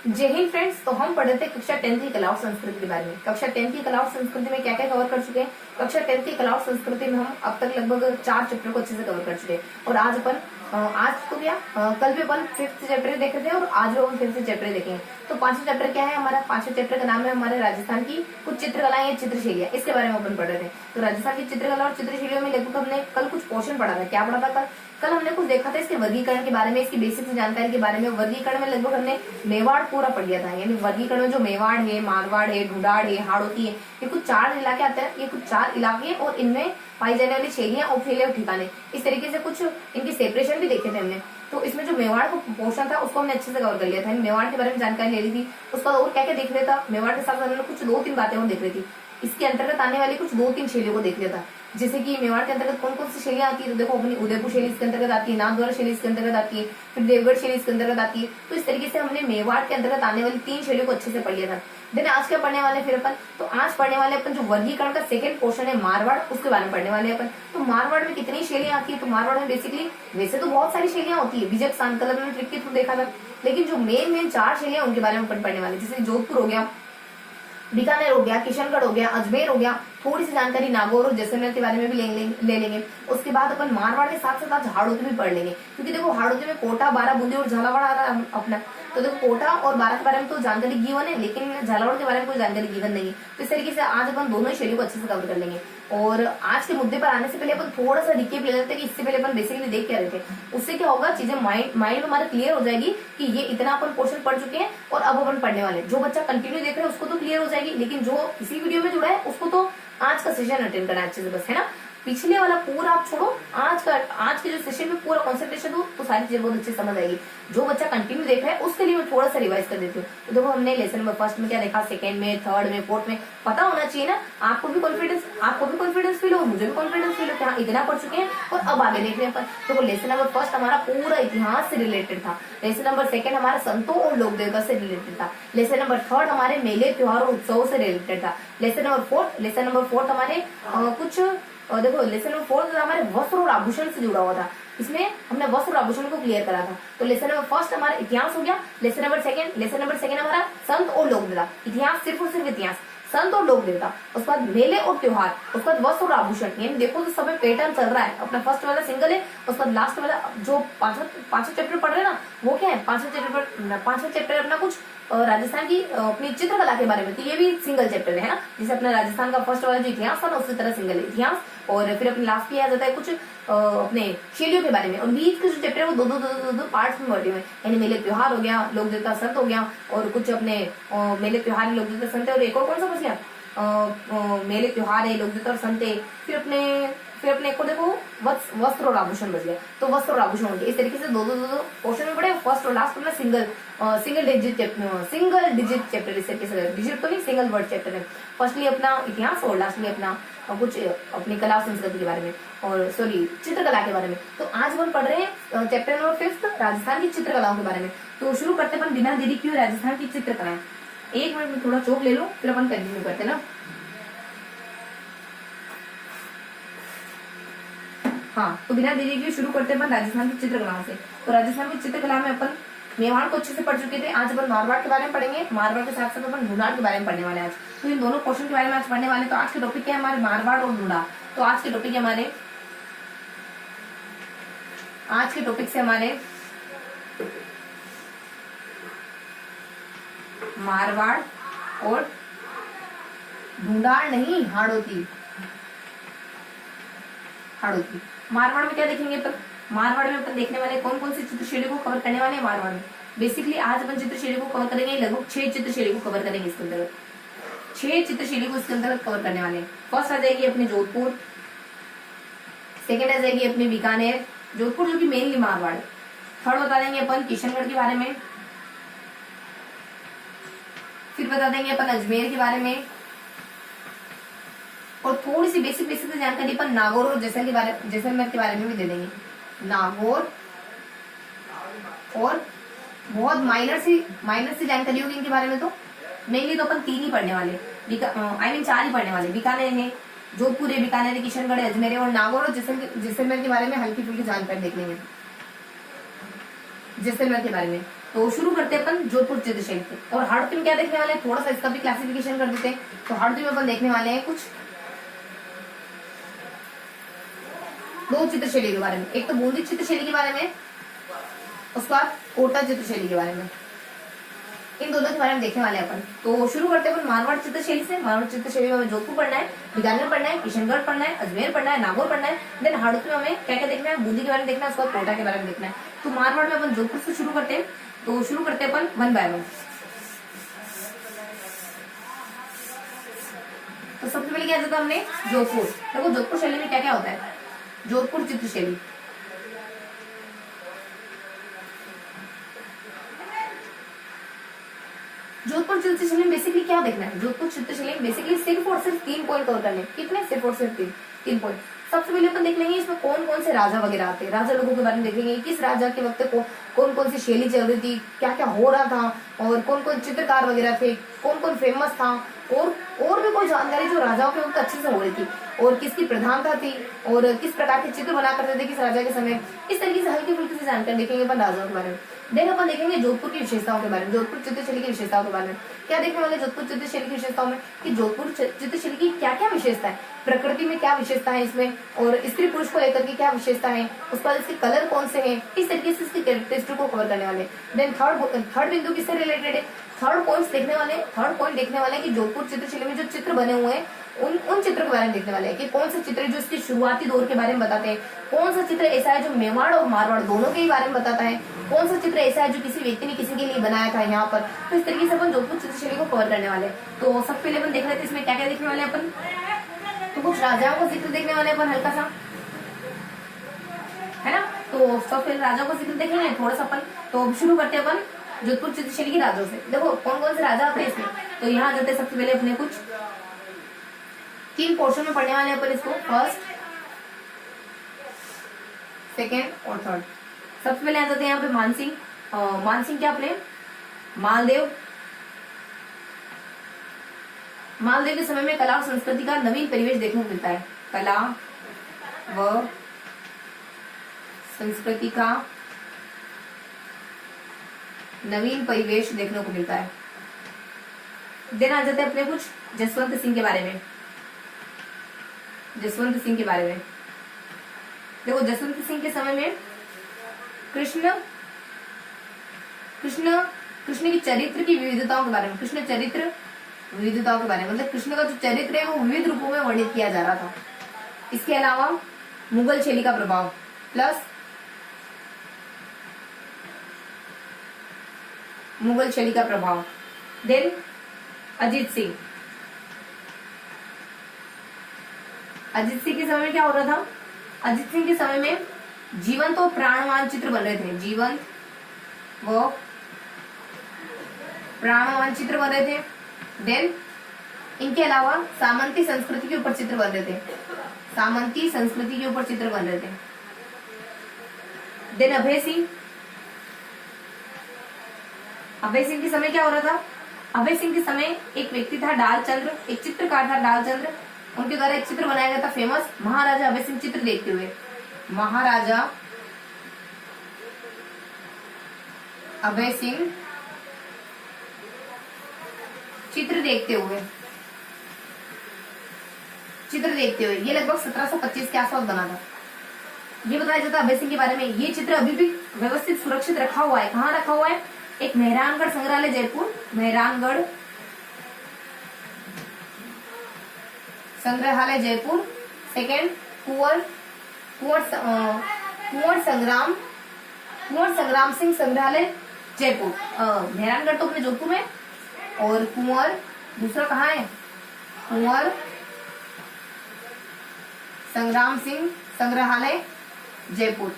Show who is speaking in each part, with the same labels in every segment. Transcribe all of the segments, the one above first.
Speaker 1: जय हिंद फ्रेंड्स। तो हम पढ़े थे कक्षा 10th की कला और संस्कृति के बारे में। कक्षा 10th की कला और संस्कृति में क्या क्या कवर कर चुके हैं। कक्षा 10th की कला और संस्कृति में हम अब तक लगभग 4 चैप्टर को अच्छे से कवर कर चुके हैं। और आज अपन आज तो क्या कल भी अपन 5th चैप्टर देख रहे थे और आज भी अपन 5th चैप्टर देखेंगे। तो 5वां चैप्टर क्या है हमारा? 5वें चैप्टर का नाम है हमारे राजस्थान की कुछ चित्रकलाएं या चित्रशैलियां। इसके बारे में अपन पढ़ रहे थे। तो राजस्थान की चित्रकला और चित्रशैलियों में लगभग हमने कल कुछ क्वेश्चन पढ़ा था। क्या पढ़ा था कल? कल हमने कुछ देखा था इसके वर्गीकरण के बारे में, इसकी बेसिक जानकारी के बारे में। वर्गीकरण में लगभग हमने मेवाड़ पूरा पढ़ लिया था। यानी वर्गीकरण में जो मेवाड़ है, मारवाड़ है, ढूंढाड़ है, हाड़ौती है, ये कुछ 4 इलाके आते हैं। ये कुछ 4 इलाके हैं और इनमें पाई जाने वाली शैलियां, उपशैलियां और ठिकाने, इस तरीके से कुछ इनकी सेपरेशन भी देखे थे हमने। तो इसमें जो मेवाड़ का पोर्शन था उसको हमने अच्छे से कवर कर लिया था। मेवाड़ के बारे में जानकारी ले ली थी। उसका और क्या क्या देख रहा था मेवाड़ के साथ हमने कुछ 2-3 बातें और देख रही थी। इसके अंतर्गत आने वाली कुछ 2-3 शैलियों को देख लिया था। जैसे कि मेवाड़ के अंतर्गत कौन कौन सी शैलियां आती है? तो देखो अपनी उदयपुर शैली इसके अंतर्गत आती है, नाथद्वारा शैली इसके अंतर्गत आती है, फिर देवगढ़ शैली इसके अंतर्गत आती है। तो इस तरीके से हमने मेवाड़ के अंतर्गत आने वाली 3 शैलियों को अच्छे से पढ़ लिया था। देन आज क्या पढ़ने वाले फिर अपन? तो आज पढ़ने वाले अपन जो वर्गीकरण का सेकंड पोर्शन है मारवाड़, उसके बारे में पढ़ने वाले अपन। तो मारवाड़ में कितनी शैलियां आती है? तो मारवाड़ में बेसिकली वैसे तो बहुत सारी शैलियां होती है, बीजक संकलन में ट्रिक के थ्रू देखा था, लेकिन जो मेन 4 शैलियां उनके बारे में अपन पढ़ने वाले। जैसे जोधपुर हो गया, बीकानेर हो गया, किशनगढ़ हो गया, अजमेर हो गया, थोड़ी सी जानकारी नागौर और जैसलमेर के बारे में भी ले लेंगे। उसके बाद अपन मारवाड़ के साथ साथ आज हाड़ौती भी पढ़ लेंगे, क्योंकि देखो हाड़ौती में कोटा, बारह, बूंदी और झालावाड़ आ रहा है अपना। तो देखो कोटा और बारह के बारे में तो जानकारी गिवन है, लेकिन झालावाड़ के बारे में कोई जानकारी गिवन नहीं है। तो इस तरीके से आज अपन दोनों ही शैलियों को अच्छे से कवर कर लेंगे। और आज के मुद्दे पर आने से पहले अपन थोड़ा सा रिकेप ले लेते हैं कि इससे पहले अपन बेसिकली देख क्या रहे थे। उससे क्या होगा, चीजें माइंड में हमारे क्लियर हो जाएगी कि ये इतना अपन पोर्शन पढ़ चुके हैं और अब अपन पढ़ने वाले। जो बच्चा कंटिन्यू देख रहे हैं उसको तो क्लियर हो जाएगी, लेकिन जो इसी वीडियो में जुड़ा है उसको तो आज का सेशन अटेंड करना अच्छे से बस, है ना। पिछले वाला पूरा आप छोड़ो, आज के जो सेशन में पूरा कंसंट्रेशन हो तो सारी चीजें बहुत अच्छे समझ आएगी। जो बच्चा कंटिन्यू देख रहा है उसके लिए मैं थोड़ा सा रिवाइज कर देती हूँ। तो देखो हमने लेसन नंबर 1 में क्या देखा, 2nd में, 3rd में, 4th में पता होना चाहिए ना। आपको भी कॉन्फिडेंस फील हो, मुझे भी कॉन्फिडेंस फील हो कि हाँ इतना पढ़ चुके हैं और अब आगे देख रहे हैं। तो लेसन नंबर 1 हमारा पूरा इतिहास से रिलेटेड था। लेसन नंबर 2 हमारा संतों और लोक देवता से रिलेटेड था। लेसन नंबर 3 हमारे मेले, त्योहार और उत्सवों से रिलेटेड था। लेसन नंबर 4 हमारे कुछ देखो लेसन नंबर 4 हमारे वस्त्र और आभूषण से जुड़ा हुआ था। इसमें हमने वस्त्र और आभूषण को क्लियर करा था। तो लेसन नंबर 1 हमारा इतिहास हो गया। लेसन नंबर 2 हमारा संत और लोक देवता, इतिहास सिर्फ और सिर्फ इतिहास, संत और लोक देवता। उसके बाद मेले और त्योहार, उसके बाद वस्त्र और आभूषण। यानी देखो तो सब पैटर्न चल रहा है। अपना फर्स्ट वाला सिंगल है, उसके बाद लास्ट वाला जो पांचवा चैप्टर पढ़ रहे हैं ना, वो क्या है? 5वां चैप्टर अपना कुछ राजस्थान की अपनी चित्रकला के बारे में। तो ये भी सिंगल चैप्टर है ना, जैसे अपना राजस्थान का फर्स्ट वाला जो इतिहास था ना, उसी तरह सिंगल इतिहास। और फिर अपने लास्ट किया जाता है कुछ अपने शैलियों के बारे में। और बीच के जो चैप्टर है वो दो पार्ट्स में बटे हुए हैं। यानी मेले त्योहार हो गया, लोक देवता संत हो गया, और कुछ अपने मेले त्योहार, लोक देवता संत है, और एक और कौन सा बच गया? मेले त्योहार है, लोक देवता और संत है। फिर अपने को देखो वस्त्र और आभूषण बच गया। तो वस्त्र और आभूषण हो गया। इस तरीके से दो पोर्शन में पड़े। फर्स्ट और लास्ट में सिंगल डिजिट चैप्टर, इस तरीके से डिजिट तो नहीं, सिंगल वर्ड चैप्टर है। फर्स्टली अपना इतिहास और लास्टली अपना कुछ अपनी कला संस्कृति के बारे में, और सॉरी चित्रकला के बारे में। तो आज हम पढ़ रहे हैं चैप्टर नंबर 5 राजस्थान की चित्रकलाओं के बारे में। तो शुरू करते हैं अपन बिना देरी किए राजस्थान की चित्रकलाएं। 1 मिनट में थोड़ा चौक ले लो, फिर अपन कंटिन्यू करते ना। हाँ, तो बिना देरी किए शुरू करते हैं अपन राजस्थान की चित्रकलाओं से। तो राजस्थान की चित्रकला में अपन मेवाड़ को अच्छे से पढ़ चुके थे। आज अपन मारवाड़ के बारे में पढ़ेंगे। मारवाड़ के साथ साथ अपन ढूंढाड़ के बारे में पढ़ने वाले हैं आज। तो इन दोनों क्वेश्चन के बारे में आज पढ़ने वाले। तो आज के टॉपिक क्या है हमारे? मारवाड़ और ढूंढाड़। तो आज के टॉपिक हमारे मारवाड़ और ढूंढाड़ नहीं, हाड़ौती। मारवाड़ में क्या देखेंगे अपन? मारवाड़ में अपन देखने वाले कौन कौन सी चित्रशैली को कवर करने वाले हैं मारवाड़ में। बेसिकली आज अपन चित्रशैली को कवर करेंगे, लगभग 6 चित्रशैली को कवर करेंगे इसके अंदर। 6 चित्रशैली को इसके अंदर कवर करने वाले हैं। फर्स्ट आ जाएगी अपनी जोधपुर, 2nd आ जाएगी अपनी बीकानेर, जोधपुर जो कि मेनली मारवाड़ है। 3rd बता देंगे अपन किशनगढ़ के बारे में, फिर बता देंगे अपन अजमेर के बारे में, और थोड़ी सी बेसिक जानकारी अपन नागौर और जैसलमेर के बारे में भी दे देंगे। नागौर और बहुत माइनर सी जानकारी होगी इनके बारे में। तो मेनली तो अपन 3 ही पढ़ने वाले, 4 ही पढ़ने वाले। बीकानेर है, जोधपुर है, बीकानेर है, किशनगढ़ है, अजमेर है, और नागौर और जैसलमेर के बारे में हल्की फुल्की जानकारी देख लेंगे। जैसलमेर के बारे में तो शुरू करते हैं अपन जोधपुर चित्रशैली से। और हाड़ौती में क्या देखने वाले हैं, थोड़ा सा इसका भी क्लासिफिकेशन कर देते हैं। तो हाड़ौती में अपन देखने वाले हैं कुछ दो चित्रशैली के बारे में, एक तो बूंदी चित्रशैली के बारे में, उसके बाद कोटा चित्रशैली के बारे में। इन दोनों के बारे में देखने वाले हैं अपन। तो शुरू करते हैं अपन मारवाड़ चित्रशैली से। मारवाड़ चित्रशैली में हमें जोधपुर पढ़ना है, बीकानेर पढ़ना है, किशनगढ़ पढ़ना है, अजमेर पढ़ना है, नागौर पढ़ना है। देन हाड़ौती में हमें क्या क्या देखना है, बूंदी के बारे में देखना है, उसके बाद कोटा के बारे में देखना है। तो मारवाड़ में अपन जोधपुर से शुरू करते हैं। तो शुरू करते हैं अपन 1 बाय 1। तो सबसे पहले क्या जाता है हमने जोधपुर। देखो जोधपुर शैली में क्या क्या होता है, जोधपुर चित्रशैली। जोधपुर चित्रशैली में बेसिकली क्या देखना है, जोधपुर चित्रशैली में बेसिकली सिर्फ और सिर्फ 3 पॉइंट कवर करने। कितने, सिर्फ और सिर्फ 3 पॉइंट। सबसे पहले अपन देख लेंगे इसमें कौन कौन से राजा वगैरह आते हैं, राजा लोगों के बारे में देखेंगे, किस राजा के वक्त को कौन कौन सी शैली चल रही थी, क्या क्या हो रहा था, और कौन कौन चित्रकार वगैरह थे, कौन कौन फेमस था, और भी कोई जानकारी जो राजाओं के वक्त अच्छे से हो रही थी, और किसकी प्रधानता थी, और किस प्रकार के चित्र बना करते थे किस राजा के समय। इस तरीके से हल्की फुल्की से जानकारी देखेंगे अपन राजाओं के बारे में। देन अपन देखेंगे जोधपुर की विशेषताओं के बारे में, जोधपुर चित्रशैली की विशेषताओं के बारे में। क्या देखने वाले जोधपुर चित्रशैली की विशेषताओं में कि जोधपुर चित्रशैली की क्या क्या विशेषता है, प्रकृति में क्या विशेषता है इसमें, और स्त्री पुरुष को लेकर के क्या विशेषता है, उसके बाद इसके कलर कौन से हैं, इस तरीके से इसकी कैरेक्टरिस्टिक को कवर करने वाले। देन थर्ड बिंदु किससे रिलेटेड है, थर्ड पॉइंट देखने वाले कि जोधपुर चित्रशैली में जो चित्र बने हुए हैं उन चित्रों के बारे में देखने वाले हैं कि कौन से चित्र जो इसके शुरुआती दौर के बारे में बताते हैं, कौन सा चित्र ऐसा है जो मेवाड़ और मारवाड़ दोनों के ही बारे में बताता है, कौन सा चित्र ऐसा है जो किसी व्यक्ति ने किसी के लिए बनाया था यहाँ पर। तो इस तरीके से अपन जोधपुर चित्रशैली को कवर करने वाले। तो सबसे पहले अपन देख रहे थे इसमें क्या क्या देखने वाले अपन। तो कुछ राजाओं का जिक्र देखने वाले अपन हल्का सा, है ना। तो सबसे पहले राजाओं का जिक्र देखेंगे थोड़ा सा अपन। तो शुरू करते हैं अपन जोधपुर चित्रशैली के राजाओं से। देखो कौन कौन से राजा आते हैं इसमें। तो यहाँ जाते सबसे पहले अपने कुछ 3 पोर्शन में पढ़ने वाले हैं अपन इसको, फर्स्ट, सेकेंड और थर्ड। सबसे पहले आ जाते हैं यहाँ पे मानसिंह। मानसिंह क्या अपने मालदेव के समय में कला और संस्कृति का नवीन परिवेश देखने को मिलता है। कला व संस्कृति का नवीन परिवेश देखने को मिलता है। देन आ जाते हैं अपने कुछ जसवंत सिंह के बारे में। जसवंत सिंह के बारे में देखो, जसवंत सिंह के समय में कृष्ण की चरित्र की विविधताओं के बारे में, कृष्ण चरित्र विविधताओं के बारे में, मतलब कृष्ण का जो चरित्र है वो विविध रूपों में वर्णित किया जा रहा था। इसके अलावा मुगल शैली का प्रभाव प्लस मुगल शैली का प्रभाव। देन अजीत सिंह के समय में क्या हो रहा था, अजीत सिंह के समय में जीवंत और प्राणवान चित्र बन रहे थे, जीवंत व प्राणवान चित्र बन रहे थे। देन इनके अलावा सामंती संस्कृति के ऊपर चित्र बन रहे थे, सामंती संस्कृति के ऊपर चित्र बन रहे थे। देन अभय सिंह के समय क्या हो रहा था, अभय सिंह के समय एक व्यक्ति था डालचंद्र, एक चित्रकार था डालचंद्र, उनके द्वारा एक चित्र बनाया गया था फेमस, महाराजा अभय सिंह चित्र देखते हुए, महाराजा अभय सिंह चित्र देखते हुए ये लगभग 1725 के आसपास बना था। ये बताया जाता है अभय सिंह के बारे में। ये चित्र अभी भी व्यवस्थित सुरक्षित रखा हुआ है। कहाँ रखा हुआ है, एक मेहरानगढ़ संग्रहालय जयपुर, मेहरानगढ़ संग्रहालय जयपुर। सेकेंड कुंवर संग्राम सिंह संग्रहालय जयपुर, मेहरानगढ़ तो अपने जोधपुर में, और कुंवर दूसरा कहाँ है, कुंवर संग्राम सिंह संग्रहालय जयपुर।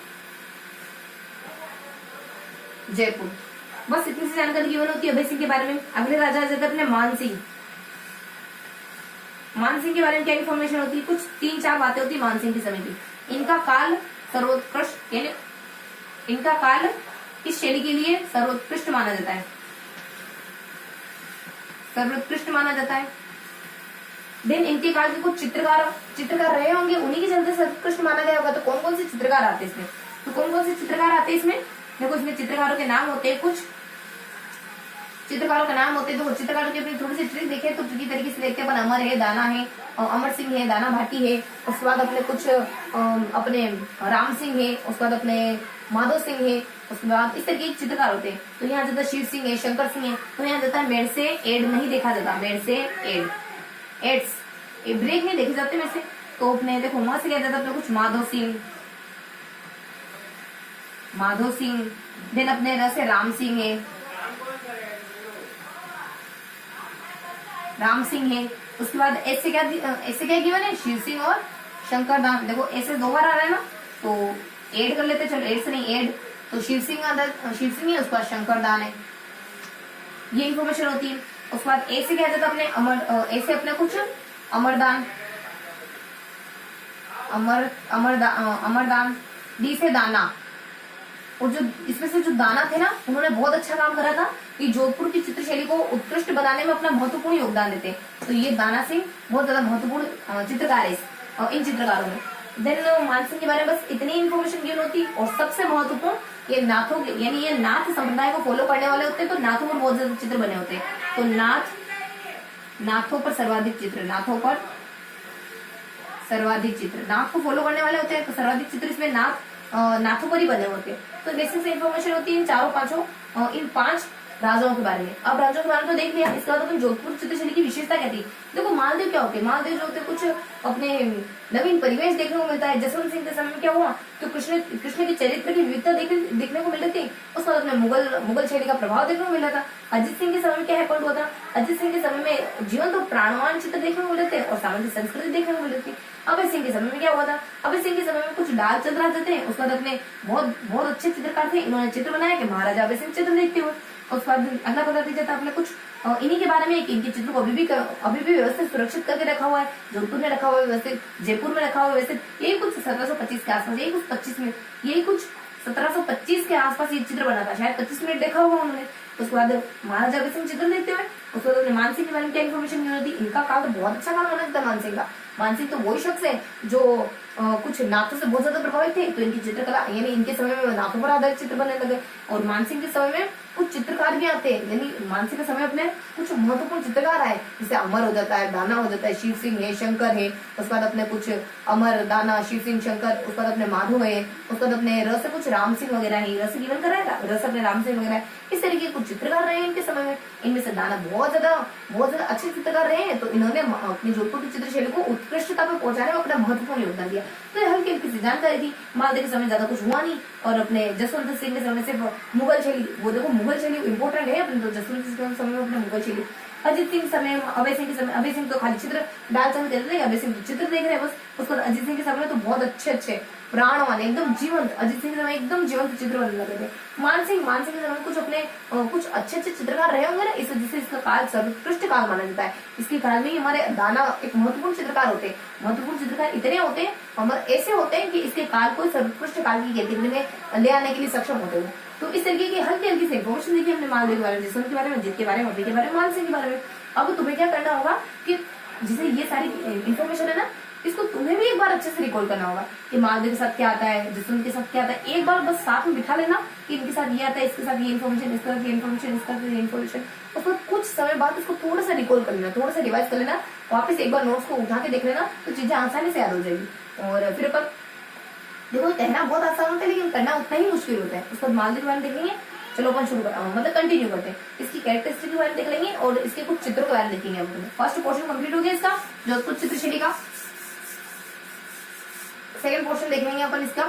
Speaker 1: बस इतनी सी जानकारी गिवन होती है अभय सिंह के बारे में। अगले राजा जगत ने मान सिंह के बारे में क्या इन्फॉर्मेशन होती है, कुछ 3-4 बातें होती है मान सिंह के समय की। इनका काल सर्वोत्कृष्ट, यानी इनका काल इस शैली के लिए सर्वोत्कृष्ट माना जाता है, देन इनके काल के कुछ चित्रकार रहे होंगे, उन्हीं के चलते सर्वोत्कृष्ट माना गया होगा। तो कौन कौन से चित्रकार आते हैं इसमें, देखो इसमें चित्रकारों के नाम होते हैं कुछ चित्रकारों का नाम होते हैं। तो चित्रकारों की अपनी थोड़ी सी ट्रिक देखे तो ट्रिकी तरीके से देखते हैं अपन। अमर है, दाना है, अमर सिंह है, दाना भाटी है, उसके बाद अपने कुछ अपने राम सिंह है, उसके बाद अपने माधव सिंह है, उसके बाद इस तरीके के चित्रकार होते हैं। तो यहाँ जाता शिव सिंह है, शंकर सिंह है। तो यहाँ जाता है मेड से एड नहीं देखा जाता, मेड से एड, एड्स ब्रेक नहीं देखे जाते में से। तो अपने देखो वहां से क्या जाता है अपने कुछ माधव सिंह, माधव सिंह, देन अपने रस है राम सिंह है, राम सिंह है। उसके बाद ऐसे क्या गिवन है, शिव सिंह और शंकर दान। देखो ऐसे दो बार आ रहा है ना, तो एड कर लेते, चलो एड से नहीं एड, तो शिव सिंह शिव सिंह है, उसके बाद शंकर दान है, ये इन्फॉर्मेशन होती है। उसके बाद ऐसे क्या जाता अपने अमर, ऐसे अपने कुछ अमरदान, अमरदान, डी से दाना। और जो इसमें से जो दाना थे ना, उन्होंने बहुत अच्छा काम करा था कि जोधपुर की चित्रशैली को उत्कृष्ट बनाने में अपना महत्वपूर्ण योगदान देते हैं। तो ये दाना सिंह बहुत ज्यादा महत्वपूर्ण चित्रकार है इन चित्रकारों में। देन मानसिंह के बारे में बस इतनी इन्फॉर्मेशन गिवन होती। और सबसे महत्वपूर्ण ये नाथों यानी ये नाथ संप्रदाय को फॉलो करने वाले होते हैं, तो नाथों पर बहुत ज्यादा चित्र बने होते हैं। तो नाथों पर सर्वाधिक चित्र, नाथों पर सर्वाधिक चित्र, नाथ को फॉलो करने वाले होते हैं, तो सर्वाधिक चित्र इसमें नाथों पर ही बने होते हैं। तो बेसिक से इन्फॉर्मेशन होती है इन चारों पांचों इन 5 राजाओं के बारे में। अब राजाओं के बारे में तो देख लिया, इसके बाद अपन जोधपुर चित्रशैली की विशेषता क्या थी। देखो मालदेव क्या होते हैं, मालदेव जो होते हैं कुछ अपने नवीन परिवेश देखने को मिलता है। जसवंत सिंह के समय में क्या हुआ, तो कृष्ण के चरित्र की विविधता देखने को मिल रही थी। उसके बाद अपने मुगल शैली का प्रभाव देखने को मिल रहा था। अजित सिंह के समय में क्या है पॉइंट हुआ था, अजित सिंह के समय में जीवंत और प्राणवान चित्र देखने को मिल रहे थे और सामाजिक संस्कृति देखने को मिल रही थी। अभय सिंह के समय में क्या हुआ था, अभय सिंह के समय में कुछ डाल चंद्र आते थे। उसके बाद अपने बहुत अच्छे चित्रकार थे, इन्होंने चित्र बनाया कि महाराजा अभय सिंह चित्र देखते हुए। उसके बाद अगला बता दिया जाता अपने कुछ इन्हीं के बारे में कि इनके चित्र को अभी भी व्यवस्थित सुरक्षित करके रखा हुआ है। जोधपुर में रखा हुआ है व्यवस्थित, जयपुर में रखा हुआ है व्यवस्थित। यही कुछ 1725 के आसपास, यही कुछ 25 में, यही कुछ 1725 के आसपास ये चित्र बना था, शायद 25 मिनट देखा होगा उन्होंने। उसके बाद महाराजा अभय सिंह चित्र देखते हुए। उसके बाद मानसिंह के बारे में क्या इन्फॉर्मेशन नहीं होती। इनका काल तो बहुत अच्छा काल माना जाता है मानसिंह का। मानसिंह तो वही शख्स है जो कुछ नाथों से बहुत ज्यादा प्रभावित थे, तो इनकी चित्रकला यानी इनके समय में नाथों पर आधारित चित्र बनने लगे। और मानसिंह के समय में कुछ चित्रकार भी आते हैं, यानी मानसिंह के समय अपने कुछ महत्वपूर्ण चित्रकार आए, जैसे अमर हो जाता है, दाना हो जाता है, शिव सिंह है, शंकर है। उसके बाद अपने कुछ अमर, दाना, शिव सिंह, शंकर। उसके बाद अपने माधव है। उसके बाद अपने रस कुछ राम सिंह वगैरह है, रस गिवन कर रहा था, रस अपने राम सिंह वगैरह। इस तरीके के कुछ चित्रकार रहे हैं इनके समय में। इनमें से दाना बहुत ज्यादा अच्छे चित्रकार रहे हैं, तो इन्होंने अपनी जोधपुर की चित्रशैली को उत्कृष्टता पर पहुंचाने में अपना महत्वपूर्ण योगदान दिया। तो ये हल्की हल्की सी जानकारी थी। मालदेव के समय ज्यादा कुछ हुआ नहीं। और अपने जसवंत सिंह के समय सिर्फ मुगल शैली, वो देखो मुगल शैली इंपोर्टेंट है अपने, तो जसवंत सिंह के समय में अपने मुगल शैली। अजित सिंह समय, अभय सिंह के समय, अभय सिंह तो खाली चित्र डाल चंद कहते थे, अभय सिंह चित्र देख रहे हैं बस। उसके बाद अजित सिंह के समय तो बहुत अच्छे प्राणवान एकदम जीवंत, अजित सिंह के समय एकदम जीवंत चित्र बनने लगे थे। मानसिंह के समय कुछ अपने कुछ अच्छे चित्रकार रहे होंगे ना, इस वजह से इसका काल सर्वोत्कृष्ट काल माना जाता है। इसके काल में ही हमारे दाना एक महत्वपूर्ण चित्रकार होते हैं। महत्वपूर्ण चित्रकार इतने होते हैं और ऐसे होते हैं कि इसके काल को सर्वोत्कृष्ट काल की कैटेगरी में ले आने के लिए सक्षम होते हैं। तो इस तरीके की हल्की हल्की से इन्फॉर्मेशन देखी हमने मालदेव के बारे में, जसवंत के बारे में, अजित के बारे में, अभय के बारे में, मानसिंह के बारे में। अब तुम्हें क्या करना होगा कि जैसे ये सारी इन्फॉर्मेशन है ना, इसको तुम्हें भी एक बार अच्छे से रिकॉल करना होगा कि मालदेव के साथ क्या आता है, जसवंत के साथ क्या आता है। एक बार बस साथ में बिठा लेना कि इनके साथ ये आता है, इसके साथ ये इन्फॉर्मेशन, इसके साथ ये इन्फॉर्मेशन, इसके साथ ये इन्फॉर्मेशन। उसको कुछ समय बाद इसको थोड़ा सा रिकॉल कर लेना, थोड़ा सा रिवाइज कर लेना, वापस एक बार नोट्स को उठा के देख लेना, तो चीजें आसानी से याद हो जाएगी। और फिर अपन देखो कहना बहुत आसान होता है लेकिन करना उतना ही मुश्किल होता है। उसको मालदेव के बारे में देख लेंगे। चलो अपन शुरू मतलब कंटिन्यू करते हैं। इसकी कैरेक्टरिस्टिक के बारे में देख लेंगे और इसके कुछ चित्रों के बारे में देखेंगे। अपन फर्स्ट पोर्शन कंप्लीट हो गया इसका, जोधपुर चित्रशैली का। सेकंड पोर्शन देख लेंगे अपन इसका,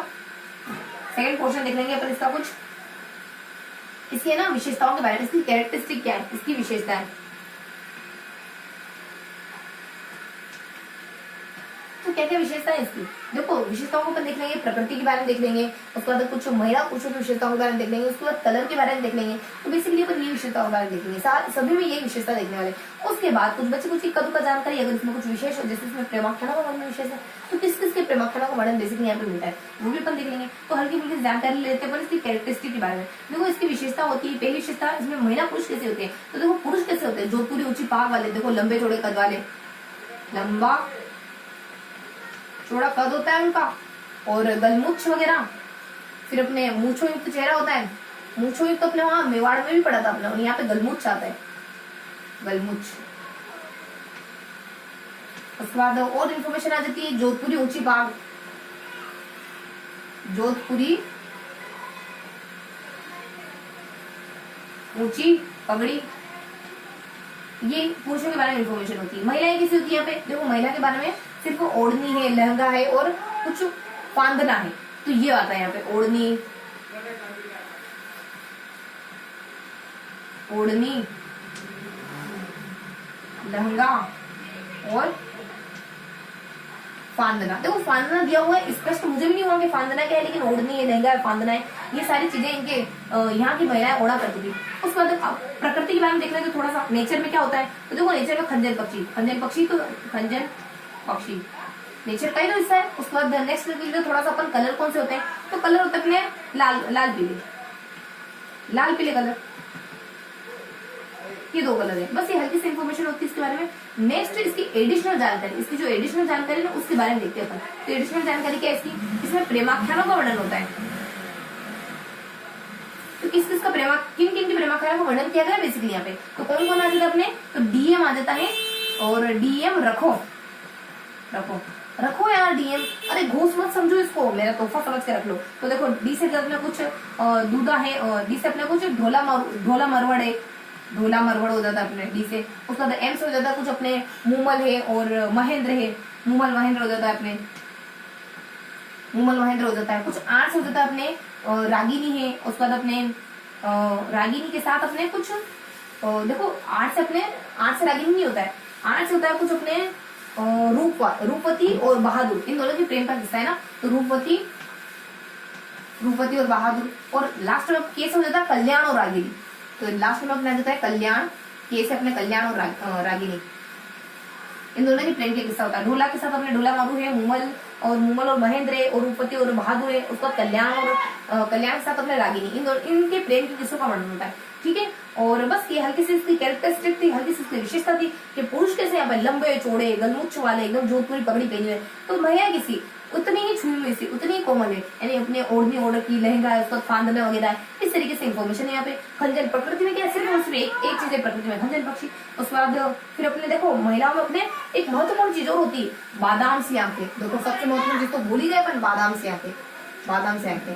Speaker 1: सेकंड पोर्शन देख लेंगे अपन इसका कुछ इसके ना विशेषताओं के बारे में, इसकी कैरेक्टरिस्टिक क्या है, इसकी विशेषता है। तो क्या क्या विशेषता है इसकी, देखो विशेषताओं को अपन देख लेंगे, प्रकृति के बारे में देख लेंगे, उसके बाद कुछ महिला पुरुषों की विशेषताओं के बारे में देख लेंगे, उसके बाद कलर के बारे में देख लेंगे। तो बेसिकली अपन ये विशेषताओं के बारे में देखेंगे, सभी में ये विशेषता देखने वाले। उसके बाद कुछ बच्चे कुछ कदू का जानकारी, अगर इसमें कुछ विशेष हो, जैसे इसमें प्रेमाख्यानों का वर्णन विशेष है, तो किस किस के प्रेमाख्यानों का वर्णन बेसिकली यहाँ पे मिलता है वो भी अपन देख लेंगे। तो हल्की फुल्की जानकारी लेते हैं इसकी कैरेक्टरिस्टिक के बारे में। देखो इसकी विशेषता होती है, पहली विशेषता इसमें महिला पुरुष कैसे होते हैं। तो देखो पुरुष कैसे होते हैं, जोधपुरी ऊंची पाग वाले, देखो लंबे चौड़े कद वाले, लंबा चौड़ा कद होता है उनका, और गलमुछ वगैरह, फिर अपने मूछों युक्त चेहरा होता है, मूछो युक्त तो अपने वहां मेवाड़ में भी पढ़ा था अपने, और यहाँ पे गलमुच आता है, गलमुच। उसके बाद और इन्फॉर्मेशन आ जाती है, जोधपुरी ऊंची पाग, जोधपुरी ऊंची पगड़ी, ये पुरुषों के बारे में इन्फॉर्मेशन होती है। महिलाएं किसी होती है यहाँ पे, देखो महिला के बारे में सिर्फ ओढ़नी है, लहंगा है और कुछ फांदना है, तो ये आता है यहाँ पे, ओढ़नी, ओढ़नी, लहंगा और फांदना। देखो फांदना दिया हुआ है, स्पष्ट मुझे भी नहीं हुआ कि फांदना क्या है, लेकिन ओढ़नी है, लहंगा है, फांदना है, ये सारी चीजें इनके यहाँ की महिलाएं ओढ़ा करती थी। उसके बाद प्रकृति के बारे में देखना है तो थोड़ा सा नेचर में क्या होता है, तो देखो नेचर में खंजन पक्षी, खंजन पक्षी, तो खंजन पक्षी नेचर का ही तो हिस्सा है। उसके बाद नेक्स्ट थोड़ा सा अपन कलर कौन से होते हैं, तो कलर होते हैं अपने लाल, लाल पीले, लाल पीले कलर, ये दो कलर है, बस ये हल्की सी इन्फॉर्मेशन होती है इसके बारे में। नेक्स्ट इसकी एडिशनल जानकारी, इसकी जो एडिशनल जानकारी है उसके बारे में देखते हैं अपन। तो एडिशनल जानकारी क्या है इसकी, इसमें प्रेमाख्यानों का वर्णन होता है। तो किस किस का किन किन की प्रेमाख्यानों का वर्णन किया गया बेसिकली यहाँ पे, तो कौन कौन आ जाता है अपने, तो डीएम आ जाता है, और डीएम रखो, रखो रखो यार डीएम, अरे घूस मत समझो इसको, मेरा तोहफा समझ के रख लो। तो देखो डी से अपने कुछ दूधा है, और डी से अपने कुछ ढोला मरवड़ है, ढोला मरवड़ हो जाता है अपने डी से। उसका एम से हो जाता है कुछ अपने मूमल है और महेंद्र है, मूमल महेंद्र हो जाता है अपने, मूमल महेंद्र हो जाता है। कुछ आर से हो जाता है अपने रागिनी है, उसके बाद अपने रागिनी के साथ अपने कुछ देखो आर से अपने, आर से रागिनी नहीं होता है, आर से होता है कुछ अपने रूपवती और बहादुर, इन दोनों की प्रेम का किस्सा है ना, तो रूपवती और बहादुर। और लास्ट में के से हो जाता है कल्याण और रागिनी, तो लास्ट में अपना जाता है कल्याण, के से अपने कल्याण और रागिनी, इन दोनों की प्रेम का किस्सा होता है। ढोला के साथ अपने ढोला मारू है, मूमल और महेंद्र है, और रूपवती और बहादुर है, उसका कल्याण और कल्याण के साथ अपने रागिनी, इनके प्रेम के किस्सों का वर्णन होता है, ठीक है। और बस ये हल्की सी इसकी कैरेक्टरिस्टिक थी, हल्की सी इसकी विशेषता थी कि पुरुष कैसे यहाँ पे लंबे चौड़े गलमुच्छ वाले एकदम जोधपुरी पगड़ी पहनी हुए, तो महिला किसी उतनी ही छुई हुई सी, उतनी ही कोमल है, यानी अपने ओढ़नी ओढ़ की, लहंगा है, उसका फांदना वगैरह है, इस तरीके से इन्फॉर्मेशन है यहाँ पे। खंजन प्रकृति में क्या सिर्फ और सिर्फ एक चीज है प्रकृति में, खंजन पक्षी। उसके बाद फिर अपने देखो महिलाओं में अपने एक महत्वपूर्ण चीज और होती है, बादाम सी आंखें। देखो सबसे महत्वपूर्ण चीज तो भूल ही गए अपन, बादाम सी आंखें, बादाम सी आंखें।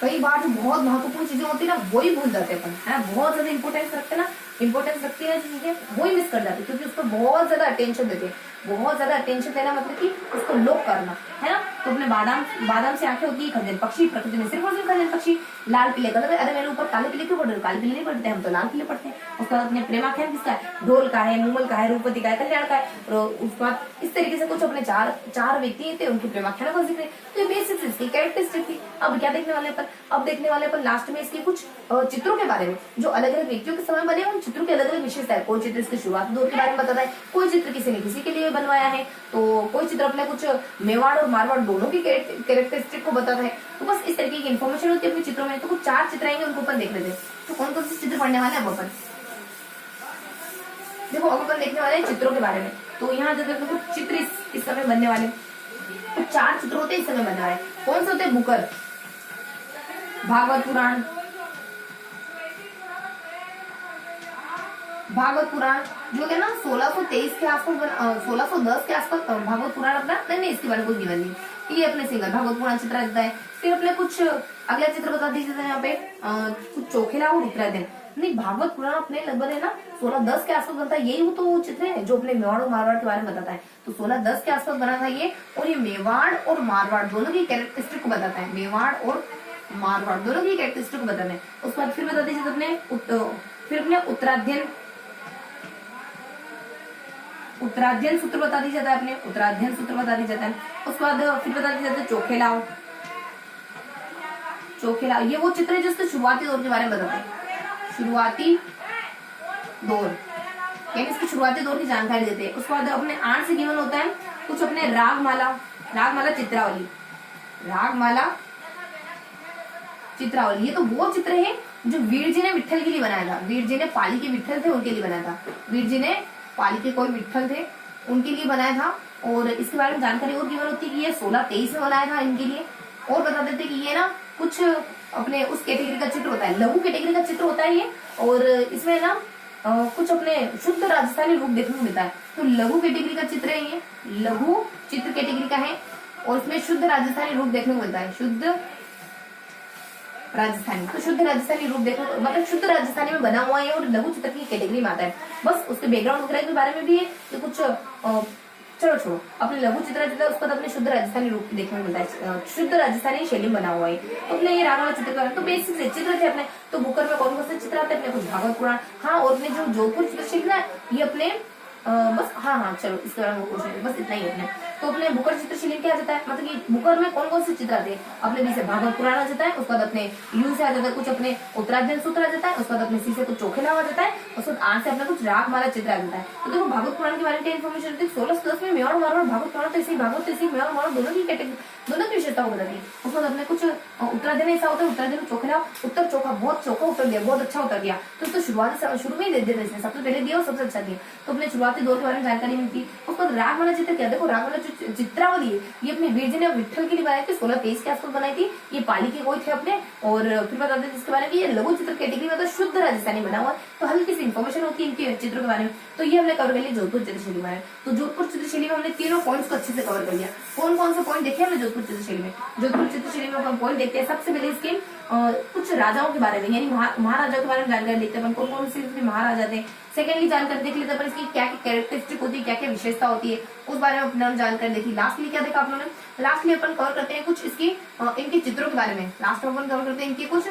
Speaker 1: कई बार जो बहुत महत्वपूर्ण चीजें होती है ना वही भूल जाते हैं अपन, है ना, बहुत ज्यादा इंपोर्टेंस रखते हैं ना, इंपोर्टेंस रखती है चीजें वही मिस कर जाते हैं, क्योंकि उसको बहुत ज्यादा अटेंशन देते हैं। बहुत ज्यादा अटेंशन देना मतलब कि उसको लोक करना, है ना। तो अपने बादाम से आंखें होती है खंजन पक्षी, प्रकृति में सिर्फ और सिर्फ खंजन पक्षी, लाल पीले कलर है। अरे मेरे ऊपर काले पीले क्यों पढ़ रहे हो, काले पीले नहीं पढ़ते हम तो लाल पीले पढ़ते हैं। उसके बाद अपने प्रेमाख्यान किसका है, ढोल का है, मूमल का है, रूपवती का है, कल्याण का है। और उसके बाद इस तरीके से कुछ अपने चार व्यक्ति थे, उनकी प्रेमाख्यान का जिक्र। तो ये बेसिक इसकी कैरेक्टरिस्टिक थी। अब क्या देखने वाले अपन, अब देखने वाले अपन लास्ट में इसके कुछ चित्रों के बारे में, जो अलग अलग व्यक्तियों के समय बने उन चित्रों की अलग अलग विशेषता है। कोई चित्र इसके शुरुआती दौर के बारे में बताता है, कोई चित्र किसी ने किसी के लिए बनवाया है, तो कोई चित्र अपने कुछ मेवाड़ और मारवाड़ दोनों की कैरेक्टरिस्टिक को बताता है। तो बस इस तरीके की इन्फॉर्मेशन होती है अपने चित्रों में। तो कुछ 4 चित्र आएंगे, उनको अपन देख लेते हैं। तो कौन कौन से चित्र पढ़ने वाले हैं अब अपन देखो, अब अपन देखने वाले हैं चित्रों के बारे में। तो यहाँ जो देखो कुछ चित्र इस समय बनने वाले, कुछ 4 चित्र होते हैं इस समय बनने वाले। कौन से होते हैं, बुकर, भागवत पुराण, भागवत पुराण जो है ना 1623 के आसपास 1610 के आसपास भागवत पुराण अपना नहीं, इसके बारे में कुछ गिवन नहीं, ये अपने सिंगल भागवत पुराण चित्र रहता है। फिर अपने कुछ अगला चित्र बता दीजिए यहाँ पे, कुछ चोखेला और उत्तरायण। नहीं, भागवत पुराण अपने लगभग है ना 1610 के आसपास बनता है, यही वो तो चित्र है जो अपने मेवाड़ और मारवाड़ के बारे में बताता है। तो 1610 के आसपास बना था ये, और ये मेवाड़ और मारवाड़ दोनों की कैरेक्टरिस्टिक को बताता है, मेवाड़ और मारवाड़ दोनों की कैरेक्टरिस्टिक को बताने। उसके बाद फिर बता दीजिए अपने उत्तराध्ययन सूत्र बता दिया जाता है, अपने उत्तराध्ययन सूत्र बता दिया जाता है। उसके बाद फिर बता दिया जाता है चोखेलाव, ये वो चित्र है जिसके शुरुआती दौर के बारे में बताते हैं, शुरुआती दौर यानी इसकी शुरुआती दौर की जानकारी देते हैं। उसके बाद अपने 8 से गिवन होता है कुछ अपने रागमाला चित्रावली। ये तो वो चित्र है जो वीर जी ने विट्ठल के लिए बनाया था, वीर जी ने पाली के विट्ठल थे उनके लिए बनाया था, वीर जी ने पाली के कोई विट्ठल थे उनके लिए बनाया था। और इसके बारे में जानकारी और गिवन होती है कि ये 1623 में बनाया था इनके लिए। और बता देते कि ये ना कुछ अपने उस कैटेगरी का चित्र होता है, लघु कैटेगरी का चित्र होता है ये। और इसमें ना कुछ अपने शुद्ध राजस्थानी रूप देखने को मिलता है। तो लघु कैटेगरी का चित्र है ये, लघु चित्र कैटेगरी का है और इसमें शुद्ध राजस्थानी रूप देखने को मिलता है, शुद्ध राजस्थानी। तो शुद्ध राजस्थानी रूप देखो, मतलब शुद्ध राजस्थानी में बना हुआ है और लघु चित्र की कैटेगरी में आता है। बस उसके बैकग्राउंड वगैरह के बारे में भी है कि कुछ चलो छोड़ो, अपने लघु चित्र जो है उसको तो अपने शुद्ध राजस्थानी रूप देखने को मिलता है, शुद्ध राजस्थानी शैली में बना हुआ है। तो अपने ये राग वाला चित्र तो बेसिक से चित्र थे अपने। तो बुकर में कौन कौन से चित्र आते हैं अपने, कुछ भागवत पुराण, हाँ, और अपने जो जोधपुर चित्रशैली ना ये अपने बस हाँ चलो इसके बारे में क्वेश्चन बस इतना ही है। तो अपने बुकर चित्रशैली क्या आ जाता है, मतलब कि बुकर में कौन कौन से चित्र आते हैं अपने, जैसे भागवत पुराण आ जाता है, उसके बाद अपने यू से आ जाता है कुछ अपने उत्तराध्ययन सूत्र आ जाता है, उसके बाद अपने सी से कुछ चोखेला आ जाता है, उसके बाद आर से अपना कुछ राग माला चित्र आ जाता है। तो देखो भागवत पुराण के बारे में इन्फॉर्मेशन होती है 16 में मेवाड़ मारवाड़ भागवत पुराण, तो इसी भागवत इसी मेवाड़ मारवाड़ दोनों की कैटेगरी, दोनों की विशेषता हो जाती है। उसके बाद अपने कुछ उत्तराध्ययन ऐसा होता है, उत्तराध्ययन चोखेला, उत्तर चोखा, बहुत चोखा उत्तर दिया, बहुत अच्छा उत्तर दिया। तो उसको शुरू में ही दे देते इसने, सबसे पहले दिया और सबसे अच्छा दिया। तो अपने शुरुआती दौर के बारे में जानकारी मिलती है। उसके बाद राग वाला चित्र क्या, देखो राग वाला जो चित्रावली है ये अपने वीर जी ने विठल के लिए बनाई थी, 1623 के आसपास बनाई थी। ये पाली के कोई थे अपने, और फिर बताते हैं इसके बारे में, ये लघु चित्र कैटेगरी में तो शुद्ध राजस्थानी बना हुआ है। तो हल्की सी इन्फॉर्मेशन होती है इनके चित्रों के बारे में। तो ये हमने कवर कर लिया जोधपुर चित्रशैली में। तो जोधपुर चित्रशैली में हमने तीनों पॉइंट्स को अच्छे से कवर कर लिया। कौन कौन से पॉइंट देखे हमने जोधपुर चित्रशैली में, जोधपुर चित्रशैली में हम पॉइंट देखते हैं। सबसे पहले इसके कुछ राजाओं के बारे में, यानी महाराजाओं के बारे में जानकारी देखते हैं, कौन कौन से महाराजा थे। सेकेंडली जानकारी देख लेते हैं इसकी क्या क्या कैरेक्टरिस्टिक होती है, क्या क्या विशेषता होती है, उस बारे में अपने जानकारी देखी। लास्टली क्या देखा आप लोगों ने, लास्टली अपन कवर करते हैं कुछ इसकी इनके चित्रों के बारे में। लास्ट में अपन कवर करते हैं इनके कुछ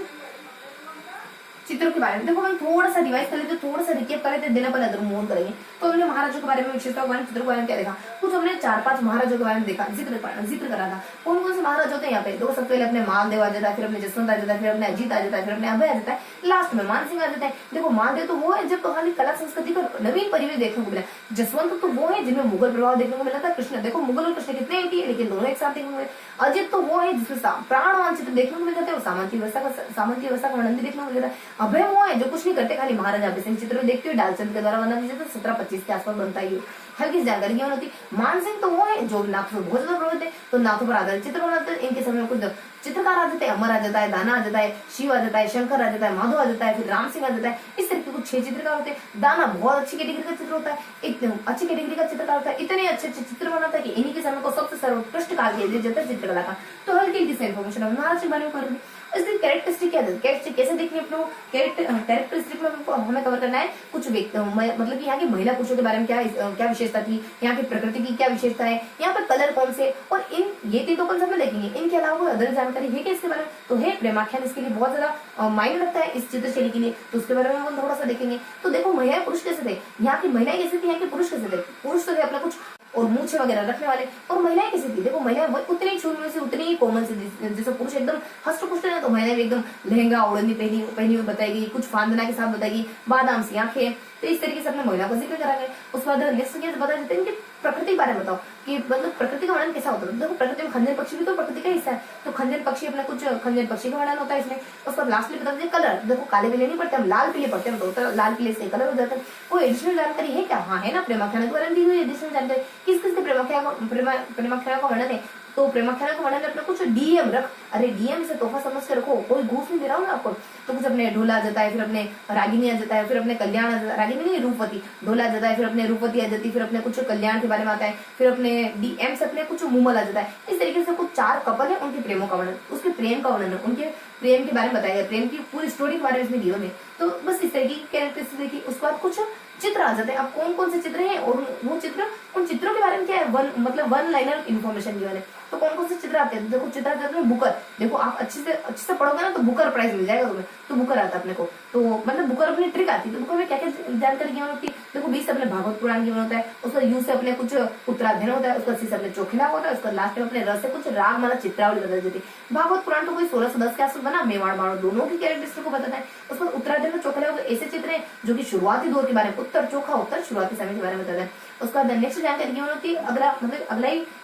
Speaker 1: चित्रों के बारे में। देखो हम थोड़ा सा रिवाइज कर लेते, थोड़ा सा रिकेप कर लेते, दिन पर नजर मूव करेंगे। तो हमने महाराजों के बारे में, विशेषताओं के बारे में, चित्रों के बारे में क्या देखा, कुछ हमने 4-5 महाराजों के बारे में देखा, जिक्र करा था। कौन कौन से महाराज होते हैं यहाँ पे, देखो सबसे पहले अपने मालदेव आ जाता है, फिर अपने जसवंत आ जाता है, फिर अपने अजीत आ जाता है, फिर अपने अभय आ जाता है, लास्ट में मान सिंह आ जाता है। देखो मालदेव तो वो है जब हमारी कला संस्कृति का नवीन परिवेश देखने को मिला। जसवंत तो वो है जिनमें मुगल प्रभाव देखने को मिला था। कृष्ण, देखो मुगल और कृष्ण कितने एक ही है लेकिन दोनों एक साथ देखने को मिले। अजित तो वो है जिसमें प्राण मानचित्र देखने को मिल जाते हैं, सामंती व्यवस्था का वर्णन भी देखने को मिल जाता है। अभय वो है जो कुछ नहीं करते, खाली महाराजा अभय सिंह चित्र देखते हुए डालचंद के द्वारा बना दीजिए तो 1725 के आसपास बनता है। हल्की जानकारी क्या होती है। मान सिंह तो वो है जो नाथों पर बहुत ज्यादा प्रभावित है, तो नाथों पर आधारित चित्र बनाते हैं। इनके समय में कुछ चित्रकार आ जाते हैं, अमर आ जाता है, दाना आ जाता है, शिव आ जाता है, शंकर आ जाता है, माधव आ जाता है, फिर राम सिंह आ जाता है। इस तरीके कुछ 6 चित्रकार होते हैं। दाना बहुत अच्छी कैटेगरी का चित्र होता है, इतने अच्छी कैटेगरी का चित्रकार होता है, इतने अच्छे अच्छे चित्र बनाता है कि इन्हीं के समय को सबसे सर्वोत्कृष्ट काल किया जाता है चित्रकला का। तो हल्की हल्की से इन्फॉर्मेशन महाराज के बारे में कर इसकी कैरेक्टरिस्टिक क्या है, कैसे देखनी है अपने कैरेक्टरिस्टिक में हमें कवर करना है। कुछ मतलब कि यहाँ की महिला पुरुषों के बारे में क्या विशेषता थी, यहाँ की प्रकृति की क्या विशेषता है, यहाँ पर कलर कौन से, और ये 3 तो सब में देखेंगे। इनके अलावा कोई अदर जानकारी है क्या इसके बारे में, तो है प्रेमाख्यान इसके लिए बहुत ज्यादा मायने रखता है इस चित्रशैली के लिए, तो उसके बारे में हम थोड़ा सा देखेंगे। तो देखो महिलाएं पुरुष कैसे थे, यहाँ की महिलाएं कैसे थी, यहाँ के पुरुष कैसे थे। पुरुष तो थे अपना कुछ और मूछे वगैरह रखने वाले, और महिलाएं कैसी थी, देखो महिलाएं उतनी ही छूने से उतनी ही कोमल से, जैसे पुरुष एकदम हष्ट पुष्ट है तो महिलाएं एकदम लहंगा ओढ़नी पहनी हुई बताएगी, कुछ फांदना के साथ बताएगी, बादाम सी आंखें। तो इस तरीके से अपने महिला का जिक्र करा गया। उसके बाद नेक्स्ट क्या बता देते हैं इनकी प्रकृति के बारे में बताओ कि मतलब प्रकृति का वर्णन कैसा होता है। देखो प्रकृति में खंजर पक्षी भी तो प्रकृति का हिस्सा है, तो खंजर पक्षी अपना कुछ खंजर पक्षी का वर्णन होता है इसमें। उसके बाद लास्टली बता दीजिए कलर, देखो काले पीले नहीं पढ़ते हम, लाल पीले पढ़ते हैं, तो लाल पीले से कलर हो जाता है। कोई एडिशनल जानकारी है क्या, हाँ है ना, प्रेमाख्यान के बारे में दी हुई एडिशनल जानकारी। किस किस के प्रेमाख्यान का वर्णन है, तो प्रेमाख्यान का वर्णन अपना कुछ डीएम रख, अरे डीएम से तोहफा समझ के रखो, कोई घूस नहीं दे रहा हूँ ना आपको। तो कुछ अपने ढोला आ जाता है, फिर अपने रागिनी आ जाता है, फिर अपने कल्याण आ जाता है, रागिनी नहीं रूपवती, ढोला आ जाता है, फिर अपने रूपवती आ जाती है, फिर अपने कुछ कल्याण के बारे में आता है, फिर अपने डीएम से अपने कुछ मुमल आ जाता है। इस तरीके से कुछ 4 कपल है, उनके प्रेमों का वर्णन, उसके प्रेम का वर्णन, उनके प्रेम के बारे में बताया गया, प्रेम की पूरी स्टोरी के बारे में इसमें दिए हुए। तो बस इस तरीके की कैरेक्टरिस्टिक देखी। उसके बाद कुछ चित्र आ जाते हैं। अब कौन कौन से चित्र हैं और वो चित्र, उन चित्रों के बारे में क्या है, वन लाइनर इन्फॉर्मेशन गिवन है। तो कौन कौन से चित्र आते हैं, देखो चित्र आते हैं बुकर, देखो आप अच्छे से पढ़ोगे ना तो बुकर प्राइज मिल जाएगा तुम्हें। तो बुकर आता है अपने को, तो मतलब बुकर अपनी ट्रिक आती है। तो बुकर में क्या क्या जानकारी गिवन होती है, देखो 20 से अपने भागवत पुराण गिवन होता है, उसका यू से अपने कुछ उत्तराध्ययन होता है, उसका सी से अपने चोखिला होता है, उसका लास्ट में अपने रस से कुछ राग माला चित्रावली बता देती है। भागवत पुराण तो कोई 1610 के आसपास बना, मेवाड़ माड़ो दोनों की कैरेक्टरिस्टिक को बताता है। उसका उत्तराध्ययन में चोखिला ऐसे चित्र है जो कि शुरुआती दौर के बारे में, उत्तर चोखा उत्तर शुरुआती समय के बारे में बताता है। उसके बाद नेक्स्ट जानकारी गिवन होती है, अगला मतलब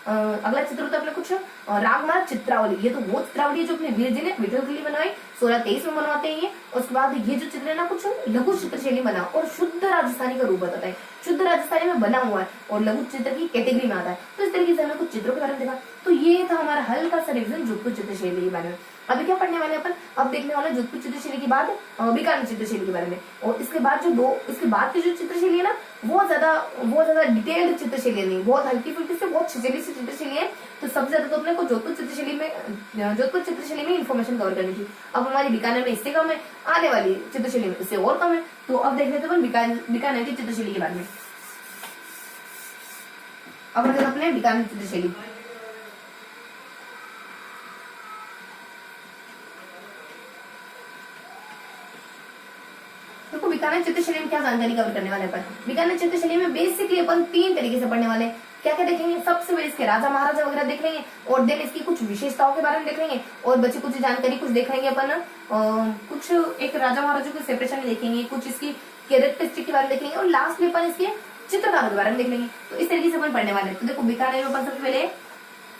Speaker 1: अगला चित्र होता है अपने कुछ रागमाला चित्रावली। ये तो वो चित्रावली है जो अपने वीर जी ने विठल के लिए बनाई, 1623 में बनवाते हैं ये। उसके बाद ये जो चित्र है ना कुछ लघु चित्र शैली बना और शुद्ध राजस्थानी का रूप बताता है, शुद्ध राजस्थानी में बना हुआ है और लघु चित्र की कैटेगरी में आता है। तो इस तरीके से हमने कुछ चित्रों के बारे में देखा। तो ये था हमारा हल्का सा रिविजन जोधपुर चित्रशैली के बारे में। अभी क्या पढ़ने वाले अपन, अब देखने वाले जोधपुर चित्रशैली के बाद बीकानेर चित्रशैली के बारे में। और इसके बाद इसके बाद की जो चित्रशैली है ना वो ज्यादा डिटेल्ड चित्रशैली नहीं, बहुत हल्की फुल्की से बहुत छिचली सी चित्रशैली है। तो सबसे ज्यादा तो अपने को जोधपुर चित्रशैली में इन्फॉर्मेशन कवर करनी थी। अब हमारी बीकानेर में इससे कम है, आने वाली चित्रशैली में इससे और कम है। तो अब देख लेते हैं बीकानेर की चित्रशैली के बारे में। अब अपने बीकानेर चित्रशैली, देखो बीकानेर चित्रशैली में क्या जानकारी कवर करने वाले अपन। बीकानेर चित्रशैली में बेसिकली अपन 3 तरीके से पढ़ने वाले हैं। क्या क्या देखेंगे, सबसे पहले इसके राजा महाराजा वगैरह देख लेंगे और देन इसकी कुछ विशेषताओं के बारे में देख लेंगे और बची कुछ जानकारी कुछ देख लेंगे अपन। कुछ एक राजा महाराजा को सेपरेशन देखेंगे, कुछ इसकी कैरेक्टरिस्टिक के बारे में देखेंगे और लास्ट में अपन इसके चित्रकारों के बारे में देख लेंगे। तो इस तरीके से अपन पढ़ने वाले हैं। तो देखो बीकानेर में अपन सबसे पहले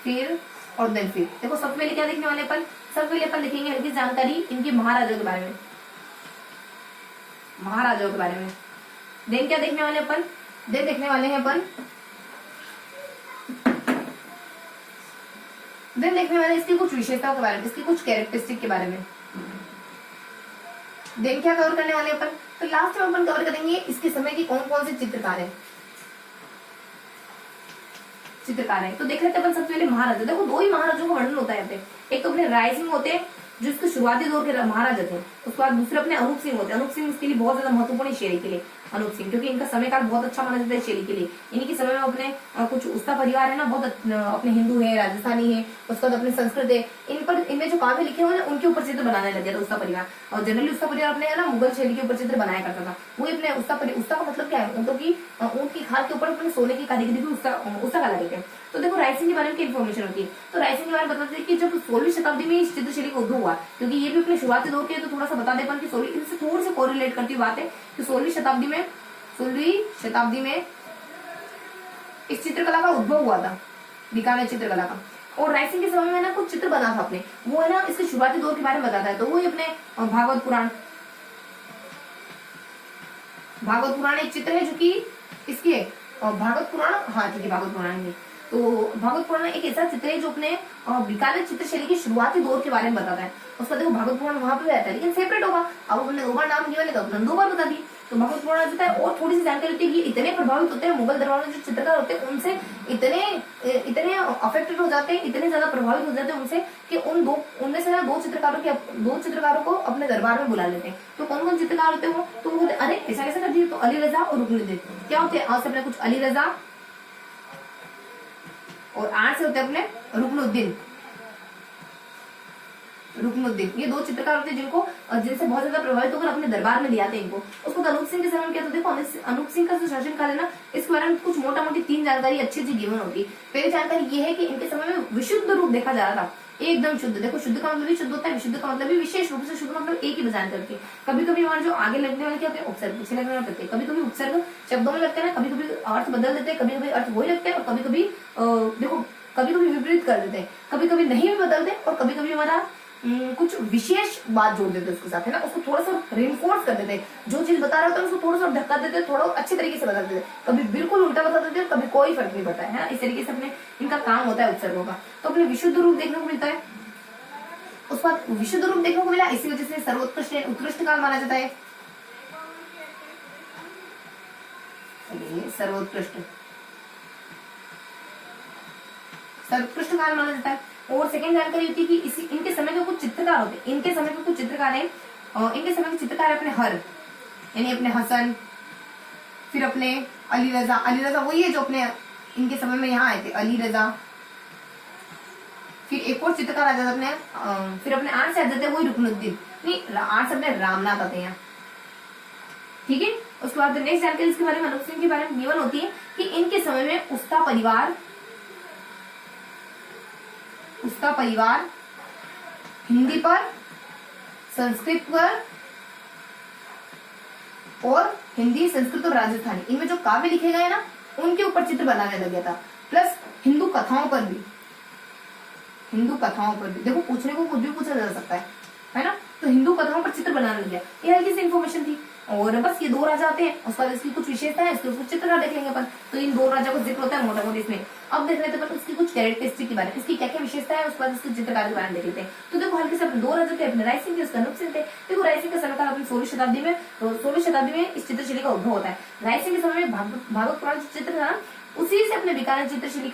Speaker 1: फिर और देन फिर देखो सबसे पहले क्या देखने वाले अपन, सबसे पहले अपन देखेंगे हल्की जानकारी इनके महाराजाओं के बारे में, महाराजाओं के बारे में। देन क्या देखने वाले अपन, देन देखने वाले हैं अपन देन देखने वाले इसकी कुछ विशेषताओं के बारे में, इसकी कुछ कैरेक्टरिस्टिक के बारे में। देन क्या कवर करने वाले अपन, तो लास्ट में अपन कवर करेंगे इसके समय की कौन कौन से चित्रकार है। तो देख लेते अपन सबसे पहले महाराजा। देखो 2 ही महाराजों का वर्णन होता है यहाँ पे। एक तो अपने राय सिंह होते हैं जो इसके शुरुआती दौर के महाराजा थे। उसके बाद दूसरे अपने अनूप सिंह होते हैं। अनूप सिंह इसके लिए बहुत ज्यादा महत्वपूर्ण है शैली के लिए, अनूप सिंह, क्योंकि इनका समय काल बहुत अच्छा माना जाता है शैली के लिए। इन्हीं के समय में अपने कुछ उस्ता परिवार है ना, बहुत अपने हिंदू है, राजस्थानी है, उसके बाद अपने संस्कृत है, इनमें जो काव्य लिखे हुए हैं उनके ऊपर चित्र बनाने लग गया था उस्ता परिवार। और जनरली उस्ता परिवार अपने है ना मुगल शैली के ऊपर चित्र बनाया करता था। वही अपने उस्ता का मतलब क्या है, ऊँट की खाल के ऊपर अपने सोने की कारीगरी भी उस्ता कला कहते हैं। तो देखो रायसिंह के बारे में क्या इन्फॉर्मेशन होती है, तो रायसिंह के बारे में बताते हैं कि जब 16वीं शताब्दी में इस चित्रशैली का उद्भव हुआ, क्योंकि ये भी अपने शुरुआती दौर के, तो थोड़ा सा बता दे अपन कि इससे थोड़ी सी कोरिलेट करती हुई बात है कि 16वीं शताब्दी में इस चित्रकला का उद्भव हुआ था, बीकानेर चित्रकला का। और रायसिंह के समय में ना कुछ चित्र बना था अपने, वो है ना इसके शुरुआती दौर के बारे में बताता है। तो वो अपने भागवत पुराण एक चित्र है जो कि इसके भागवत पुराण, हाँ ठीक है भागवत पुराण है। तो भागवत पुराण एक ऐसा चित्र है जो अपने बीकानेर चित्रशैली के शुरुआती दौर के बारे में बताता है। उसका देखो भागवत पुराण वहां पे रहता है लेकिन सेपरेट होगा। अब अपने 2 बार नाम दिया तो अपने 2 बार बता दी। तो भागवत पुराण देता है और थोड़ी सी जानकारी होती है कि इतने प्रभावित होते हैं मुगल दरबार में जो चित्रकार होते हैं उनसे, इतने अफेक्टेड हो जाते हैं, इतने ज्यादा प्रभावित हो जाते हैं उनसे कि उनमें से ना 2 चित्रकारों को अपने दरबार में बुला लेते हैं। तो कौन कौन चित्रकार होते हैं वो, तो वो अरे ऐसा कैसे कर दिए, तो अली रजा और रुकनुद्दीन। क्या होते हैं, आज से अपने कुछ अली रजा और 8 से होते हैं अपने रुकनुद्दीन। ये 2 चित्रकार होते हैं जिनसे बहुत ज्यादा प्रभावित होकर अपने दरबार में ले आते हैं इनको। उसको अनूप सिंह के समय में क्या था, देखो अनूप सिंह का जो शासनकाल है ना, इसके बारे में कुछ मोटा मोटी 3 जानकारी अच्छी गिवन होती है। पहली जानकारी ये है कि इनके समय में विशुद्ध रूप देखा जा रहा था, एकदम शुद्ध। देखो शुद्ध का मतलब भी शुद्ध होता है, विशुद्ध का मतलब भी विशेष रूप से शुद्ध, मतलब एक ही बजान करके। कभी कभी हमारे जो आगे लगने वाले क्या होते हैं, उपसर्ग पीछे लगने वाले होते हैं। कभी कभी उपसर्ग शब्दों में लगते हैं ना, कभी कभी अर्थ बदल देते हैं, कभी कभी अर्थ वही लगते हैं और कभी कभी देखो कभी कभी विपरीत कर देते हैं, कभी कभी नहीं भी बदलते और कभी कभी हमारा कुछ विशेष बात जोड़ देते उसके साथ, है ना, उसको थोड़ा सा रिइंफोर्स कर देते। जो चीज बता रहा होता है उसको थोड़ा सा धक्का देते, थोड़ा अच्छे तरीके से बता देते, कभी बिल्कुल उल्टा बता देते, कभी कोई फर्क नहीं पड़ता है। इस तरीके से अपने इनका काम होता है उपसर्गों का। तो अपने विशुद्ध रूप देखने को मिलता है। उस बाद विशुद्ध रूप देखने को मिला, इसी वजह से सर्वोत्कृष्ट उत्कृष्ट काल माना जाता है। सर्वोत्कृष्ट काल माना जाता है। और सेकंड जानकारी होती है कि इनके समय के कुछ चित्रकार होते हैं, इनके समय के चित्रकार है अपने हर, यानी अपने हसन, फिर अपने अली रजा वही है जो अपने इनके समय में यहाँ आए थे, अली रजा। फिर एक और चित्रकार आ जाते अपने, फिर अपने 8 से आ जाते हैं वही रुकनुद्दीन, नहीं 8 से अपने रामनाथ आते हैं, ठीक है। उसके बाद नेक्स्ट जानकारी इसके बारे में अनूप सिंह के बारे में गिवन होती है कि इनके समय में उस्ता परिवार हिंदी पर, संस्कृत पर और हिंदी, संस्कृत और राजस्थानी, इनमें जो काव्य लिखे गए ना उनके ऊपर चित्र बनाने लग गया था। प्लस हिंदू कथाओं पर भी, हिंदू कथाओं पर भी देखो पूछने को कुछ भी पूछा जा सकता है ना। तो हिंदू कथाओं पर चित्र बनाने लग गया, ये हल्की सी इन्फॉर्मेशन थी। और बस ये दो राजा आते हैं, उसके बाद इसकी कुछ विशेषता है, इसके कुछ चित्रकार देख लेंगे अपन। तो इन दो राजा का जिक्र होता है मोटा मोटी इसमें। अब देख लेते हैं अपन इसकी कुछ कैरेक्टरिस्टिक के बारे में, इसकी क्या क्या विशेषता है, उसके बाद इसकी चित्रकार के बारे में देख लेते हैं। तो देखो हल्के से अपने दो राजा थे, अपने राय सिंह थे, उसका अनूप सिंह थे। देखो राय सिंह का समय काल अपनी 16वीं शताब्दी में, तो 16वीं शताब्दी में इस चित्रशैली का उद्भव होता है। राय सिंह के समय में भागवत पुराण चित्र था ना, उसी से अपने बीकानेर चित्रशैली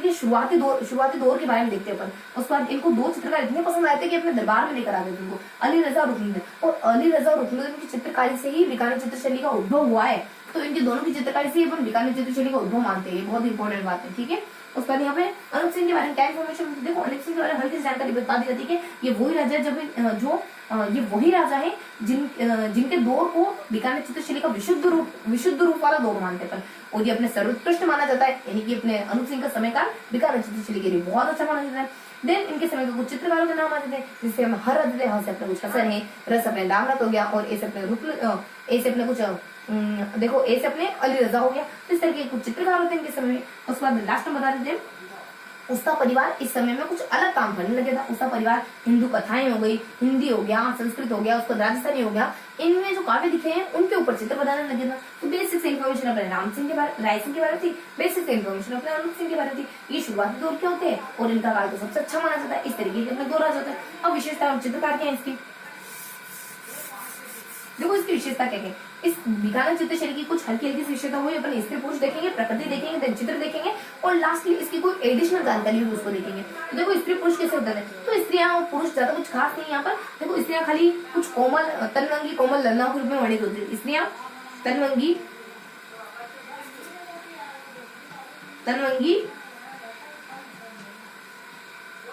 Speaker 1: की शुरुआती दौर के बारे में देखते हैं अपन। उसके बाद इनको दो चित्रकार इतने पसंद आए थे कि अपने दरबार में लेकर आ गए उनको, अली रजा और रुकनुद्दीन। और अली रजा और रुकनुद्दीन की चित्रकारी से ही बीकानेर चित्रशैली का उद्भव हुआ है। तो इनके दोनों की चित्रकारी से अपन बीकानेर चित्रशैली का उद्भव मानते हैं, बहुत इंपॉर्टेंट बात है, ठीक है। उसके बाद यहाँ पे अनूप सिंह के बारे में क्या इन्फॉर्मेशन, देखो अनूप सिंह के बारे में हल्की जानकारी बता दी जाती है कि ये वही राजा है ये वही राजा है जिनके दौर को बीकानेर चित्रशैली का विशुद्ध रूप वाला दौर मानते हैं। और ये अपने सर्वोत्कृष्ट माना जाता है, यानी कि अपने अनूप सिंह का समय काल बीकानेर चित्रशैली के लिए बहुत अच्छा माना जाता है। देन इनके समय के कुछ चित्रकारों के नाम आते थे, जिससे हम हर रद थे, से अपने कुछ हसन है, रस अपने दामरत हो गया, और ए से अपने कुछ देखो ए से अपने अली रजा हो गया। तो इस तरह के कुछ चित्रकार होते हैं इनके समय में। उसके बाद लास्ट में बता देते हैं उसका परिवार इस समय में कुछ अलग काम करने लगे था। उसका परिवार हिंदू कथाएं हो गई, हिंदी हो गया, संस्कृत हो गया, उसको राजस्थानी हो गया, इनमें जो काव्य दिखे हैं उनके ऊपर चित्र बनाने लगे था। तो बेसिक से इन्फॉर्मेशन अपने राय सिंह के बारे में थी, बेसिक से इन्फॉर्मेशन अपने अनूप सिंह के बारे में थी। ये शुरुआती दौर के होते हैं और इनका काल तो सबसे अच्छा माना जाता है। इस तरीके के अपने दो राज होते हैं। अब विशेषता चित्रकार क्या है इसकी, देखो इसकी विशेषता क्या है। इस बीकानेर चित्रशैली की कुछ हल्की हल्की विशेषता हुई, अपन स्त्री पुरुष देखेंगे, प्रकृति देखेंगे, चित्र देखेंगे, और लास्टली इसकी कोई एडिशनल जानकारी होगी उसको देखेंगे। तो देखो स्त्री पुरुष कैसे होता है, तो स्त्रियां और पुरुष ज्यादा कुछ खास नहीं। यहाँ पर देखो स्त्रियां खाली कुछ कोमल तनवंगी कोमल ललना के रूप में वर्णित होती है। स्त्रियां तनवंगी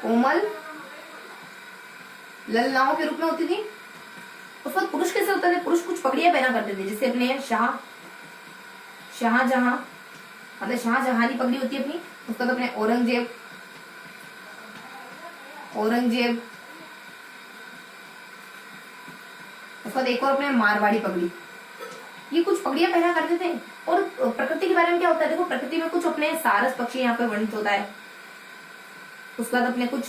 Speaker 1: कोमल ललनाओं के रूप में होती थी। उस वक्त पुरुष कैसे होता है, पुरुष कुछ पगड़ियां पहना करते थे, जैसे अपने शाहजहां मतलब शाहजहानी पगड़ी होती है अपनी। उसका तो अपने औरंगजेब उसका एक और अपने मारवाड़ी पगड़ी, ये कुछ पगड़ियां पहना करते थे। और प्रकृति के बारे में क्या होता है, देखो प्रकृति में कुछ अपने सारस पक्षी यहाँ पे वर्णित होता है। उसके बाद अपने कुछ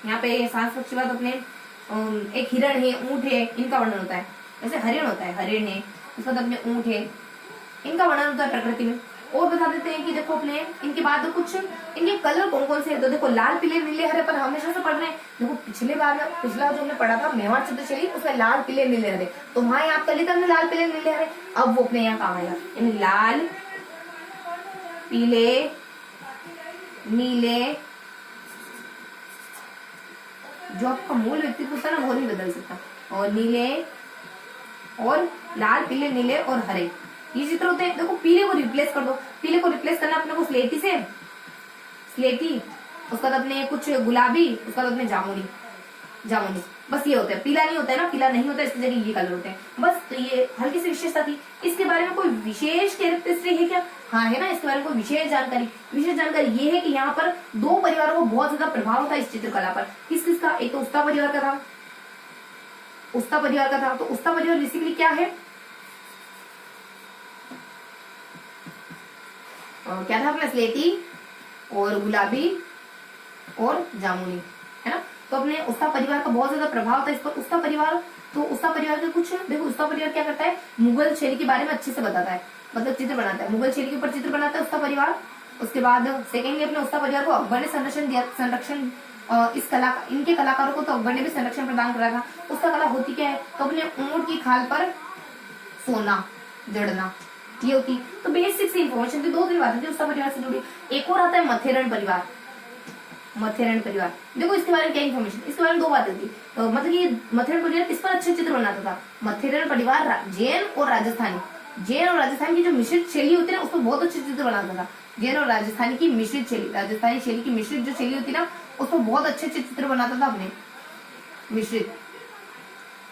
Speaker 1: यहाँ पे सारस पक्षी बाद अपने एक हिरण है, ऊंट है, इनका वर्णन होता है। जैसे हरिण होता है, हरिण है, उसके बाद अपने ऊंट है, इनका वर्णन होता है प्रकृति में। और बता देते हैं कि देखो अपने इनके बाद कुछ इनके कलर कौन कौन से है। तो देखो लाल पीले नीले हरे पर हमेशा से पढ़ रहे हैं। देखो पिछला जो हमने पढ़ा था मेवाड़ चित्रशैली, उसमें लाल पीले नीले हरे, तो वहां याद कर लिया हमने लाल पीले नीले हरे। अब वो अपने यहाँ काम आएगा, लाल पीले नीले, जो आपका मूल व्यक्तित्व होता है ना वो नहीं बदल सकता, और नीले और लाल पीले नीले और हरे ये चित्र होते हैं। देखो पीले को रिप्लेस कर दो, पीले को रिप्लेस करना अपने को स्लेटी, उसका बाद अपने कुछ गुलाबी, उसका बाद अपने जामुनी, बस ये होता है। पीला नहीं होता है ना, पीला नहीं होता है, इसकी जगह ये कलर होते हैं बस। तो ये हल्की सी विशेषता थी। इसके बारे में कोई विशेष कैरेक्टरिस्टिक है क्या, हाँ है ना, इसके बारे में कोई विशेष जानकारी ये है कि यहाँ पर दो परिवारों को बहुत ज्यादा प्रभाव था इस चित्रकला पर। किसका, एक तो उस्ता परिवार का था, तो उस्ता परिवार बेसिकली क्या है, क्या था अपना स्लेटी और गुलाबी और जामुनी, है ना। तो अपने उस्ता परिवार का बहुत ज्यादा प्रभाव था इस पर। उस्ता परिवार के कुछ देखो, उस्ता परिवार क्या करता है, मुगल शैली के बारे में अच्छे से बताता है, मतलब चित्र बनाता है, मुगल शैली के ऊपर चित्र बनाता है उस्ता परिवार। उसके बाद सेकेंडली अपने उस्ता परिवार को अकबर ने संरक्षण इनके कलाकारों को तो अकबर ने भी संरक्षण प्रदान करा था। उसका कला होती क्या है, तो अपने ऊंट की खाल पर सोना जड़ना, ये होती। तो बेसिक सी इन्फॉर्मेशन थी, 2-3 बातें थी उस्ता परिवार से जुड़ी। एक और आता है मथेरण परिवार। देखो इसके बारे में क्या इन्फॉर्मेशन, इसके बारे में 2 बातें थी। तो मतलब ये मथेरण परिवार किस पर अच्छे चित्र बनाता था, मथेरण परिवार जैन और राजस्थानी की जो मिश्रित शैली होती है ना, उसको बहुत अच्छे चित्र बनाता था। जैन और राजस्थानी की मिश्रित शैली, राजस्थानी शैली की मिश्रित जो शैली होती है ना, उसको बहुत अच्छे चित्र बनाता था अपने मिश्रित।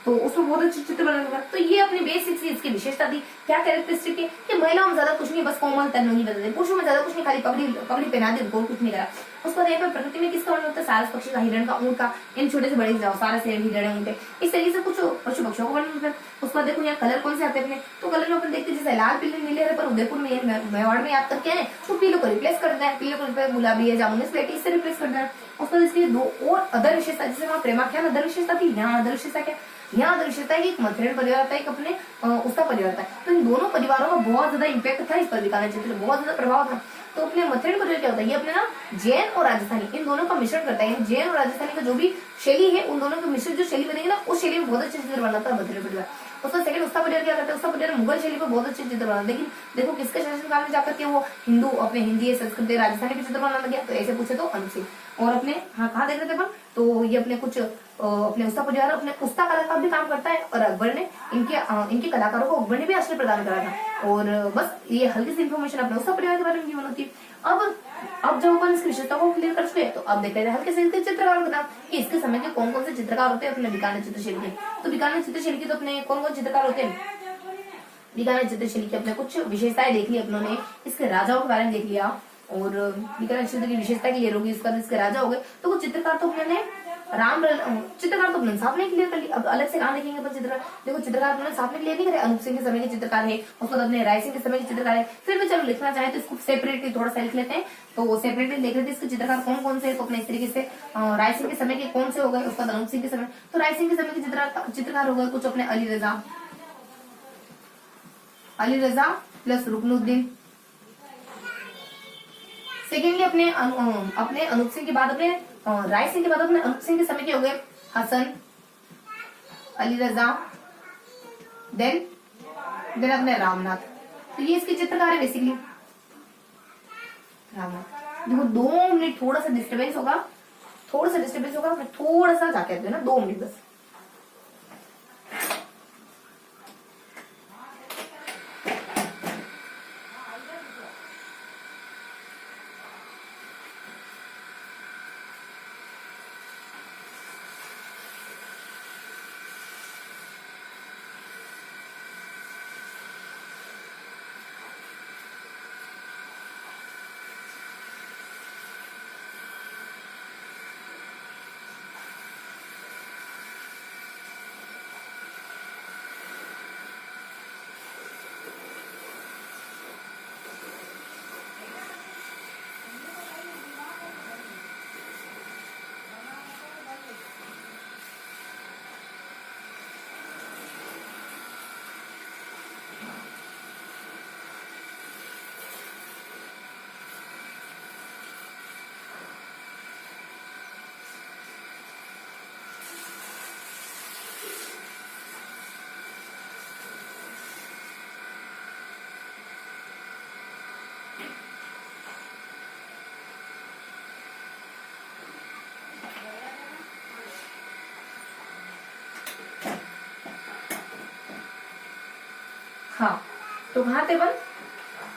Speaker 1: तो उसमें बहुत अच्छे चित्र बनाने लगा। तो ये अपनी बेसिक सी इसकी विशेषता थी। क्या कैरेक्टरिस्टिक है कि महिलाओं में ज्यादा कुछ नहीं, बस कोमल तन्वंगी बता दी, पुरुषों में ज्यादा कुछ नहीं, खाली पगड़ी पगड़ी पहना दी, और कुछ नहीं करा। उसके बाद यहाँ पर प्रकृति में किसका वर्णन होता है, सारस पक्षी का, हिरण का, ऊंट का, इन छोटे से बड़े जाओ, सारस है, हिरण, ऊंट है, इस तरीके से कुछ पशु पक्षियों का वर्णन होता है। उसके बाद देखो यहाँ कलर कौन से आते हैं अपने, तो कलर में अपन देखते हैं जैसे लाल पीले नीले हरे, पर उदयपुर में मेवाड़ में याद करके आए तो पीले को रिप्लेस कर दें, पीले को रिप्लेस गुलाबी है, जामुनी स्लेटी, इससे रिप्लेस कर दें। उसके बाद इसकी दो और अदर विशेषता, जैसे वहाँ प्रेमाख्यान अदर विशेषता थी, यहाँ अदर विशेषता क्या, यहाँ अदर विशेषता है कि एक मथुरेन परिवार था, एक अपने उसका परिवार था। तो इन दोनों परिवारों का बहुत ज्यादा इम्पैक्ट था इस पर, बीकानेर चित्र बहुत ज्यादा प्रभाव था। तो अपने मथुरेन परिवार क्या होता है, ये अपने ना जैन और राजस्थानी इन दोनों का मिश्रण करता है। जैन और राजस्थानी का जो भी शैली है, उन दोनों के मिश्रण जो शैली बनेगी ना, उस शैली में बहुत अच्छे चित्र बनाता है मथुरेन परिवार। उसका सेकंड उसका परिवार क्या करता है, उसका परिवार मुगल शैली पर बहुत अच्छे चित्र बनाता है। लेकिन देखो किसके शासनकाल में जाकर के वो हिंदू अपने हिंदी संस्कृत राजस्थानी के चित्र बनाने लगे, तो ऐसे पूछे तो अनूप सिंह। और अपने हाँ कहाँ देख रहे थे अपन, तो ये अपने कुछ अपने उसका परिवार अपने पुस्ता कला का भी काम करता है, और अकबर ने इनके कलाकारों को अकबर ने भी आश्रय प्रदान करा था। और बस ये हल्की सी इन्फॉर्मेशन अपने उसका परिवार के बारे में जीवन होती है। अब जब अपन इसकी विशेषता को क्लियर कर चुके तो अब देख लेते हैं हल्के से इसके चित्रकारों का नाम, कि इसके समय के कौन कौन से चित्रकार होते हैं अपने बीकानेर चित्रशैली के। तो बीकानेर चित्रशैली के तो अपने कौन कौन चित्रकार होते हैं, बीकानेर चित्रशैली के अपने कुछ विशेषताएं देख ली अपनों ने, इसके राजाओं के बारे में देख लिया, और बीकानेर चित्र की विशेषता क्लियर होगी, इसके राजा हो गए। तो कुछ चित्रकार तो अपने चित्रकार तो अपने सामने क्लियर कर ली। अब अलग से कहाँ देखेंगे अपन चित्रकार, देखो चित्रकार अपने सामने क्लियर नहीं करे, अनूप सिंह के समय के चित्रकार है, उसके बाद अपने राय सिंह के समय के चित्रकार है। फिर भी चलो लिखना चाहे तो इसको सेपरेटली थोड़ा सा लिख लेते हैं, तो सेपरेटली देख लेते हैं इसके चित्रकार कौन कौन से। तो अपने इस तरीके से राय सिंह के समय के कौन से हो गए, उसके बाद अनूप सिंह के समय, तो राय सिंह के समय के चित्रकार हो गए कुछ अपने अली रजा प्लस रुकनुद्दीन। सेकेंडली अपने अनूप सिंह के बाद अपने राय सिंह के बाद अपने अनूप सिंह के समय के हो गए हसन, अली रजा, देन अपने रामनाथ। तो ये इसके चित्रकार है बेसिकली रामनाथ। देखो 2 मिनट थोड़ा सा डिस्टर्बेंस होगा, मैं थोड़ा सा जाके आती हूँ ना, 2 मिनट बस। हाँ तो कहाँ थे अपन,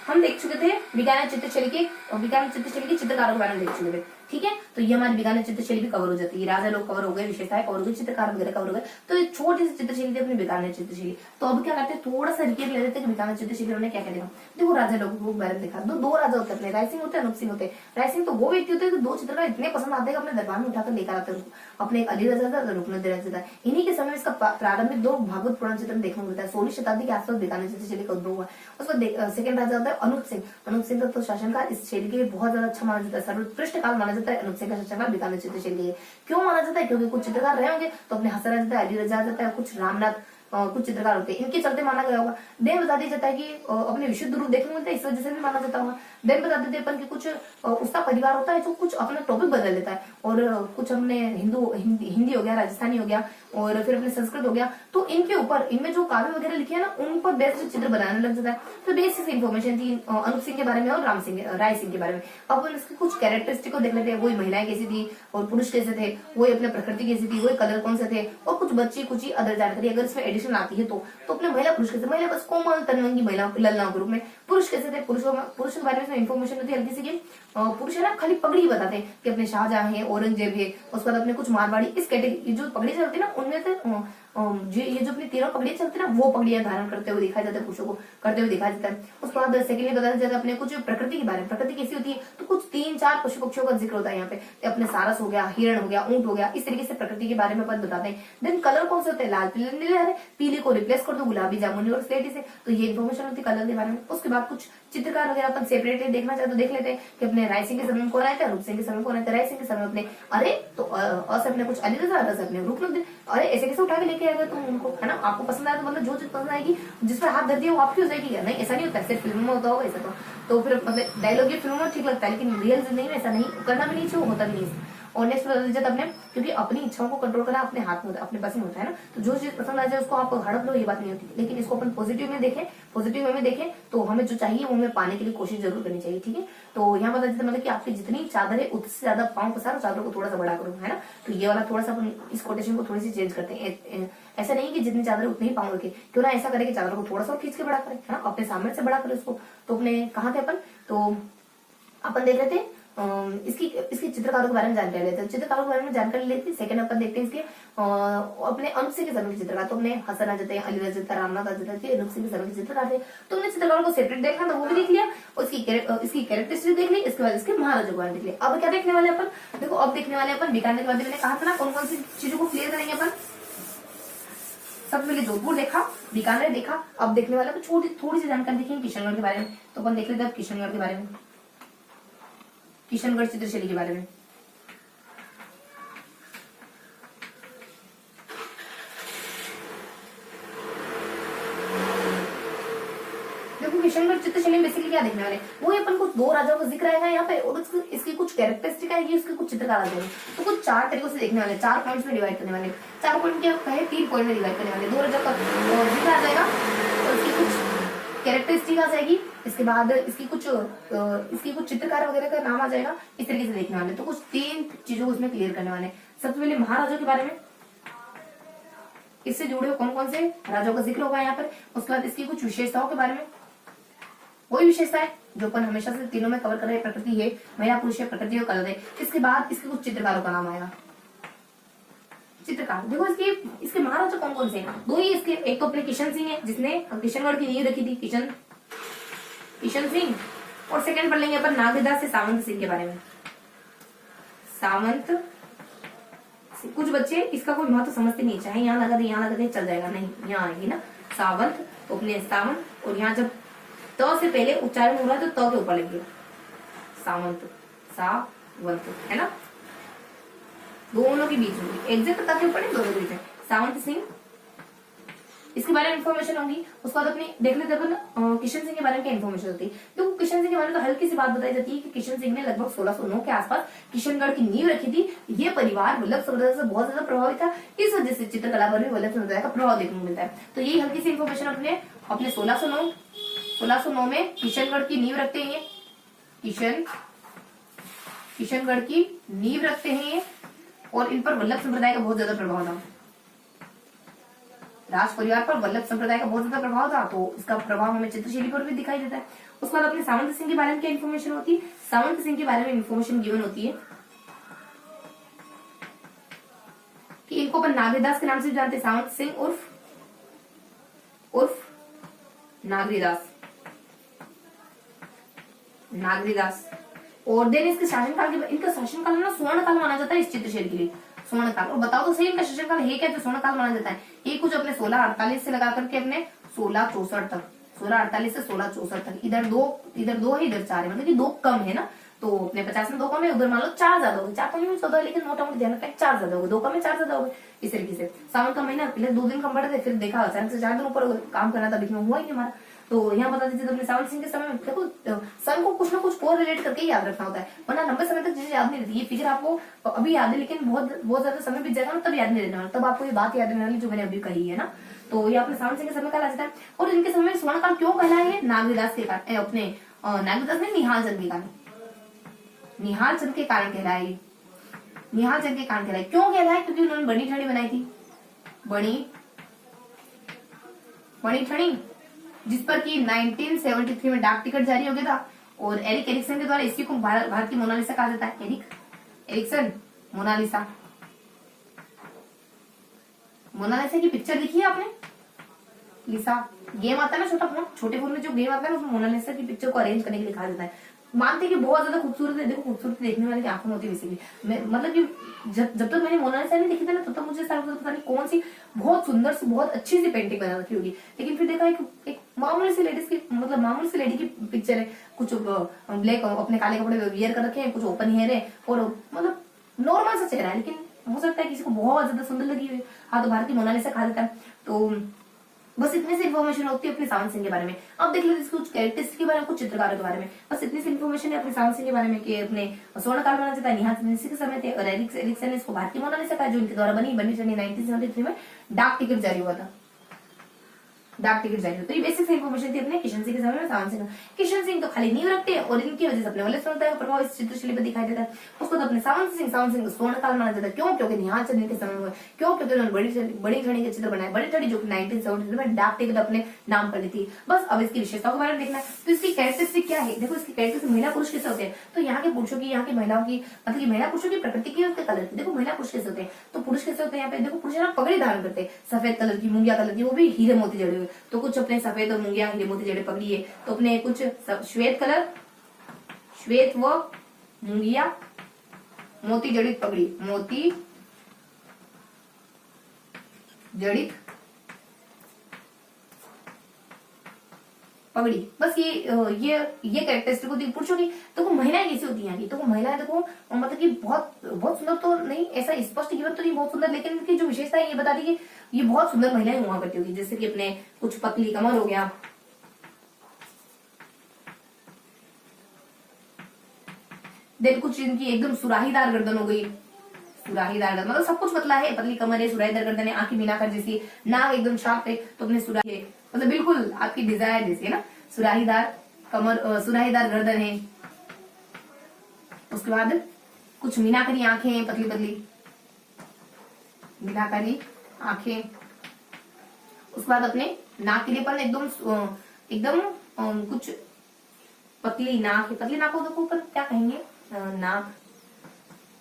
Speaker 1: हम देख चुके थे बीकानेर चित्रशैली की चित्रकारों के बारे में देख चुके थे, ठीक है। तो ये हमारी बीकानेर चित्रशैली भी कवर हो जाती है, राजा लोग कवर हो गए, विशेषताएं कवर हो गई, चित्रकार वगैरह कवर हो गए। तो ये छोटी सी चित्रशैली थी अपनी बीकानेर चित्रशैली। तो अब क्या करते हैं, थोड़ा सा रिकेप ले लेते हैं कि बीकानेर चित्रशैली में क्या क्या देखा। देखो राजा लोगों के बारे में देखा, दो राजा होते हैं अपने, राय सिंह होते हैं, अनूप सिंह होते हैं। राय सिंह तो वो व्यक्ति होते हैं 2 चित्रकार इतने पसंद आते हैं अपने दरबार में उठाकर लेकर आते हैं, अपने एक अली रजा था, रुकनुद्दीन रजा था। इन्हीं के समय इसका प्रारंभिक 2 भागवत पुराण चित्र देखने को मिलता है। 16वीं शताब्दी के आसपास बीकानेर चित्रशैली का उद्भव हुआ। उसका सेकंड राजा होता है अनूप सिंह का तो शासनकाल इस शैली के लिए बहुत ज्यादा अच्छा माना जाता है, सर्वोत्कृष्ट काल माना जाता है अनूप सिंह का शासनकाल बीकानेर चित्रशैली है। क्यों माना जाता है, क्योंकि कुछ चित्रकार रहे होंगे, तो अपने हसन आ जाता है, अली रजा आ जाता है, कुछ रामनाथ कुछ चित्रकार होते हैं, इनके चलते माना गया होगा। देन बता दिया जाता है कि अपने विशुद्ध रूप देखने को मिलता है, इस वजह से भी माना जाता होगा। देन बता देते अपन कि कुछ उसका परिवार होता है जो कुछ अपना टॉपिक बदल लेता है, और कुछ अपने हिंदी हो गया, राजस्थानी हो गया, और फिर अपने संस्कृत हो गया। तो इनके ऊपर इनमें जो काव्य वगैरह लिखे है ना, उन पर बेस्ट चित्र बनाने लग जाता है। तो बेसिक इन्फॉर्मेशन थी अनूप सिंह के बारे में और राय सिंह के बारे में। अब इसके कुछ कैरेक्टरिस्टिक को देख लेते हैं, वही महिलाएं कैसी थी और पुरुष कैसे थे, वही अपने प्रकृति कैसी थी, वही कलर कौन से थे, और कुछ बच्ची कुछ ही अदर जानकारी अगर इसमें एडिशन आती है तो अपने महिला पुरुष कैसे, महिला बस कोमल तनवंगी महिला ललनाओं के रूप में, पुरुष कैसे थे, पुरुष के बारे में इसमें इन्फॉर्मेशन होती है हल्की सी कि पुरुष है ना खाली पगड़ी बताते हैं कि अपने शाहजहां है, औरंगजेब है, उसके बाद अपने कुछ मारवाड़ी, इस कैटेगरी जो पगड़ी चलती है ना उनमें से ये जो अपनी 13 पगड़ियां चलती है ना वो पगड़ियां धारण करते हुए दिखाया जाता है, पुरुषों को करते हुए दिखाया जाता है। उसके बाद सेकेंडली बताया जाता है अपने कुछ प्रकृति के बारे में, प्रकृति कैसी होती है, तो कुछ 3-4 पशु पक्षियों का जिक्र होता है यहाँ पे, अपने सारस हो गया, हिरण हो गया, ऊंट हो गया, इस तरीके से प्रकृति के बारे में अपन बताते हैं। देन कलर कौन से होते हैं, लाल पीले नीले हरे, पीले को रिप्लेस कर दो गुलाबी जामुनी और स्लेटी से, तो ये इन्फॉर्मेशन होती है कलर के बारे में। उसके बाद कुछ चित्रकार वगैरह अपन सेपरेटली देखना चाहे तो देख लेते हैं कि अपने राय सिंह के समय में कौन आए थे, रूप सिंह के समय में कौन आए थे। राय सिंह के समय अपने अरे तो अ से अपने कुछ अली रजा, अ से अपने रूपनंद, अरे ऐसे कैसे उठा के लेके आएगा तुम उनको, है ना, आपको पसंद आया तो मतलब जो चीज पसंद आएगी जिस पर हाथ धर दिया वो आपकी हो जाएगी क्या, नहीं ऐसा नहीं होता, सिर्फ फिल्मों में होता होगा ऐसा तो फिर मतलब डायलॉग ये फिल्मों में ठीक लगता है लेकिन रियल जिंदगी में ऐसा नहीं करना भी नहीं चाहिए, होता भी नहीं। और नेक्स्ट बता अपने, क्योंकि अपनी इच्छाओं को कंट्रोल करना अपने हाथ में होता है, अपने पास में होता है ना, तो जो चीज पसंद आ जाए उसको आप हड़प लो, ये बात नहीं होती। लेकिन इसको अपन पॉजिटिव में देखें, पॉजिटिव वे में देखें तो हमें जो चाहिए वो हमें पाने के लिए कोशिश जरूर करनी चाहिए, ठीक है। तो यहाँ पता चलता मतलब कि आपकी जितनी चादर है उससे ज्यादा पाँव पसारो, चादर को थोड़ा सा बड़ा करो, है ना। तो ये वाला थोड़ा सा अपन इस कोटेशन को थोड़ी सी चेंज करते हैं, ऐसा नहीं कि जितनी चादर उतनी ही पाँव रखे, क्यों ना ऐसा करे कि चादर को थोड़ा सा खींच के बड़ा करे, है ना, अपने सामने से बड़ा करे उसको। तो अपने कहाँ थे अपन, तो अपन देख रहे थे इसकी चित्रकारों के बारे में जानकारी लेते हैं, चित्रकारों के बारे में जानकारी लेते हैं। सेकंड अपन देखते हैं इसके अपने अनुप सिंह के समय के चित्रकार, तो हमने हसन आ जाते हैं, अली रजत, रामनाथ आ जाते हैं, अनुप सिंह के समय के चित्रकार थे। तो हमने चित्रकारों को सेपरेट देखना था वो भी देख लिया, इसकी कैरेक्टरिस्टिक देख ली, इसके बाद इसके महाराजा को देख लिया। अब क्या देखने वाले अपन, देखो अब देखने वाले अपन बीकानेर के बारे में कहा था ना कौन कौन सी चीजों को क्लियर करेंगे अपन। सबसे पहले जोधपुर देखा, बीकानेर देखा, अब देखने वाले अपन थोड़ी सी जानकारी देखेंगे किशनगढ़ के बारे में। तो अपन देख लेते हैं किशनगढ़ के बारे में, किशनगढ़ चित्रशैली के बारे में। देखो किशनगढ़ चित्रशैली में बेसिकली क्या देखने वाले, वो अपन को 2 राजाओं का जिक्र आएगा यहाँ पे और इसकी कुछ कैरेक्टरिस्टिक आएगी, उसके कुछ चित्रकार आ जाएंगे। तो कुछ 4 तरीकों से देखने वाले, 4 पॉइंट्स में डिवाइड करने वाले, 4 पॉइंट क्या कहे 3 पॉइंट में डिवाइड करने वाले। 2 राजाओं का जिक्र आ जाएगा और इसकी कुछ कैरेक्टरिस्टिक आ जाएगी, इसके बाद इसकी कुछ चित्रकार वगैरह का नाम आ जाएगा, इस तरीके से देखने वाले। तो कुछ 3 चीजों को इसमें क्लियर करने वाले। सबसे पहले महाराजाओं के बारे में, इससे जुड़े कौन कौन से राजाओं का जिक्र होगा यहाँ पर। उसके बाद इसकी कुछ विशेषताओं के बारे में, वही विशेषता है जो अपन हमेशा से तीनों में कवर कर रहे हैं, प्रकृति है, महिला पुरुष है, प्रकृति और कलर है। इसके बाद इसके कुछ चित्रकारों का नाम आएगा। चित्रकार देखो इसके महाराजा कौन कौन से हैं, 2 ही इसके, एक तो अपने किशन सिंह है जिसने किशनगढ़ की नींव रखी थी, किशन सिंह। और सेकंड पढ़ लेंगे अपन नागदास से सावंत सिंह के बारे में। सावंत, कुछ बच्चे इसका कोई महत्व समझते नहीं, चाहे यहाँ लगा दे यहाँ लगा दे चल जाएगा, नहीं यहाँ आएगी ना सावंत, तो अपने सावंत, और यहाँ जब तो से पहले उच्चारण हो रहा है तो के ऊपर लिखिए सावंत, सावंत, है ना, दोनों के बीच में एग्जैक्ट तक के ऊपर नहीं, दोनों के बीच में सावंत सिंह, इसके बारे में इन्फॉर्मेशन होगी। उसके बाद अपने देख लेते अपन किशन सिंह के बारे में क्या इन्फॉर्मेशन होती है। तो किशन सिंह के बारे में तो हल्की सी बात बताई जाती है कि किशन सिंह ने लगभग 1609 के आसपास किशनगढ़ की नींव रखी थी। ये परिवार वल्लभ समुदाय से बहुत ज्यादा प्रभावित था, इस वजह से चित्रकला पर भी वल्लभ समुदाय का प्रभाव देखने को मिलता है। तो यही हल्की सी इन्फॉर्मेशन अपने 1609 में किशनगढ़ की नींव रखते हैं, किशनगढ़ की नींव रखते हैं और इन पर वल्लभ संप्रदाय का बहुत ज्यादा प्रभाव था। राज परिवार पर वल्लभ संप्रदाय का बहुत ज्यादा प्रभाव था, तो इसका प्रभाव हमें चित्रशैली पर भी दिखाई देता है। उसके बाद अपने सावंत सिंह के बारे में क्या इन्फॉर्मेशन होती है, सावंत सिंह के बारे में इन्फॉर्मेशन गिवन होती है कि इनको अपन नागरीदास के नाम से जानते हैं, सावंत सिंह उर्फ नागरीदास। और देन इसके शासनकाल के, इनका शासनकाल ना स्वर्ण काल माना जाता है इस चित्रशैली के लिए, स्वर्ण काल। और बताओ तो सही इनका शासनकाल है क्या जो स्वर्ण काल माना जाता है। ये कुछ अपने 1648 से लगा करके अपने 1664 तक, 1648 से 1664 तक, इधर दो है इधर 4 है, मतलब कि 2 कम है ना। तो अपने 50 में 2 कम है, उधर मान लो 4 ज्यादा हो गए, 4 तो नहीं ज्यादा है लेकिन मोटा मोटा ध्यान रखें 4 ज्यादा हो गए, 2 कम है 4 ज्यादा हो गए। इस तरीके से सावन का महीना पहले 2 दिन कम बढ़े थे, फिर देखा अचानक से 4 दिन ऊपर काम करना था, बीच में हुआ ही नहीं हमारा। तो यहाँ बता दीजिए अपने सावंत सिंह के समय में देखो सन को कुछ ना कुछ को रिलेट करके याद रखना होता है, वरना लंबे समय तक चीजें याद नहीं रहती। ये फिगर आपको अभी याद है लेकिन बहुत ज्यादा समय बीत जाएगा ना तब याद नहीं रहने वाला, तब आपको ये बात याद रहने वाली जो मैंने अभी कही है ना। तो ये अपने सावंत सिंह के समय काल आ जाता है। और इनके समय में स्वर्ण काल क्यों कहलाया है, नागरीदास के कारण, अपने नागरीदास ने निहाल चंद के कारण, निहाल चंद के कारण कहलाए, निहाल चंद के कारण कहलाए। क्यों कहलाए, क्योंकि उन्होंने बड़ी ठणी बनाई थी, बड़ी ठणी, जिस पर कि 1973 में डाक टिकट जारी हो गया था और एरिक एरिक्सन के द्वारा इसी को भारत की मोनालिसा कहा जाता है। Eric Ericsson Mona Lisa. मोनालिसा की पिक्चर देखी है आपने? लिसा गेम आता है ना छोटा फोन, छोटे फोन में जो गेम आता है ना उसमें मोनालिसा की पिक्चर को अरेंज करने के लिए कहा जाता है। मानते हैं कि बहुत ज्यादा खूबसूरत है। देखो खूबसूरती देखने वाले की आंखों में होती है बेसिकली। मतलब कि जब तक मैंने मोनालिसा नहीं देखी थी ना तब तक मुझे सारा पता नहीं कौन सी बहुत सुंदर सी बहुत अच्छी सी पेंटिंग बना रखी होगी। लेकिन फिर देखा एक मामूली सी लेडीज की, मतलब मामूली सी लेडी की पिक्चर है। कुछ ब्लैक अपने काले कपड़े वियर कर रखे हैं, कुछ ओपन हेयर है और मतलब नॉर्मल सा चेहरा है, लेकिन हो सकता है किसी को बहुत ज्यादा सुंदर लगी हुई। हाँ, तो भारत की मोनालिसा कहा जाता है। तो बस इतनी सी इन्फॉर्मेशन होती है अपने सावन सिंह के बारे में। अब देख लेते कुछ कैरेक्टरिस्टिक के बारे में, कुछ चित्रकारों के बारे में। बस इतनी सी इन्फॉर्मेशन है अपने सावन सिंह के बारे में कि अपने स्वर्ण काल माना जाता है, निहाल इसी के समय थे। और एरिक्सन ने इसको भारतीय मोनालिसा कहा, जो इनके द्वारा बनी 1973 में डाक टिकट जारी हुआ था। डाक टिकट जारी हुआ। तो ये बेसिक से इन्फॉर्मेशन थी अपने किशन सिंह के समय में। सावन सिंह, किशन सिंह तो खाली नींव रखते हैं और इनकी वजह से अपने वल्लभ का प्रभाव इस चित्रशैली पर दिखाई देता है। उसको तो अपने सावन सिंह को स्वर्ण काल माना जाता है। क्यों? क्योंकि निहाल चंद के समय में, क्यों? क्योंकि उन्होंने बड़ी छड़ी के चित्र बनाए। बड़ी छड़ी जो 1973 में डाक टिकट अपने नाम पर ली थी। बस अब इसकी विशेषताओं के बारे में देखना है। तो इसकी कैरेक्टरिस्टिक क्या है? देखो इसकी कैरेक्टरिस्टिक महिला पुरुष कैसे होते हैं। तो यहाँ के पुरुषों की, यहाँ की महिलाओं की, मतलब की महिला पुरुषों की प्रकृति की, उसके कलर की। देखो महिला पुरुष कैसे होते हैं, तो पुरुष कैसे होते हैं यहाँ पे देखो। पुरुष ना पगड़ी धारण करते हैं सफेद कलर की, मूंगिया कलर की, वो भी हीरे मोती जड़े हुए। तो कुछ अपने सफेद और मूंगिया हीरे मोती जड़े पगड़ी है, तो अपने कुछ श्वेत कलर, श्वेत व मूंगिया मोती जड़ित पगड़ी, मोती जड़ित पगड़ी। बस ये कैरेक्टरिस्टिक होती है पुरुषों की। तो वो महिलाएं कैसी होती हैं? तो वो महिलाएं देखो मतलब कि बहुत बहुत सुंदर तो नहीं, ऐसा स्पष्ट गिवन तो नहीं बहुत सुंदर, लेकिन इनकी जो विशेषता है ये बता दी कि ये बहुत सुंदर महिलाएं हुआ करती होगी। जैसे कि अपने कुछ पतली कमर हो गया, देन कुछ इनकी एकदम सुराहीदार गर्दन हो गई। सुराहीदार गर्दन मतलब सब कुछ पतला है, पतली कमर है, सुराहीदार गर्दन है, आंखें मीनाकर जैसी, नाक एकदम शार्प है, तो अपने सुराही है, मतलब बिल्कुल आपकी डिजायर जैसी है ना। सुराहीदार कमर, सुराहीदार गर्दन है। उसके बाद कुछ मीनाकरी आंखें हैं, पतली पतली मीनाकरी आंखें। उसके बाद अपने नाक के लिए पर एकदम कुछ पतली नाक है। पतली नाक को देखो ऊपर क्या कहेंगे,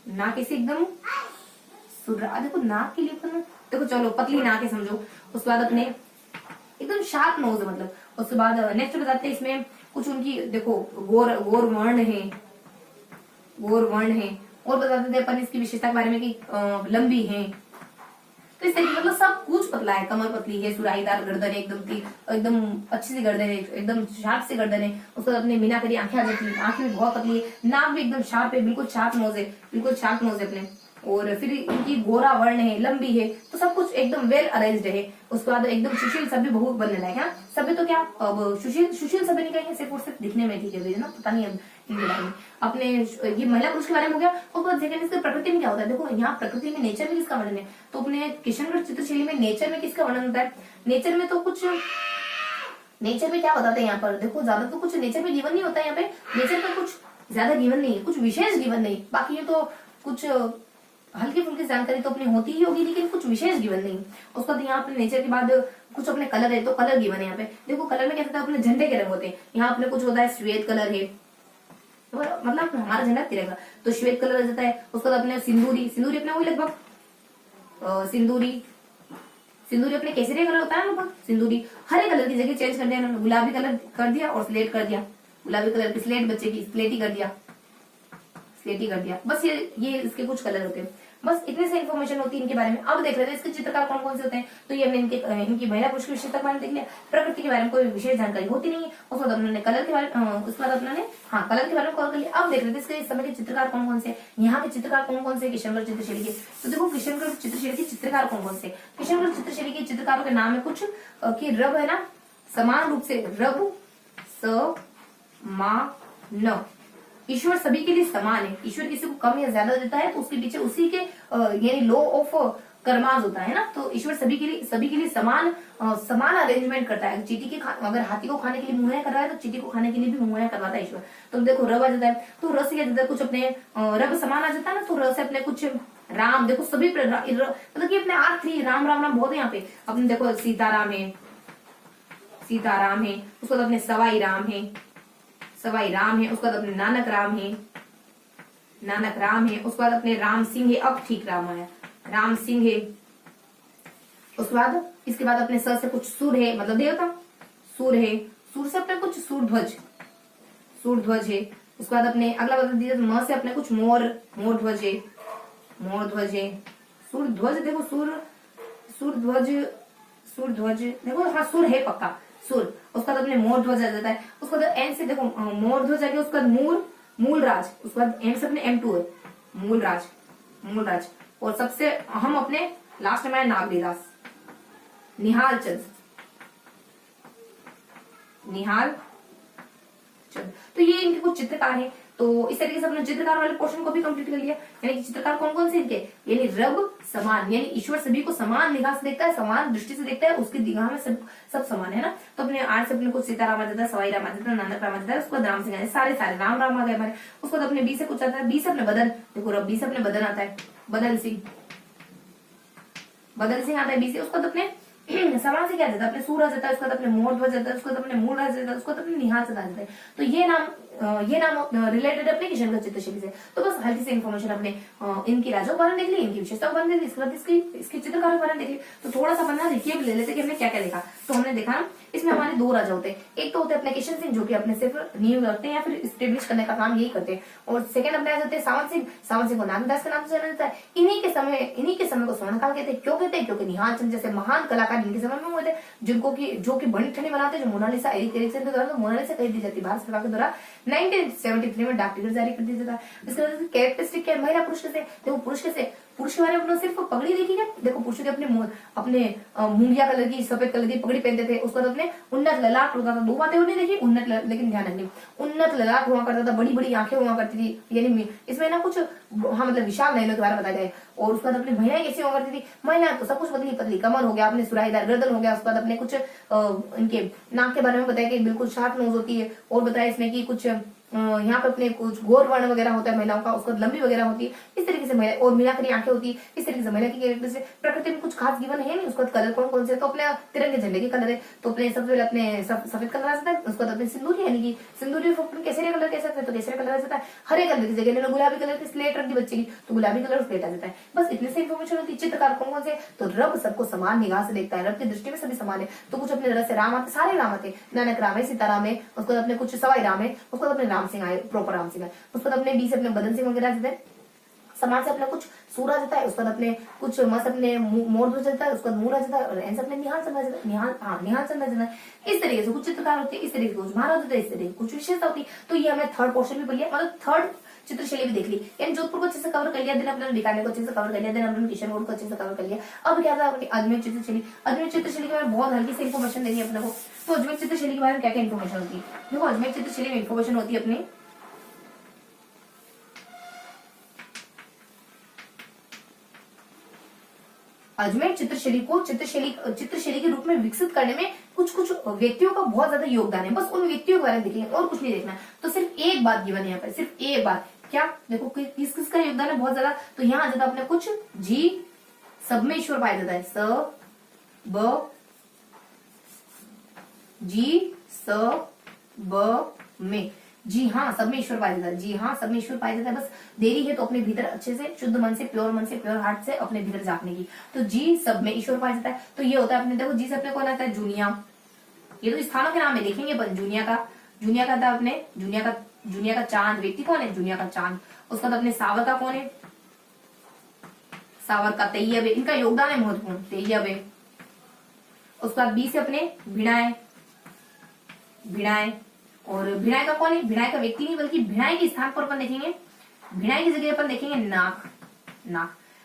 Speaker 1: नाक ऐसे एकदम देखो नाक के लिए पर देखो, चलो पतली नाक है समझो। उसके बाद अपने एकदम शार्प नोज है मतलब। उसके बाद नेक्स्ट बताते हैं इसमें कुछ उनकी देखो गोर वर्ण है, गोर वर्ण है। और बताते थे अपन इसकी विशेषता के बारे में कि लंबी है। तो इस तरीके मतलब सब कुछ पतला है, कमर पतली है, सुराहीदार गर्दन है, एकदम अच्छी सी गर्दन है, एकदम शार्प सी गर्दन है। उसके बाद अपने मीनाकरी आंखें आ जाती है, आंखें भी बहुत पतली है, नाक भी एकदम शार्प है, बिल्कुल शार्प नोज है, बिल्कुल शार्प नोज है अपने। और फिर इनकी गोरा वर्ण है, लंबी है, तो सब कुछ एकदम वेल अरेंज्ड है। उसके बाद एकदम सुशील सभ्य बहुत बनने लगे। हाँ सभ्य तो क्या, अब सुशील सभ्य नहीं कहेंगे, सिर्फ और सिर्फ दिखने में ठीक है ना, पता नहीं अब इनके बारे में। अपने ये महिला पुरुष के बारे में हो गया। और सेकंड इसके प्रकृति में क्या होता है, देखो यहाँ प्रकृति में नेचर में किसका वर्णन है, तो अपने किशनगढ़ चित्रशैली में नेचर में किसका वर्णन होता है। नेचर में तो कुछ, नेचर में क्या बताते हैं यहाँ पर, देखो ज्यादा तो कुछ नेचर में गिवन नहीं होता है यहाँ पे। नेचर में कुछ ज्यादा गिवन नहीं है, कुछ विशेष गिवन नहीं। बाकी ये तो कुछ हल्की फुल्की जानकारी तो अपनी होती ही होगी, लेकिन कुछ विशेष गिवन नहीं। उसके बाद यहाँ अपने नेचर के बाद कुछ अपने कलर है, तो कलर गिवन है यहाँ पे। देखो कलर में क्या होता है, अपने झंडे के रंग होते हैं। यहाँ अपने कुछ होता है श्वेत कलर है, तो मतलब हमारा झंडा तिरंगा, तो श्वेत कलर रहता है। उसके बाद अपने सिंदूरी अपने वही लगभग सिंदूरी अपने केसरी कलर होता है लगभग। सिंदूरी हरे कलर की जगह चेंज कर दिया, गुलाबी कलर कर दिया और स्लेट कर दिया। गुलाबी कलर की स्लेट, बच्चे की स्लेटी कर दिया, स्लेटी कर दिया। बस ये इसके कुछ कलर होते हैं। बस इतने से इन्फॉर्मेशन होती है इनके बारे में। अब देख रहे थे इसके चित्रकार कौन कौन से होते हैं। तो ये हमने इनकी महिला पुरुष की विशेषता के बारे में देख लिया। प्रकृति के बारे में कोई विशेष जानकारी होती नहीं है। उसके बाद उन्होंने कलर के बारे में, उसके बाद उन्होंने कलर के बारे में कॉल कर लिया। अब देख रहे थे इसके समय के चित्रकार कौन कौन से, यहाँ के चित्रकार कौन कौन से किशनगढ़ चित्रशैली के। तो देखो किशनगढ़ चित्रशैली के चित्रकार कौन कौन से, किशनगढ़ चित्रशैली के चित्रकारों के नाम है कुछ की रब है ना, समान रूप से रब न, ईश्वर सभी के लिए समान है। ईश्वर किसी को कम या ज्यादा देता है तो उसके पीछे उसी के यानी लॉ ऑफ कर्माज होता है ना। तो ईश्वर सभी के लिए समान अरेंजमेंट करता है। चींटी के अगर हाथी को खाने के लिए मुहैया कर रहा है तो चींटी को खाने के लिए भी मुहैया करवाता है ईश्वर। तो देखो रब आ जाता है, तो रस क्या जाता है, कुछ अपने रब समान आ जाता है ना, तो रस अपने कुछ राम, देखो सभी मतलब कि अपने आर्थ थी, राम राम राम बहुत है यहाँ पे। अपने देखो सीताराम है, उसके बाद अपने सवाई राम है, सवाई राम है, उसके बाद अपने नानक राम है, नानक राम है, उसके बाद अपने राम सिंह है, अब ठीक राम आया, राम सिंह है। उसके बाद इसके बाद अपने स से कुछ सूर है, मतलब देवता सूर है, सूर से अपने कुछ सूरध्वज, सूरध्वज है। उसके बाद अपने अगला बता दीजिए म से अपने कुछ मोर, मोर ध्वज है, मोर ध्वज है। सूरध्वज देखो सूर, सूरध्वज, सूरध्वज देखो, हाँ सूर है पक्का सूर। उसके बाद अपने मोर ध्वज आ जाता है। उसके बाद एन से देखो मोर ध्वज आ गया, उसके बाद मूल, मूल राज, उसके बाद एम से अपने M2 है, मूल राज, मूल राज। और सबसे हम अपने लास्ट में नागरीदास, निहाल चंद, निहाल चंद। तो ये इनके कुछ चित्रकार हैं। तो इस तरीके से अपने चित्रकार वाले पोर्शन को भी कंप्लीट कर लिया। यानी कि चित्रकार कौन कौन से इनके, यानी रब समान, यानी ईश्वर सभी को समान निगाह से देखता है, समान दृष्टि से देखता है, उसकी निगाह में सब समान है ना। तो अपने आर से अपने कुछ सीताराम आ जाता है, सवाई राम आ जाता है, नानक राम आ जाता है, उसके बाद राम सिंह आ जाता है, सारे सारे राम राम आ गए हमारे। उसके बाद अपने बी से कुछ आता है, बी से अपने बदन, देखो रब बी से अपने बदन आता है, बदल सिंह, बदल सिंह आता है बी से। उसके बाद अपने समान से क्या जाता है, अपने सूर आ जाता है, उसके बाद अपने मोर ध्वज जाता है, उसके बाद अपने मूल आ जाता है, उसके बाद अपने निहाल चंद आ जाता है। तो ये नाम रिलेटेड अपने किशन का चित्रशैली से। तो बस हल्की सी इन्फॉर्मेशन अपने इनकी राजा उदाहरण देख ली, इनकी विशेषता उदाहरण देख ली, इसके बाद इसकी चित्रकार उदाहरण देख ली। तो थोड़ा सा अपना रिकेप ले लेते कि हमने क्या क्या देखा। तो हमने देखा इसमें हमारे दो राजा होते हैं, एक तो होते हैं अपने किशन सिंह जो कि अपने सिर्फ नींव रखते हैं या फिर स्टेब्लिश करने का काम यही करते हैं, और सेकंड अपने आ जाते हैं सावंत सिंह। सावंत सिंह को नागदास के नाम से जाना जाता है। इन्हीं के समय को स्वर्णकाल कहते हैं। क्यों कहते हैं, क्योंकि निहाल चंद जैसे महान कलाकार इनके समय में हुए थे, जिनको की जो कि बड़ी ठंडी बनाते, जो मोनालिसा एरिक एरिक्सन के द्वारा मोनालिसा कह दी जाती है, भारत सरकार के द्वारा 1973 में डाक टिकट जारी कर दिया जाता है। इसके बाद कैरेक्टरिस्टिक क्या है, महिला पुरुष कैसे, देखो पुरुष कैसे, पुरुष के बारे में सिर्फ पगड़ी देखी है। देखो पुरुष के अपने मूंगिया कलर की, सफेद कलर की पगड़ी पहनते थे। उसके बाद अपने उन्नत ललाट होता था, दो बातें उन्हें देखी, उन्नत लेकिन ध्यान रखनी, उन्नत ललाट हुआ करता था, बड़ी बड़ी आंखें हुआ करती थी, यानी इसमें ना कुछ हाँ मतलब विशाल नयनों के बारे में बताया गया है। और उसके बाद अपनी महिलाएं कैसी हुआ करती थी, महिला तो सब कुछ पतली पतली, कमर हो गया, अपने सुराहीदार गर्दन हो गया। उसके बाद अपने कुछ इनके नाक के बारे में बताया कि बिल्कुल शार्प नोज होती है, और बताया इसमें कि कुछ यहाँ पे अपने कुछ गोर वर्ण वगैरह होता है महिलाओं का, उसको लंबी वगैरह होती है, इस तरीके से महिला, और मीनाकरी आंखें होती है, इस तरीके से महिला की कैरेक्टर से। प्रकृति में कुछ खास गिवन है नहीं। उसका कलर कौन कौन से, तो अपने तिरंगे झंडे के कलर है। तो अपने सबसे पहले अपने सफेद कलर आ जाता है, उसके बाद अपने सिंदूरी, यानी कि सिंदूरी केसरिया कलर कह सकते हैं, तो केसरिया कलर आ जाता है। हरे कलर की जगह गुलाबी कलर की स्लेट रख दी बच्चे की, तो गुलाबी कलर स्लेट आ जाता है। बस इतने से इन्फॉर्मेशन होती है। चित्रकार कौन कौन से, तो रब सबको समान निगाह से देखता है, रब की दृष्टि में सभी समान है। तो कुछ अपने रस से राम आते, सारे राम आते, नानक राम है, सीताराम है, उसके बाद अपने कुछ सवाई राम है, उसके बाद अपने राम सिंह आए, प्रॉपर राम सिंह है। उसके बाद अपने बी से अपने बदन सिंह वगैरह जाते हैं, समाज से अपना कुछ सूर आ जाता है, उसके बाद अपने कुछ मस अपने मोर ध्वज जाता है, उसके बाद मूल आ जाता है, और एन से अपने निहाल चंद आ जाता है, निहाल चंद आ जाता है। इस तरीके से कुछ चित्रकार होते हैं, इस तरीके से कुछ महाराज होते हैं, इस तरीके से कुछ विशेषता होती है। तो ये हमने थर्ड पोर्शन भी पढ़ लिया, मतलब थर्ड चित्रशैली भी देख ली, यानी जोधपुर को अच्छे से कवर कर लिया, दिन अपने बीकानेर को अच्छे से कवर कर लिया, दिन अपने किशनगढ़ को अच्छे से कवर कर लिया। अब क्या था अपनी अजमेर चित्रशैली। अजमेर चित्रशैली के बारे में बहुत हल्की से इन्फॉर्मेशन देनी है अपने को। तो अजमेर चित्रशैली के बारे में क्या क्या इन्फॉर्मेशन होती है, देखो अजमेर चित्रशैली में इन्फॉर्मेशन होती है अपनी अजमेर चित्रशैली को चित्रशैली के रूप में विकसित करने में कुछ कुछ व्यक्तियों का बहुत ज्यादा योगदान है। बस उन व्यक्तियों के बारे में देखेंगे और कुछ नहीं देखना। तो सिर्फ एक बात गिवन है यहाँ पर, सिर्फ एक बात, क्या देखो किस किस का योगदान है बहुत ज्यादा। तो यहाँ आ जाता अपने कुछ जी सब में ईश्वर पाया जाता है, स ब जी स ब में, जी हाँ सब में ईश्वर पाया जाता है, जी हाँ सब में ईश्वर पाया जाता है। बस देरी है तो अपने भीतर अच्छे से शुद्ध मन से प्योर हार्ट से अपने भीतर झांकने की। तो जी सब में ईश्वर पाया जाता है। तो ये होता है अपने, देखो जी से अपने कौन आता है, जूनिया, ये तो स्थानों के नाम है, देखेंगे अपन। जूनिया का था अपने जूनिया का चांद, व्यक्ति कौन है, जूनिया का चांद। उसका तो अपने सावर का कौन है, सावर का तैयब है, इनका योगदान है महत्वपूर्ण, तैयब है। उसके बाद बी से अपने भिड़ाए, और भिड़ाई का कौन है, भिड़ाई का व्यक्ति नहीं बल्कि भिड़ाई के स्थान पर अपन देखेंगे, भिड़ाई की जगह पर देखेंगे नाक।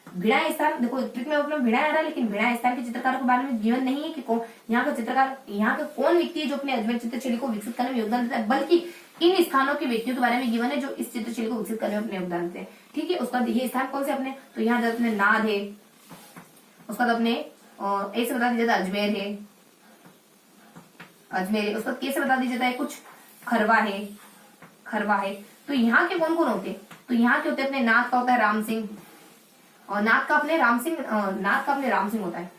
Speaker 1: भिड़ाई स्थान, देखो ट्रिक में अपना भिड़ाई आ रहा है, लेकिन भिड़ाई स्थान के चित्रकार के बारे में जीवन नहीं है कि यहाँ का चित्रकार, यहाँ का कौन व्यक्ति है जो अपने अजमेर चित्रशैली को विकसित करने में योगदान देता है, बल्कि इन स्थानों के व्यक्तियों के बारे में जीवन है जो इस चित्रशैली को विकसित करने में अपने योगदान देते हैं। ठीक है, उसका ये स्थान कौन से अपने, तो यहाँ अपने नाद है, उसका अपने ऐसे बता दीजिए अजमेर है, उसका कैसे बता दीजिए कुछ खरवा है। तो यहाँ के कौन कौन होते हैं, तो यहाँ के होते हैं अपने नाथ का होता है राम सिंह, और नाथ का अपने राम सिंह होता है।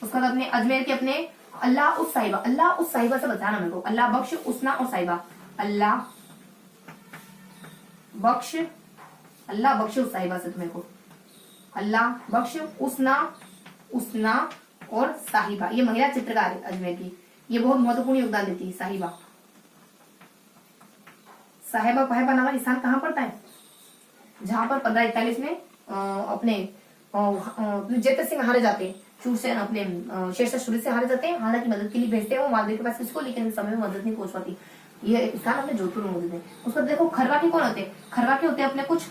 Speaker 1: उसके बाद अपने अजमेर के अपने अल्लाह उस साहिबा, अल्लाह उस साहिबा से बताना मेरे को, अल्लाह बख्श उसना और साहिबा, अल्लाह बख्श, अल्लाह बख्श उस साहिबा से मेरे को, अल्लाह बख्श उसना, उसना और साहिबा, ये महिला चित्रकार है अजमेर की, ये बहुत महत्वपूर्ण योगदान देती है साहिबा। साहिबा फाहिबा नामक स्थान कहाँ पड़ता है, जहां पर 1541 में अपने जेतर सिंह हारे जाते हैं, शूरसेन अपने शेरशाह सूरी से हारे जाते हैं, हालांकि मदद के लिए भेजते हैं वो मालवीय के पास किसको, लेकिन इस समय में मदद नहीं पहुंच पाती। ये स्थान अपने जोधपुर में मौजूद है। उसको देखो खरवा के कौन होते हैं, खरवा के होते हैं अपने कुछ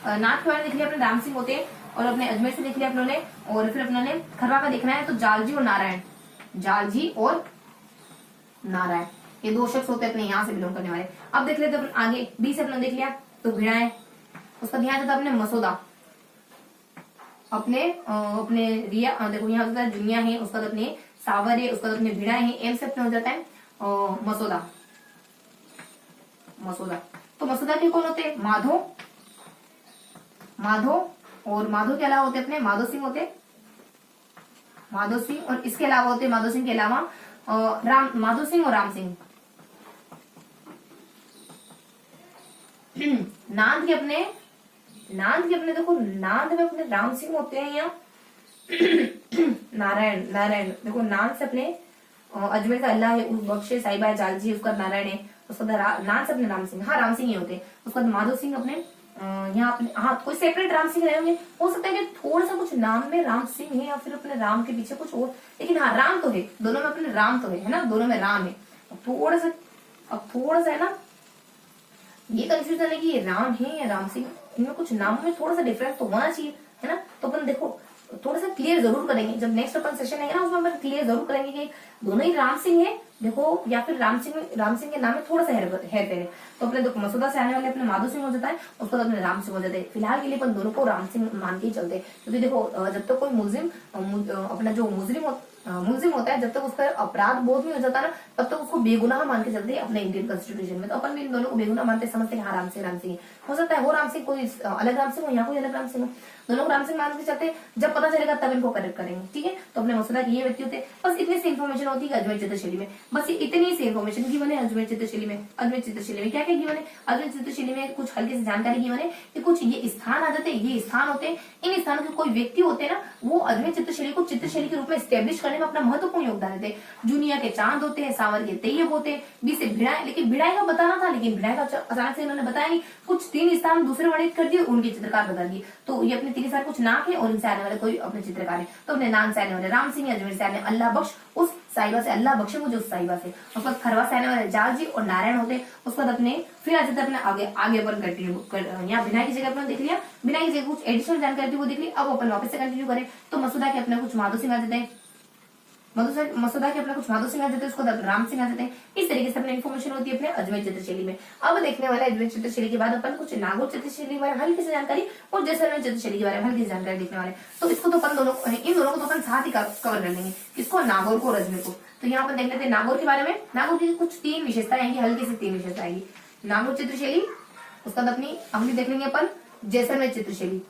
Speaker 1: नाथ के बारे में देख लिया अपने राम सिंह होते हैं, और अपने अजमेर से देख लिया अपने, और फिर अपने खरवा का देखना है तो जालजी और नारायण, जालजी और नारायण, ये दो शख्स होते हैं अपने यहाँ से बिलोंग करने वाले। अब देख लेते हैं आगे, बी से अपने देख लिया तो भिड़ा है, उसका ध्यान जाता अपने मसौदा, अपने अपने रिया, देखो यहाँ होता है दुनिया है, उसका तो अपने सावर है, उसका तो अपने भिड़ा है, एम से अपने हो जाता है मसौदा, मसौदा। तो मसौदा के कौन होते हैं, माधो, माधो, और माधो के अलावा होते अपने माधो सिंह होते, माधो सिंह, और इसके अलावा होते माधो सिंह के अलावा राम, माधो सिंह और राम सिंह। नांद के अपने, नांद के अपने देखो, नांद में अपने राम सिंह होते हैं यहाँ नारायण, नारायण देखो नांद से अपने अजमेर का अल्लाह है, उस बख्शे साहिबा जालजी उसका नारायण है, उसका नांद से अपने राम सिंह, हाँ राम सिंह ही होते हैं। उसके बाद माधो सिंह अपने यहाँ अपने, हाँ कोई सेपरेट राम सिंह रहे होंगे, हो सकता है कि थोड़ा सा कुछ नाम में राम सिंह है या फिर अपने राम के पीछे कुछ और, लेकिन हाँ राम तो है, दोनों में अपने राम तो है ना, दोनों में राम है। थोड़ा सा, अब थोड़ा सा है ना ये कंफ्यूजन है कि ये राम है या राम सिंह, इनमें कुछ नामों में थोड़ा सा डिफरेंस तो होना चाहिए, है ना। तो अपन देखो थोड़ा सा क्लियर जरूर करेंगे, जब नेक्स्ट अपन सेशन आएगा ना उसमें अपन क्लियर जरूर करेंगे कि दोनों ही राम सिंह है देखो, या फिर राम सिंह के नाम में थोड़ा सा हेरफेर है। तो अपने देखो मसौदा से आने वाले अपने माधो सिंह हो जाता है, उसके बाद अपने राम सिंह हो जाते हैं। फिलहाल के लिए अपन दोनों को राम सिंह मान के ही चलते हैं, क्योंकि देखो जब तक कोई मुलजिम अपना जो मुलजिम होता है, जब तक उसका अपराध बोध नहीं हो जाता ना, तब तक उसको बेगुनाह मान के चलते हैं अपने इंडियन कॉन्स्टिट्यूशन में। तो अपन भी इन दोनों को बेगुनाह मानते समझते हैं, हाँ राम सिंह हो सकता है वो राम सिंह कोई अलग राम सिंह हो, यहाँ कोई अलग राम सिंह हो, दोनों को राम सिंह मान के चलते हैं। जब पता चलेगा तब इनको करेक्ट करेंगे, ठीक है। तो अपने मसौदा की ये व्यक्ति होते हैं, बस इतनी सी इन्फॉर्मेशन होती है अजमेर चित्रशैली में, बस इतनी सी इन्फॉर्मेशन गिवन है अजमेर चित्रशैली में। अजमेर चित्रशैली में क्या क्या गिवन है, अजमेर चित्रशैली में कुछ हल्की सी जानकारी गिवन है कि कुछ ये स्थान आ जाते हैं, ये स्थान होते हैं, इन स्थानों के कोई व्यक्ति होते हैं ना, वो अजमेर चित्रशैली को चित्रशैली के रूप में स्टेब्लिश करने में अपना महत्वपूर्ण योगदान देते हैं। जुनिया के चांद होते हैं, सावर के तैयब होते हैं, बी से भिड़ाई, लेकिन भिड़ाई का बताना था, लेकिन भिड़ाई का अचानक से इन्होंने बताया नहीं, कुछ 3 स्थान दूसरे वर्णित कर दिए, उनके चित्रकार बता दिए। तो ये अपने 3 स्थान कुछ नाक है और इनसे आने वाले कोई अपने चित्रकार है। तो अपने नाम से आने वाले राम सिंह, अजमेर से आने अल्लाह बख्श उस साहिबा से, अल्लाह बख्शे मुझे उस साहिबा से, उसके बाद खरवा से आने वाले जाल जी और नारायण होते। उसके बाद अपने फिर आ जाते अपने आगे अपन कंटिन्यू यहाँ बिना की जगह अपने देख लिया, बिना की जगह कुछ एडिशनल जानकारी थी वो देख ली। अब अपन वापस से कंटिन्यू करें तो मसौदा के अपने कुछ माधो सिंह आ जाते हैं, मसौदा के अपने कुछ माधो सिंह आ जाते हैं, उसको राम सिंह आ जाते हैं। इस तरीके से अपने इन्फॉर्मेशन होती है अपने अजमेर चित्रशैली में। अब देखने वाला अजमेर चित्रशैली के बाद अपन कुछ नागौर चित्रशैली के बारे में हल्की सी जानकारी और जैसलमेर चित्रशैली के बारे में हल्की सी जानकारी देखने वाले। तो इसको तो अपन दोनों, इन दोनों को तो अपन साथ ही कवर कर लेंगे, किसको, नागौर को और अजमेर को। तो यहाँ अपन देख लेते हैं नागौर के बारे में। नागौर की कुछ 3 विशेषताएं आएंगी, हल्की सी 3 विशेषता आएगी। नागौर चित्रशैली, उसका अपनी अगली देख लेंगे अपन जैसलमेर चित्रशैली।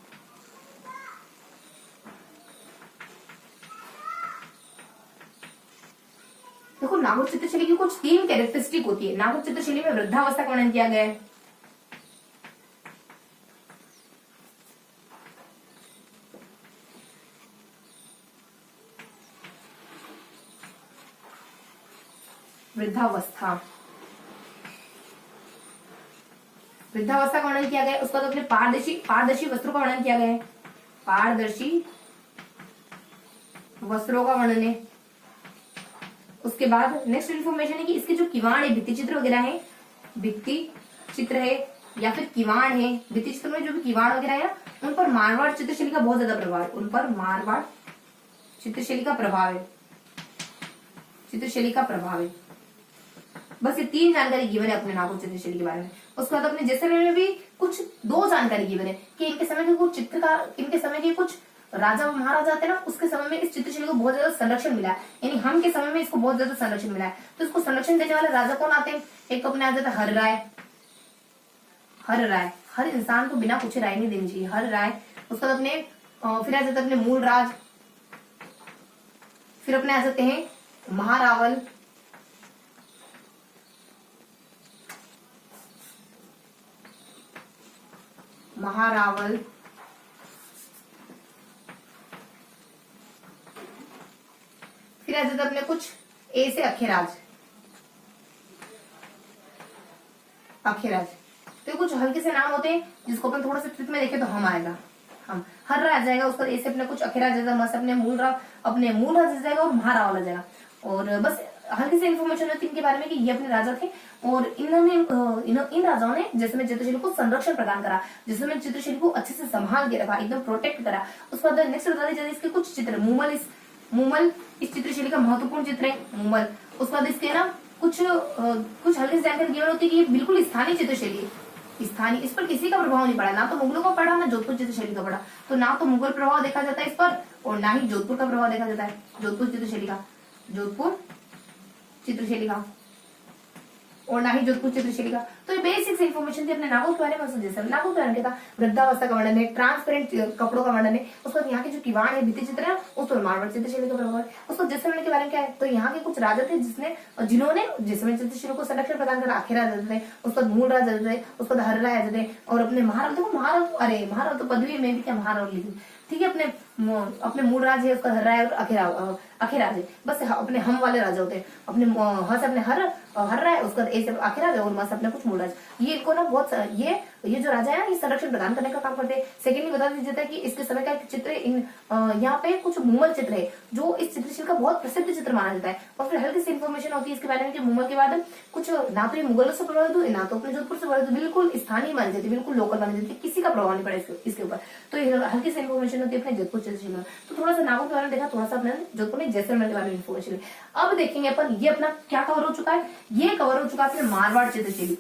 Speaker 1: देखो नागौर चित्रशैली की कुछ 3 कैरेक्टरिस्टिक होती है। नागौर चित्रशैली में वृद्धावस्था का वर्णन किया गया है, वृद्धावस्था का वर्णन किया गया है। उसका तो अपने पारदर्शी वस्त्रों का वर्णन किया गया है, पारदर्शी वस्त्रों का वर्णन है। उसके बाद नेक्स्ट इन्फॉर्मेशन है कि इसके जो किवाड़ है, भित्ति चित्र वगैरह है, भित्ति चित्र है या फिर किवाड़ है, भित्ति चित्र में जो भी किवाड़ वगैरह है उन पर मारवाड़ चित्रशैली का बहुत ज्यादा प्रभाव है, उन पर मारवाड़ चित्रशैली का प्रभाव है, चित्रशैली का प्रभाव है। बस ये 3 जानकारी गिवन है अपने नागौर चित्रशैली के बारे में। उसके बाद अपने जैसलमेर में भी कुछ 2 जानकारी गिवन है कि इनके समय के कुछ चित्रकार, इनके समय के कुछ राजा महाराजा थे ना, उसके समय में इस चित्रशैली को बहुत ज्यादा संरक्षण मिला है, यानी हम के समय में इसको बहुत ज्यादा संरक्षण मिला है। तो इसको संरक्षण देने वाले राजा कौन आते हैं, एक तो अपने आ जाता है हर राय, हर राय, हर इंसान को बिना पूछे राय नहीं देनी चाहिए, हर राय। उसके बाद अपने फिर आ जाता है अपने मूल राज, फिर अपने आ जाते हैं महारावल, महारावल, फिर आ जाता अपने कुछ ए से अखेराज, अखेराज। तो कुछ हल्के से नाम होते हैं जिसको अपन थोड़ा सा ट्रिक में देखें तो हम आएगा, हम हर आ जाएगा, उसका ए से अपने कुछ अखेराज आ जाएगा, मस अपने मूल राज आ जाएगा और महारावल आ जाएगा। और बस हल्की सी इन्फॉर्मेशन होती है इनके बारे में कि ये अपने राजा थे और इन्होंने इन राजाओं ने जैसलमेर चित्रशैली को संरक्षण प्रदान करा, जैसलमेर चित्रशैली को अच्छे से संभाल के रखा, एकदम प्रोटेक्ट करा। उसके बाद नेक्स्ट बता दीजिए इसके कुछ चित्र, मूमल इस चित्रशैली का महत्वपूर्ण चित्र है, मूमल। उसके बाद इसके ना कुछ हल्की जानकारी गिवन होती है कि ये बिल्कुल स्थानीय चित्रशैली है, स्थानीय, इस पर किसी का प्रभाव नहीं पड़ा, ना तो मुगलों का पड़ा ना जोधपुर चित्रशैली का पड़ा। तो ना तो मुगल प्रभाव देखा जाता है इस पर और ना ही जोधपुर का प्रभाव देखा जाता है, जोधपुर चित्रशैली का, जोधपुर चित्रशैली का, और ना ही जोधपुर चित्रशैली का। तो ये बेसिक्स इन्फॉर्मेशन थी अपने नागौर के बारे में। नागौर के बारे में था वृद्धावस्था का वर्णन है, ट्रांसपेरेंट कपड़ों का वर्णन है, उसके बाद यहाँ के जो किवाड़ है, भित्ति चित्र है, उस पर मारवाड़ चित्रशैली का प्रभाव है। उसको जैसलमेर के बारे में क्या है, तो यहाँ के कुछ राजा थे जिन्होंने जैसलमेर चित्रशैली को संरक्षण प्रदान करा, आखिर राजा थे, उसके बाद मूल राजा थे, उसके बाद हर्रा राजा थे, और अपने महाराव, देखो महाराव, अरे महाराव तो पदवी में भी क्या महाराव लिखी, ठीक है, अपने मूल राज है, उसका हर्रा है और अखेराज है, बस अपने हम वाले राजा होते हैं, अपने हस अपने हर रहा है, उसका आखिर और मस अपने कुछ मूल राज। ये इनको ना बहुत ये जो राजा है ना, ये संरक्षण प्रदान करने का काम करते हैं। सेकेंडली बता दीजिए जाता है कि इसके समय का एक चित्र यहाँ पे कुछ मूमल चित्र है जो इस चित्रशैली का बहुत प्रसिद्ध चित्र माना जाता है। और फिर हल्की सी इन्फॉर्मेशन होती है इसके बारे में कि मूमल के बाद कुछ ना तो ये मुगलों से प्रभावित हुए, ना तो अपने जोधपुर से प्रभावित, बिल्कुल स्थानीय मानी जाती है, बिल्कुल लोकल मानी जाती है, किसी का प्रभाव नहीं पड़ा इसके ऊपर। तो ये हल्की सी इन्फॉर्मेशन होती है अपने जोधपुर चित्रशैली में। तो थोड़ा सा नागौर के बारे में देखा, थोड़ा सा अपने जोधपुर में जैसलमेर के बारे में इन्फॉर्मेशन। अब देखेंगे अपन ये अपना क्या कवर हो चुका है, ये कवर हो चुका है अपने मारवाड़ चित्रशैली।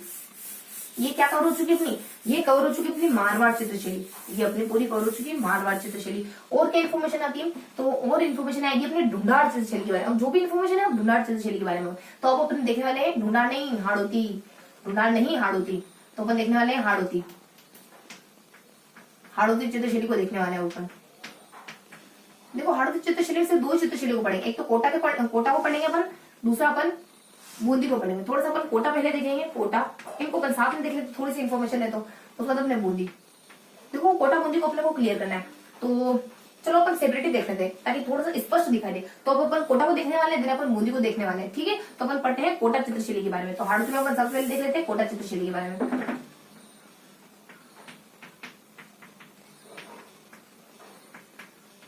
Speaker 1: ये क्या कवर हो चुकी है अपनी, ये कवर हो चुकी है अपनी मारवाड़ चित्रशैली, ये अपनी पूरी कवर हो चुकी है मारवाड़ चित्रशैली। और क्या इन्फॉर्मेशन आती है, तो और इन्फॉर्मेशन आएगी अपने ढूंढाड़ चित्रशैली के बारे में। जो भी इन्फॉर्मेशन है ढूंढाड़ चित्रशैली के बारे में, तो अब अपन देखने वाले हैं ढूंढाड़ नहीं हाड़ौती, ढूंढाड़ नहीं हाड़ौती, तो अपन देखने वाले हैं हाड़ौती, हाड़ौती चित्रशैली को देखने वाले हैं अपन। देखो हाड़ौती चित्रशैली से दो चित्रशैली को पढ़ेंगे, एक तो कोटा को पढ़ेंगे अपन, दूसरा अपन बूंदी को पढ़ेंगे। थोड़ा सा अपन कोटा पहले देखेंगे, कोटा इनको अपन साथ में देख लेते, थोड़ी सी इन्फॉर्मेशन है तो उसके बाद अपने बूंदी। देखो कोटा बूंदी को अपने को क्लियर करना है, तो चलो अपन सेपरेटली देख लेते हैं ताकि थोड़ा सा स्पष्ट दिखाई दे। तो अब अपन कोटा को देखने वाले हैं, दिन अपन बूंदी को देखने वाले हैं, ठीक है। तो अपन पढ़ते हैं कोटा चित्रशैली के बारे में। तो हाड़ौती में अपन सबसे पहले देख लेते हैं कोटा चित्रशैली के बारे में।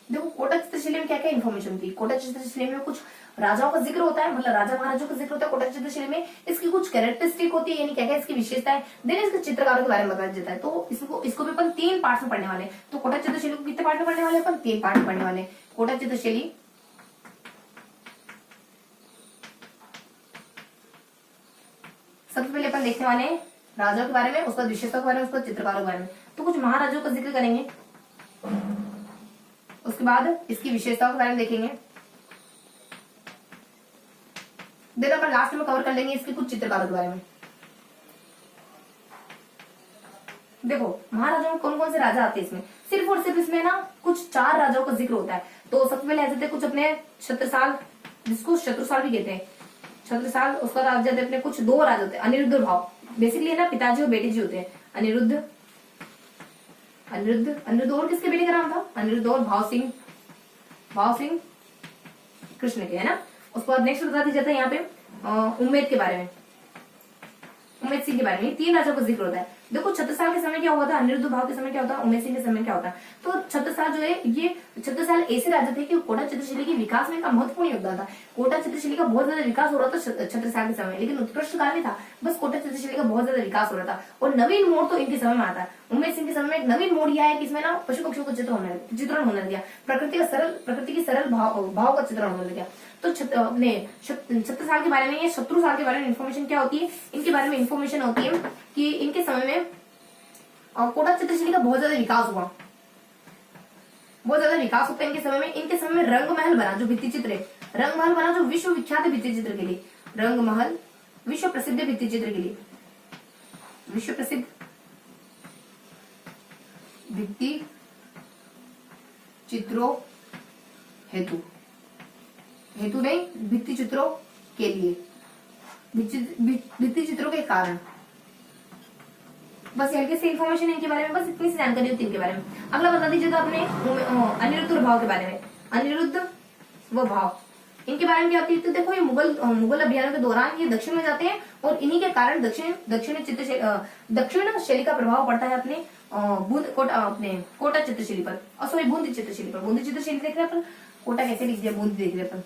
Speaker 1: देखो कोटा चित्रशैली में क्या क्या इन्फॉर्मेशन होती है। कोटा चित्रशैली में कुछ राजाओं का जिक्र होता है, मतलब राजा महाराजाओं का जिक्र होता है कोटा चित्रशैली में। इसकी कुछ कैरेक्टरिस्टिक होती है, यानी क्या क्या इसकी विशेषता है, देन इसके चित्रकारों के बारे में बताया जाता है। तो इसको भी अपन 3 पार्ट में पढ़ने वाले हैं। तो कोटा चित्रशैली को कितने पार्ट में पढ़ने वाले हैं अपन, 3 पार्ट में पढ़ने वाले हैं। कोटा चित्रशैली सबसे पहले अपन देखने वाले हैं राजाओं के बारे में, उसका विशेषता के बारे में, उसका चित्रकारों के बारे में। तो कुछ महाराजाओं का जिक्र करेंगे, उसके बाद इसकी विशेषताओं के बारे में देखेंगे, देन अपन लास्ट में कवर कर लेंगे इसके कुछ चित्रकारों के बारे में। देखो महाराजाओं में कौन कौन से राजा आते हैं इसमें, सिर्फ और सिर्फ इसमें ना कुछ 4 राजाओं का जिक्र होता है। तो सबसे पहले आ जाते हैं कुछ अपने छत्रसाल, जिसको शत्रुसाल भी कहते हैं, छत्रसाल। उसका आ जाते अपने कुछ 2 राजा होते हैं, अनिरुद्ध और भाव, बेसिकली ना पिताजी और बेटे जी होते हैं, अनिरुद्ध और किसके बेटे का नाम था, अनिरुद्ध और भाव सिंह कृष्ण के, है ना। उसके बाद नेक्स्ट बता दिया जाता है यहाँ पे उम्मेद के बारे में, उम्मेद सिंह के बारे में। 3 राजाओं का जिक्र होता है। देखो छत्रसाल के समय क्या हुआ था, अनिरुद्ध भाव के समय क्या होता है, उम्मेद सिंह के समय क्या होता है। तो छत्रसाल जो है, ये छत्रसाल ऐसे राजा थे कि कोटा चित्रशैली के विकास में इनका महत्वपूर्ण योगदान था। कोटा चित्रशैली का बहुत ज्यादा विकास हो रहा था छत्रसाल के समय, लेकिन उत्कृष्ट काल में था, बस कोटा चित्रशैली का बहुत ज्यादा विकास हो रहा था। और नवीन मोड़ तो इनके समय में आता है। उम्मेद सिंह के समय में एक नवीन मोड़ यह है कि इसमें ना पशु पक्षियों का चित्रण होने लग गया, प्रकृति की सरल भाव का चित्रण होने लग गया। तो अपने 70 साल के बारे में या 70 साल के बारे में इन्फॉर्मेशन क्या होती है, इनके बारे में इन्फॉर्मेशन होती है कि इनके समय में कोटा चित्रशैली का बहुत ज्यादा विकास हुआ, बहुत ज्यादा विकास होता है इनके समय में। इनके समय में रंगमहल बना, जो भित्ति चित्र है, रंगमहल बना जो विश्व विख्यात भित्ति चित्र के लिए, रंगमहल विश्व प्रसिद्ध भित्ति चित्र के लिए, विश्व प्रसिद्ध भित्ति चित्रों हेतु, हेतु नहीं, भित्ति चित्रों के लिए, भित्ति चित्रों के कारण। बस हल्की सी इन्फॉर्मेशन इनके बारे में, बस इतनी सी जानकारी होती है इनके बारे में। अगला बता दीजिएगा अपने अनिरुद्ध और भाव के बारे में। अनिरुद्ध व भाव इनके बारे में क्या होती है, तो देखो ये मुगल अभियानों के दौरान ये दक्षिण में जाते हैं और इन्हीं के कारण दक्षिण शैली का प्रभाव पड़ता है अपने कोटा चित्रशैली पर, और सॉरी बूंदी चित्रशैली पर। बूंदी चित्रशैली देख रहे हैं अपन, कोटा कैसे लिख दिया, बूंदी देख रहे हैं अपन।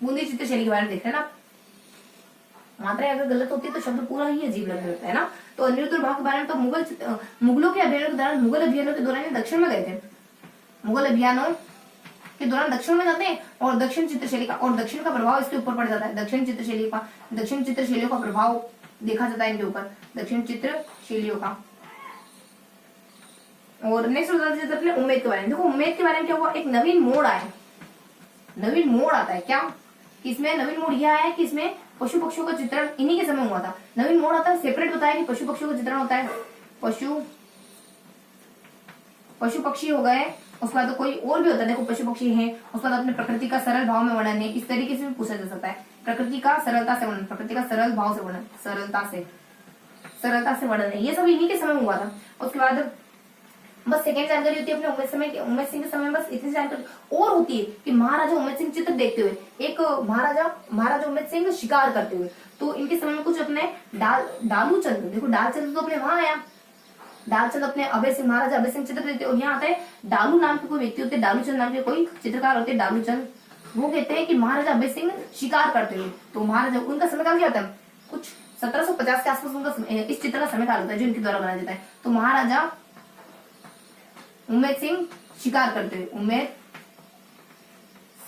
Speaker 1: बूंदी चित्रशैली के बारे में देख रहे हैं ना, मात्रा अगर गलत होती है तो शब्द पूरा ही अजीब लगने लगता है ना। तो अनिरुद्ध और भाव के बारे में, तो मुगलों के अभियानों के दौरान, मुगल अभियानों के दौरान दक्षिण में गए थे। मुगल अभियानों के दौरान दक्षिण में जाते हैं और दक्षिण चित्रशैली का, और दक्षिण का प्रभाव इसके ऊपर पड़ जाता है। दक्षिण चित्रशैलियों का प्रभाव देखा जाता है इनके ऊपर, दक्षिण चित्रशैलियों का। और नेक्स्ट बता दीजिए अपने उम्मेद के बारे में। देखो उम्मेद के बारे में क्या हुआ, एक नवीन मोड़ आया, नवीन मोड़ आता है क्या, इसमें नवीन मोड़ यह आया कि इसमें पशु पक्षियों का चित्रण इन्हीं के समय हुआ था। नवीन मोड़ आता है, सेपरेट बताया कि पशु पक्षियों का चित्रण होता है, पशु पक्षी हो गए, उसके बाद तो कोई और भी होता है, देखो पशु पक्षी हैं, उसके बाद अपने प्रकृति का सरल भाव में वर्णन है, इस तरीके से भी पूछा जा सकता है। प्रकृति का सरलता से वर्णन, प्रकृति का सरल भाव से वर्णन, सरलता से वर्णन है, ये सब इन्हीं के समय हुआ था। उसके बाद बस सेकेंड जानकारी होती है अपने उम्मेद सिंह के समय, बस इतनी जानकारी और होती है कि महाराजा उम्मेद सिंह चित्र देखते हुए, एक महाराजा उम्मेद सिंह शिकार करते हुए, तो इनके समय में कुछ अपने डालूचंद, देखो डालचंद तो अपने वहां आया, डालचंद अपने महाराजा अभय सिंह चित्र देते, और यहाँ आता है डालू नाम के कोई व्यक्ति होते, डालूचंद नाम के कोई चित्रकार होते, डालूचंद। वो कहते हैं कि महाराजा अभय सिंह शिकार करते हुए, तो महाराजा उनका समय काल क्या होता है, कुछ 1750 के आसपास उनका इस चित्र का समय काल होता है जो इनके द्वारा बनाया जाता है। तो महाराजा उम्मेद सिंह शिकार करते हुए, उम्मेद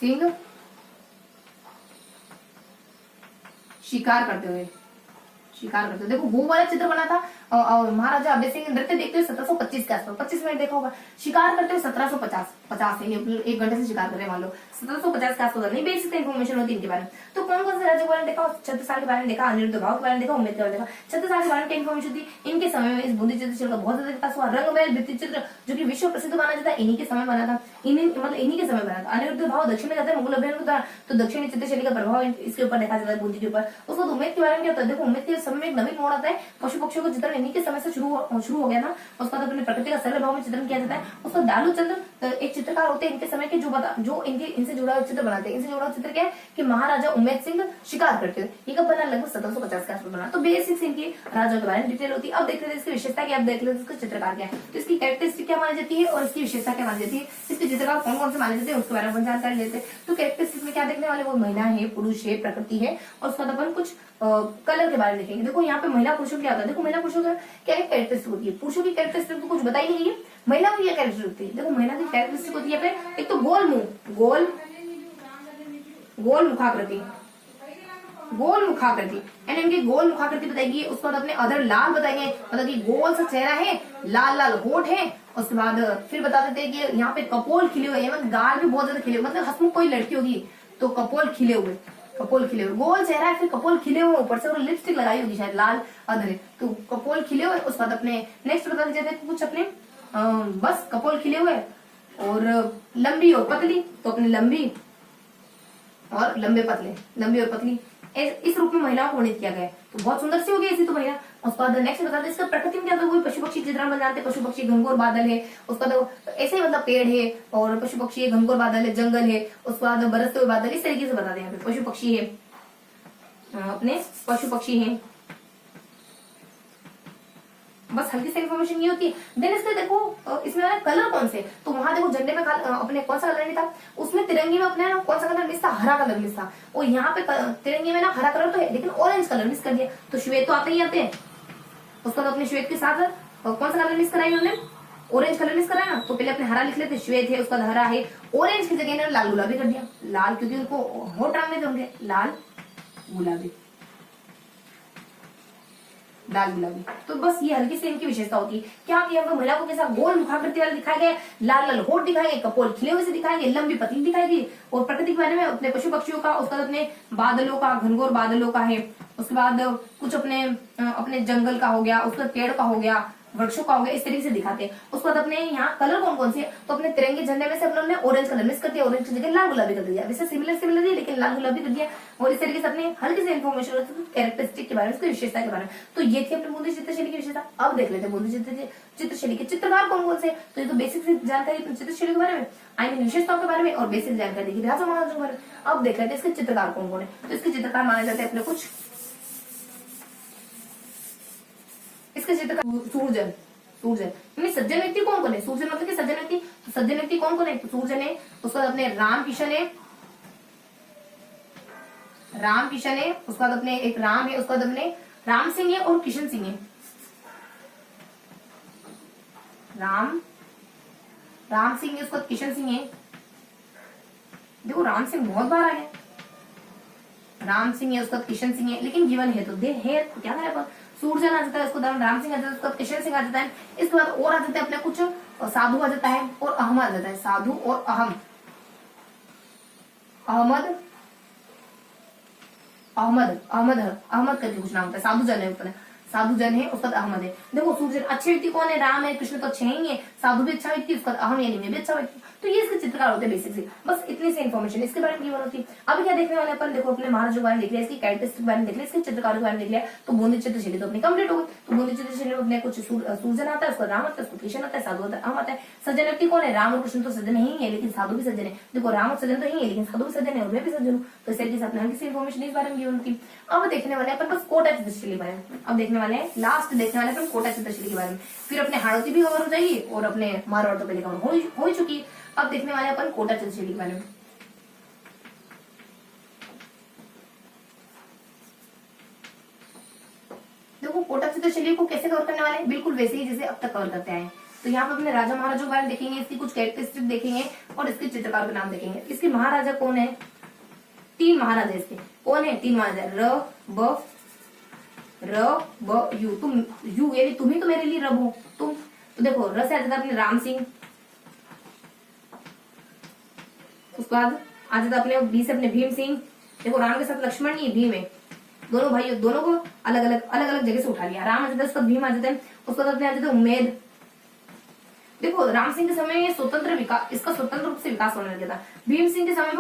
Speaker 1: सिंह शिकार करते हुए, देखो वो वाला चित्र बना था महाराजा अभय सिंह नृत्य देखते हुए 1725 के आसपास, 25 मिनट देखा होगा, शिकार करते हुए 1750 एक घंटे से शिकार कर रहे हैं मान लो 1750 के आसपास, नहीं बेसिक इन्फॉर्मेशन होती इनके बारे में। तो कौन कौन से राज्य के बारे में देखा, छत्रसाल के बारे में देखा, अनिरुद्ध भाव के बारे में देखा, उम्मेद के बारे में देखा। छत्रसाल के बारे में क्या इन्फॉर्मेशन थी, इनके समय में इस बूंदी चित्रशैली का बहुत ज्यादा विकास हुआ। रंगमहल भित्ति चित्र जो कि विश्व प्रसिद्ध माना जाता है, इन्हीं के समय बना था, इन्हीं के समय बना था। अनिरुद्ध भाव दक्षिण में जाता है मुगल अभियान के द्वारा, तो दक्षिणी चित्रशैली का प्रभाव इसके ऊपर देखा जाता है, बूंदी के ऊपर। उसको उम्मेद के बारे में क्या होता है, देखो उम्मेद के समय में एक नवीन मोड़ आता है, पशु पक्षियों का चित्रण इन्हीं के समय से शुरू हो गया था। उसके बाद अपने प्रकृति का सरल भाव में चित्रण किया जाता है। उसको डालूचंद एक चित्रकार होते हैं इनके समय के, जो इनसे जुड़ा हुआ चित्र बनाते हैं। इनसे जुड़ा हुआ चित्र क्या है कि महाराजा उम्मेद सिंह शिकार करते थे, ये कब बना, लगभग 1750 के आसपास बना। तो बेसिक इनकी राजा के बारे में डिटेल होती है। अब देख लेते हैं इसकी विशेषता क्या, अब देख लेते हैं इसका चित्रकार क्या है, तो इसकी कैरेक्टरिस्टिक क्या मानी जाती है और इसकी विशेषता क्या मानी जाती है, इसके चित्रकार कौन कौन से माने जाते हैं उसके बारे में जानकारी लेते हैं। तो कैरेक्टरिस्टिक में क्या देखने वाले, वो महिला है, पुरुष है, प्रकृति है, और उसके बाद अपन कुछ कलर के बारे में देखेंगे। देखो यहाँ पे महिला पुरुषों क्या होता है, देखो महिला पुरुषों का क्या कैरेक्टरिस्टिक होती है, पुरुषों की कैरेक्टरिस्टिक तो कुछ बताई नहीं है, महिला की क्या कैरेक्टरिस्टिक होती है। देखो महिला की कैरेक्टरिस्टिक होती है एक तो गोल मुंह, गोल मुखाकृति, यानी इनकी गोल मुखाकृति बताएगी। उसके बाद अपने अधर लाल बताएंगे, मतलब कि गोल सा चेहरा है, लाल होठ है। उसके बाद फिर बता देते हैं कि यहाँ पे कपोल खिले हुए, मतलब गाल भी बहुत ज्यादा खिले हुए, मतलब हंसमुख कोई लड़की होगी तो कपोल खिले हुए, गोल चेहरा है, फिर कपोल खिले हुए, ऊपर से और लिपस्टिक लगाई होगी शायद लाल अधर, तो कपोल खिले हुए। उसके बाद अपने नेक्स्ट बता दीजिए कुछ अपने बस कपोल खिले हुए और लंबी और पतली, तो अपने लंबी और पतली इस रूप में महिलाओं को वर्णित किया गया है। तो बहुत सुंदर सी होगी ऐसी तो महिला। उसके बाद नेक्स्ट बता दें इसका प्रकृति में क्या था, वही पशु पक्षी चित्रण बन जाते, पशु पक्षी घनघोर बादल है, उसका तो ऐसे ही मतलब पेड़ है और पशु पक्षी है, घनघोर बादल है, जंगल है, उसके बाद बरसते हुए बादल, इस तरीके से बता दें। यहाँ पे पशु पक्षी है, अपने पशु पक्षी है, बस हल्की सी इन्फॉर्मेशन ये होती है। देन इसके देखो इसमें कलर कौन से, तो वहां देखो झंडे में अपने कौन सा कलर नहीं था, उसमें तिरंगे में अपने ना कौन सा कलर मिस था, हरा कलर मिस था। और यहाँ पे तिरंगे में ना हरा कलर तो है लेकिन ऑरेंज कलर मिस कर दिया, तो श्वेत तो आते ही आते हैं। उसको तो अपने श्वेत के साथ कौन सा कलर मिस कराई उन्होंने, ऑरेंज कलर मिस कराया ना, तो पहले अपने हरा लिख लेते, श्वेत है उसका हरा है, ऑरेंज की जगह इन्होंने लाल गुलाबी कर दिया, लाल क्योंकि उनको होठ रंग में होंगे, लाल गुलाबी। तो बस ये हल्की से इनकी विशेषता होती है। क्या किया महिला को कैसा गोल मुखाकृति वाले दिखाए गए, लाल होठ दिखाए गए, कपोल खिले हुए से दिखाएंगे, लंबी पतली दिखाई गई। और प्रकृति के बारे में अपने पशु पक्षियों का, उसके बाद अपने बादलों का, घनघोर बादलों का है, उसके बाद कुछ अपने जंगल का हो गया, उसके पेड़ का हो गया, वृक्षों का हो गया, इस तरीके से दिखाते हैं। उसके बाद अपने यहाँ कलर कौन कौन से है, तो अपने तिरंगे झंडे में से अपने ऑरेंज कलर मिस कर दिया, ऑरेंज की जगह लाल गुलाबी कर दिया, वैसे सिमिलर ही लेकिन लाल गुलाबी कर दिया। और इस तरीके से अपने हल्की सी इन्फॉर्मेशन होती है कैरेक्टरिस्टिक के बारे में, उसकी विशेषता के बारे में। तो ये थी अपने बूंदी चित्रशैली की विशेषता। अब देख लेते हैं बूंदी चित्रशैली के चित्रकार कौन कौन से। तो ये तो बेसिक जानकारी अपनी चित्रशैली के बारे में, आई मीन विशेषताओं के बारे में, और बेसिक जानकारी देखी राजा महाराजा के बारे में। अब देख लेते हैं इसके चित्रकार कौन कौन है। तो इसके चित्रकार माने जाते हैं अपने कुछ, इसके चित्रकार सूरजन, यानी सज्जन व्यक्ति कौन कौन है। सूरजन मतलब कि सज्जन व्यक्ति, तो सज्जन व्यक्ति कौन कौन है, तो सूरजन है, उसके बाद अपने राम किशन है, उसके बाद अपने एक राम है, उसके बाद अपने राम सिंह है और किशन सिंह है। राम सिंह है, उसके बाद किशन सिंह है। देखो राम सिंह बहुत बार आ गया, राम सिंह है, उसके बाद किशन सिंह है, लेकिन गिवन है तो दे है तो क्या करें, सूरजन आ जाता है, उसको राम सिंह आ जाता है, उसके बाद किशन सिंह आ जाता है। इसके बाद और आ जाते हैं अपने कुछ साधु आ जाता है और अहम आ जाता है, साधु और अहमद करके कुछ नाम होता है, साधु जन है उसका, साधु जन है, उसका अहमद है। देखो सूरजन अच्छे व्यक्ति कौन है, राम है, कृष्ण तो अच्छे ही है, साधु भी अच्छा व्यक्ति, उसका अहम यानी मैं भी अच्छा व्यक्ति। तो ये इसके चित्रकार होते हैं बेसिक से, बस इतनी सी इन्फॉर्मेशन इसके बारे में गिवन होती है। अभी क्या देखने वाले अपन, देखो अपने महाराज के बारे में देख लिया, इसकी कैरेक्टरिस्टिक बारे में देख लिया, इसके चित्रकार के बारे में देख लिया, तो बूंदी चित्रशैली तो अपनी कंप्लीट हो गई। तो बूंदी चित्रशैली में अपने कुछ सूरजन आता है, उसका राम आता है, उसको कृष्ण आता है, साधु आता है, अहम आता है। सज्जन व्यक्ति कौन है, राम और कृष्ण तो सज्जन ही है, लेकिन साधु भी सज्जन है। देखो राम और सज्जन तो ही है, लेकिन साधु भी सज्जन है और मैं भी सज्जन हूँ। तो इस तरीके से अपने हल्की सी इन्फॉर्मेशन इस बारे में गिवन होती है। अब देखने वाले अपन बस कोटा चित्रशैली के बारे में, अब देखने वाले हैं लास्ट देखने वाले अपन कोटा चित्रशैली के बारे में, फिर अपने हाड़ौती भी कवर हो जाएगी और अपने मारवाड़ तो पहले कवर हो ही चुकी है। अब देखने वाले अपन कोटा चित्रशैली के बारे में। देखो कोटा चित्रशैली को कैसे कवर करने वाले हैं, बिल्कुल वैसे ही जैसे अब तक कवर करते आए हैं। तो यहाँ पर अपने राजा महाराजा के बारे में देखेंगे, इसकी कुछ कैरेक्टरिस्टिक देखेंगे और इसके चित्रकार के नाम देखेंगे। इसके महाराजा कौन है, 3 महाराजा इसके कौन है, 3 महाराजा, र ब यू, तुम यू यानी तुम ही तो मेरे लिए रब हो तुम। तो देखो र से आ जाता अपने राम सिंह, उसके बाद आ जाता अपने बी से अपने भीम सिंह। देखो राम के साथ लक्ष्मण नहीं भीम है, दोनों भाइयों, दोनों को अलग अलग जगह से उठा लिया। राम आ जाता है, उसका भीम आ जाता है, उसके बाद अपने आ जाता है उम्मेद। देखो राम सिंह के समय में स्वतंत्र विकास, इसका स्वतंत्र रूप से विकास होने लगा था। भीम सिंह के समय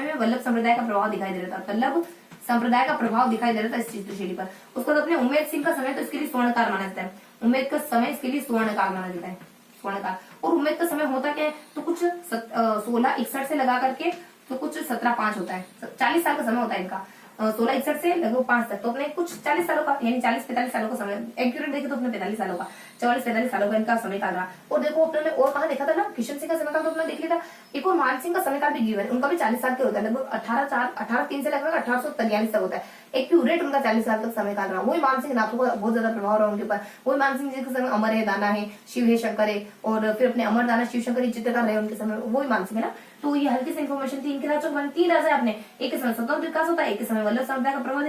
Speaker 1: में वल्लभ संप्रदाय का प्रभाव दिखाई दे रहा था, वल्लभ संप्रदाय का प्रभाव दिखाई दे रहा था इस चित्रशैली पर। उसके बाद अपने उम्मेद सिंह का समय तो इसके लिए स्वर्णकाल माना जाता है, उम्मेद का समय इसके लिए स्वर्णकाल माना जाता है, स्वर्णकाल। और उम्मेद का समय होता क्या है, तो कुछ 1661 से लगा करके तो कुछ 1705 होता है, 40 साल का समय होता है इनका, 1661 से लगभग 5 तक। तो अपने कुछ 40 सालों का यानी 40-45 सालों का समय, एक्यूरेट देखे तो अपने 45 सालों का, 44-45 सालों का इनका समय काल रहा। और देखो अपने और कहा देखा था ना, किशन सिंह का समय काल तो अपने देख लिया था। एक और मान सिंह का समय काल भी गिवन है, उनका भी 40 साल के होता है, लगभग 1803 से लगभग 1843 तक होता है। एक्यूरेट उनका 40 साल तक समय काल रहा। वही मान सिंह नाथों का बहुत ज्यादा प्रभाव रहा उनके ऊपर। वही मान सिंह जी के समय अमर है, दाना है, शिव है, शंकर है, और फिर अपने अमर, दाना, शिव, शंकर चित्रकार रहे उनके समय, वही मान सिंह है ना। तो ये हल्की सी इन्फॉर्मेशन थी इनके राजों के 3 राजा अपने, एक के समय स्वतंत्र विकास होता है, एक के समय वल्लभ संप्रदाय का प्रभाव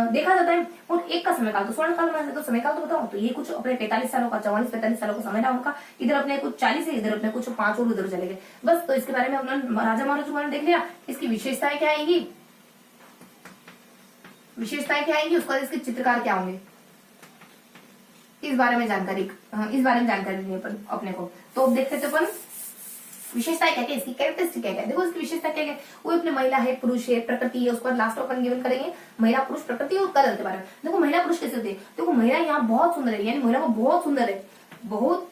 Speaker 1: देखा जाता है, और एक का समय काल तो स्वर्ण काल माना। तो समय काल तो बताओ, तो ये कुछ अपने 45 सालों का, 44-45 सालों का समय रहा उनका। इधर अपने कुछ 40 है, इधर अपने कुछ 5 और उधर चले गए। बस तो इसके बारे में अपना राजा महाराजा देख लिया। इसकी विशेषताएं क्या आएंगी, उसके बाद इसके चित्रकार क्या होंगे, इस बारे में जानकारी नहीं है अपने को। तो अब देखते थे अपन विशेषताएं क्या क्या, इसकी कैरेक्टरिस्टिक क्या क्या। देखो इसकी विशेषता क्या क्या, वो अपने महिला है, पुरुष है, प्रकृति है, उसके बाद लास्ट अपन गिवन करेंगे महिला, पुरुष, प्रकृति और कलर के बारे में। देखो महिला पुरुष कैसे होते हैं, देखो महिला यहाँ बहुत सुंदर है, यानी महिला को बहुत सुंदर है, बहुत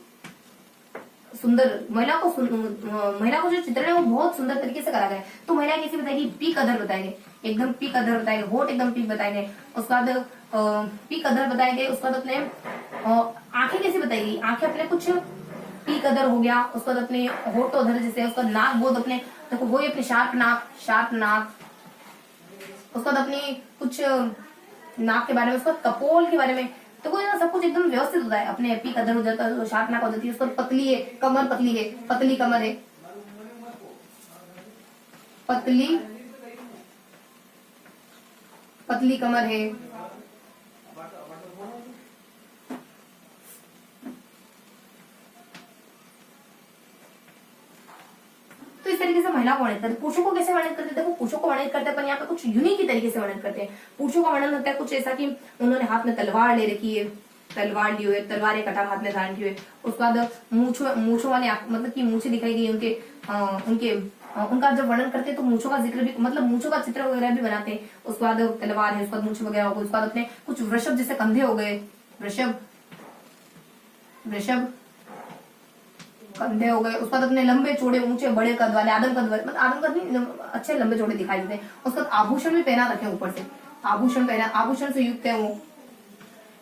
Speaker 1: सुंदर महिला को जो चित्रण है वो बहुत सुंदर तरीके से करा गया है। तो महिला कैसी बताएगी, पीक अधर बताएंगे, एकदम पीक अधर बताएंगे, होठ एकदम पीक बताएंगे, उसके बाद पीक अधर बताएंगे। उसके बाद अपने आंखें कैसी बताएगी, आंखें अपने कुछ पीक अधर हो गया, उसके बाद अपने होठ तो अधर जैसे, उसका नाक बहुत अपने, देखो वही अपने शार्प नाक, उसके बाद अपनी कुछ नाक के बारे में, उसके बाद कपोल के बारे में। तो वो सब कुछ एकदम व्यवस्थित होता है, अपने पीक अधर हो जाता है, शार्प नाक हो जाती है, उसको पतली है, कमर पतली है, पतली कमर है, पतली कमर है। तो इस तरीके से महिला को वर्णित करते। पुरुषों को कैसे वर्णित करते, देखो पुरुषों को वर्णित करते अपन यहाँ पे कुछ यूनिक ही तरीके से वर्णित करते हैं। पुरुषों का वर्णन होता है कुछ ऐसा कि उन्होंने हाथ में तलवार ले रखी है, तलवार लिए हुए, तलवार या कटार हाथ में धारण किए हुए। उसके बाद मूछों वाले मतलब की मूछें दिखाई गई उनके उनका जब वर्णन करते हैं तो मूछों का जिक्र भी, मतलब मूछों का चित्र वगैरह भी बनाते हैं। उसके बाद तलवार है, उसके बाद मूछें वगैरह हो गई, उसके बाद अपने कुछ वृषभ जैसे कंधे हो गए, वृषभ कंधे हो गए। उसके बाद अपने लंबे चौड़े ऊंचे बड़े कद वाले, आदम कद वाले, मतलब आदम कद नहीं, अच्छे लंबे चौड़े दिखाई देते हैं। उसके बाद आभूषण भी पहना रखे ऊपर से, आभूषण पहना, आभूषण से युक्त है वो,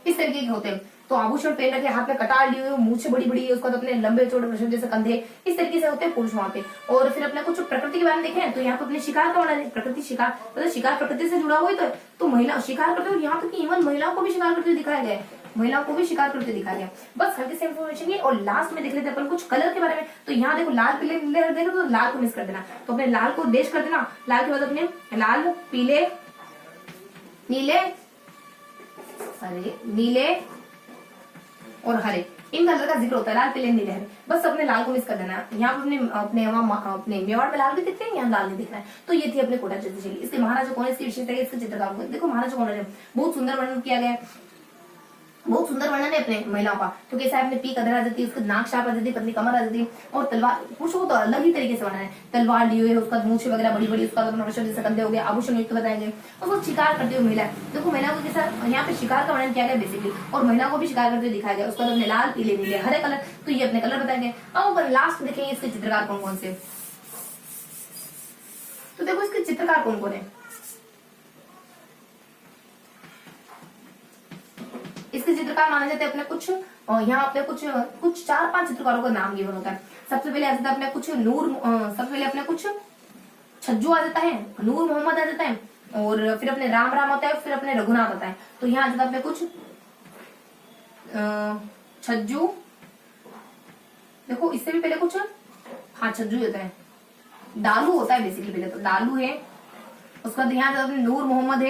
Speaker 1: इस तरीके के होते हैं। तो आभूषण पहन रखे, हाथ में कटार लिए हुए, मूछें बड़ी बड़ी, उसके बाद अपने लंबे चौड़े वृषभ जैसे कंधे, इस तरीके से होते हैं पुरुष वहां पे। और फिर अपने कुछ प्रकृति के बारे में देखें तो यहाँ पे अपने शिकार का वर्णन है। प्रकृति शिकार, मतलब शिकार प्रकृति से जुड़ा हुआ ही तो महिला शिकार करते हुए, यहाँ तक कि इवन महिलाओं को भी शिकार करते हुए दिखाया गया है, महिलाओं को भी शिकार करते दिखाया गया। बस हल्की सी इन्फॉर्मेशन ये। और लास्ट में देख लेते हैं अपन कुछ कलर के बारे में। तो यहाँ देखो लाल पीले नीले देखो, तो लाल को मिस कर देना, तो अपने लाल को देश कर देना। लाल के बाद अपने लाल पीले नीले और हरे, इन कलर का जिक्र होता है, लाल पीले नीले हरे। बस अपने लाल को मिस कर देना। यहाँ पे अपने मेवाड़ में लाल भी दिखते हैं, यहाँ लाल नहीं दिखना है। तो ये थी अपने कोटा चित्र शैली। इसके महाराजा कौन है, इसकी विशेषता है, इसके चित्रकार को देखो। महाराजा कौन है, बहुत सुंदर वर्णन किया गया है, बहुत सुंदर वर्णन है अपने महिलाओं का। तो कैसा है, अपने पीक अधर आ जाती है, उसकी नाक शार्प आ जाती है, पतली कमर आ जाती है, और तलवार, पुरुषों को तो अलग ही तरीके से वर्णन है, तलवार लिए हुए, उसका मूछें वगैरह बड़ी बड़ी, उसका वृषभ जैसे कंधे हो गए, आभूषण युक्त बताएंगे। उसको शिकार करते हुए महिला, देखो महिला को कैसा यहाँ पे शिकार का वर्णन किया गया बेसिकली, और महिला को भी शिकार करते हुए दिखाया गया। उसका अपने लाल पीले नीले हरे कलर, तो ये अपने कलर बताएंगे। अब लास्ट देखेंगे इसके चित्रकार कौन कौन से। तो देखो इसके चित्रकार कौन कौन है। इसके चित्रकार माने जाते हैं अपने कुछ, यहाँ अपने कुछ 4-5 चित्रकारों का नाम गिवन होता है। सबसे पहले आ जाता है अपने कुछ सबसे पहले अपने कुछ छज्जू आ जाता है, नूर मोहम्मद आ जाता है, और फिर अपने राम होता है, फिर अपने रघुनाथ होता है। तो यहाँ आ जाता है अपने कुछ छज्जू, देखो इससे भी पहले कुछ, हाँ छज्जू होता है, डालू होता है बेसिकली, पहले तो डालू है। उसके बाद यहाँ अपने नूर मोहम्मद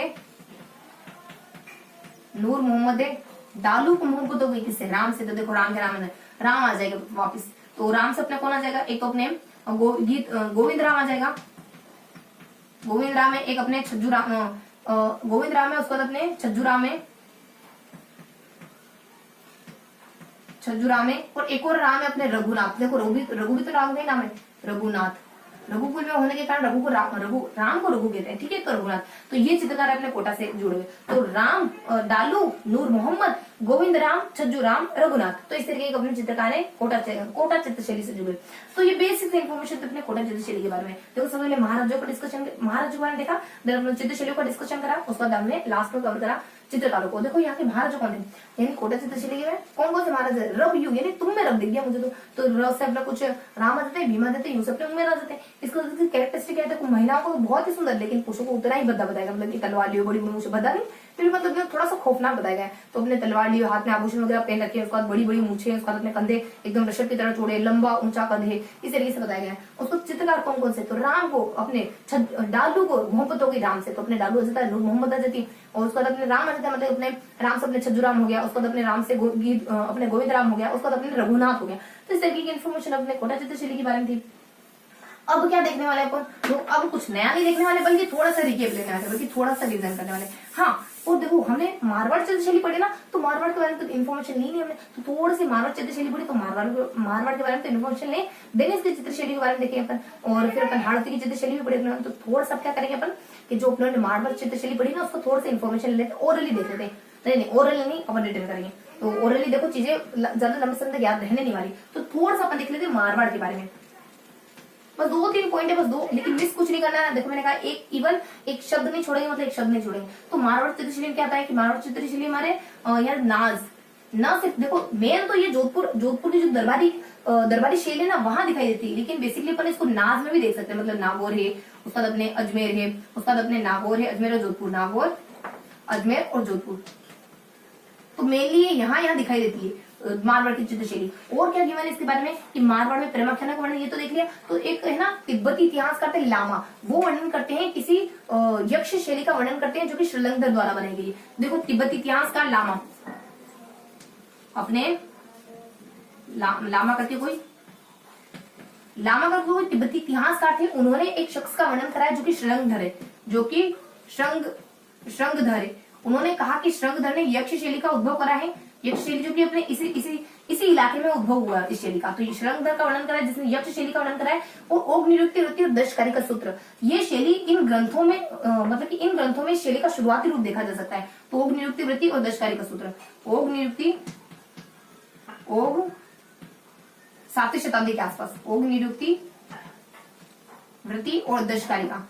Speaker 1: है, डालू को मोहब्बत हो गई किससे, राम से। तो देखो राम के राम आ जाएगा वापस। तो राम से अपने कौन आ जाएगा, एक तो अपने गोविंद राम आ जाएगा, गोविंद राम है। एक अपने छज्जू राम, गोविंद राम है। उसके बाद अपने छज्जू राम है, और एक और राम है अपने रघुनाथ। देखो रघु भी तो राम का ही नाम है, रघुनाथ। रघुकुल में होने के कारण राम को रघु कहते हैं, ठीक है। तो रघुनाथ, तो ये चित्रकार अपने कोटा से जुड़े हुए। तो राम, डालू, नूर मोहम्मद, गोविंद राम, छज्जू राम, रघुनाथ, तो इस तरीके के अपने चित्रकार है कोटा चित्रशैली से जुड़े। तो ये बेसिक इन्फॉर्मेशन अपने कोटा चित्रशैली के बारे में। देखो सबसे पहले महाराजों का डिस्कशन, महाराजों के बारे में देखा, चित्रशैलियों का डिस्कशन करा। उसके बाद हमने लास्ट में कवर करा चित्रकारों को। देखो यहाँ के महाराजा कौन है, यानी कोटा चित्रशैली में कौन कौन से महाराज है। रब यू, यानी तुम में रब दिख गया मुझे तो रब से अपना कुछ राम आ जाते हैं, भीम आ जाते हैं, यूसुफ अपने उम्र आ जाते हैं। इसको कैरेक्टरिस्टिक क्या है, महिलाओं को बहुत ही सुंदर, लेकिन पुरुषों को उतना ही भद्दा बताएगा, मतलब तलवार लियो, बड़ी मुझे भद्दा नहीं, फिर मतलब थोड़ा सा खौफनाक बताया गया है। तो अपने तलवार लियो, हाथ में आभूषण वगैरह पहन रखे, उसके बाद बड़ी बड़ी मूछें, उसके बाद अपने कंधे एकदम ऋषभ की तरह चौड़े, लंबा ऊंचा कंधे, इस तरीके से बताया गया है। उसको चित्रकार कौन कौन से, तो राम को अपने डालू को मोहब्बत होगी राम से, तो अपने डालू आ जाता है, नूर मोहम्मद आ जाती है। और उसके बाद अपने राम आ जाता है, मतलब अपने राम से अपने छज्जू राम हो गया। उसके बाद अपने राम से अपने गोविंद राम हो गया। उसके बाद अपने रघुनाथ हो गया। तो इस तरीके की इन्फॉर्मेशन अपने कोटा चित्रशैली के बारे में थी। अब क्या देखने वाले अपन, तो अब कुछ नया नहीं देखने वाले, बल्कि थोड़ा सा रिकेप लेने वाले, बल्कि थोड़ा सा रिविजन करने वाले। हाँ, और देखो हमने मारवाड़ चित्रशैली पढ़ी ना, तो मारवाड़ के बारे में तो इन्फॉर्मेशन ली नहीं हमने, तो थोड़ी सी मारवाड़ चित्रशैली पढ़ी, तो मारवाड़ के बारे में तो इन्फॉर्मेशन ले, देन इसकी चित्रशैली के बारे में देखें अपन, और फिर अपन हाड़ौती की चित्रशैली भी पढ़ी। तो थोड़ा सा क्या करेंगे अपन कि जो अपने मारवाड़ चित्रशैली पढ़ी ना, उसको थोड़ा सा इन्फॉर्मेशन लेते, ओरली देख लेते हैं। नहीं ओरली नहीं, अपन रिटर्न करेंगे। तो ओरली देखो चीजें ज्यादा लंबे समय तक याद रहने नहीं वाली, तो थोड़ा सा अपन देख लेते हैं मारवाड़ के बारे में। बस 2-3 पॉइंट है, बस 2, लेकिन मिस कुछ नहीं करना है। देखो मैंने कहा एक शब्द नहीं छोड़ेंगे, मतलब एक शब्द नहीं छोड़ेंगे। तो मारवाड़ चित्रशैली में क्या आता है कि मारवाड़ चित्रशैली हमारे यार ना सिर्फ देखो मेन तो ये जोधपुर की जो दरबारी शैली है ना, वहां दिखाई देती है, लेकिन बेसिकली अपन इसको नाज में भी देख सकते हैं। मतलब नागौर है, उसके बाद अपने अजमेर है, उसके बाद अपने नागौर है, अजमेर और जोधपुर, नागौर, अजमेर और जोधपुर, तो मेनली यहाँ दिखाई देती है मारवाड़ की चित्रशैली। और क्या गिवन है इसके बारे में कि मारवाड़ में प्रेमाख्यानों का वर्णन, ये तो देख लिया। तो एक है ना तिब्बती इतिहासकार थे लामा, वो वर्णन करते हैं किसी यक्ष शैली का वर्णन करते हैं जो कि श्रीलंका द्वारा बनाई गई। देखो तिब्बती इतिहासकार लामा, अपने लामा करके कोई तिब्बती इतिहासकार थे, उन्होंने एक शख्स का वर्णन कराया जो कि श्रृंगधर है। उन्होंने कहा कि श्रृंगधर ने यक्ष शैली का उद्भव करा है, यक्ष शैली जो कि अपने इसी इलाके में उद्भव हुआ इस शैली का। तो ये शृंगधर का वर्णन करा है जिसने यक्ष शैली का वर्णन करा है, और ओघ निरुक्ति वृत्ति और दशकारी का सूत्र, ये शैली इन ग्रंथों में मतलब कि इन ग्रंथों में शैली का शुरुआती रूप देखा जा सकता है। तो ओघ निरुक्ति वृत्ति और दशकारी का सूत्र, ओघ निरुक्ति, ओघ 7वीं शताब्दी के आसपास, ओघ निरुक्ति वृत्ति और दशकारी का,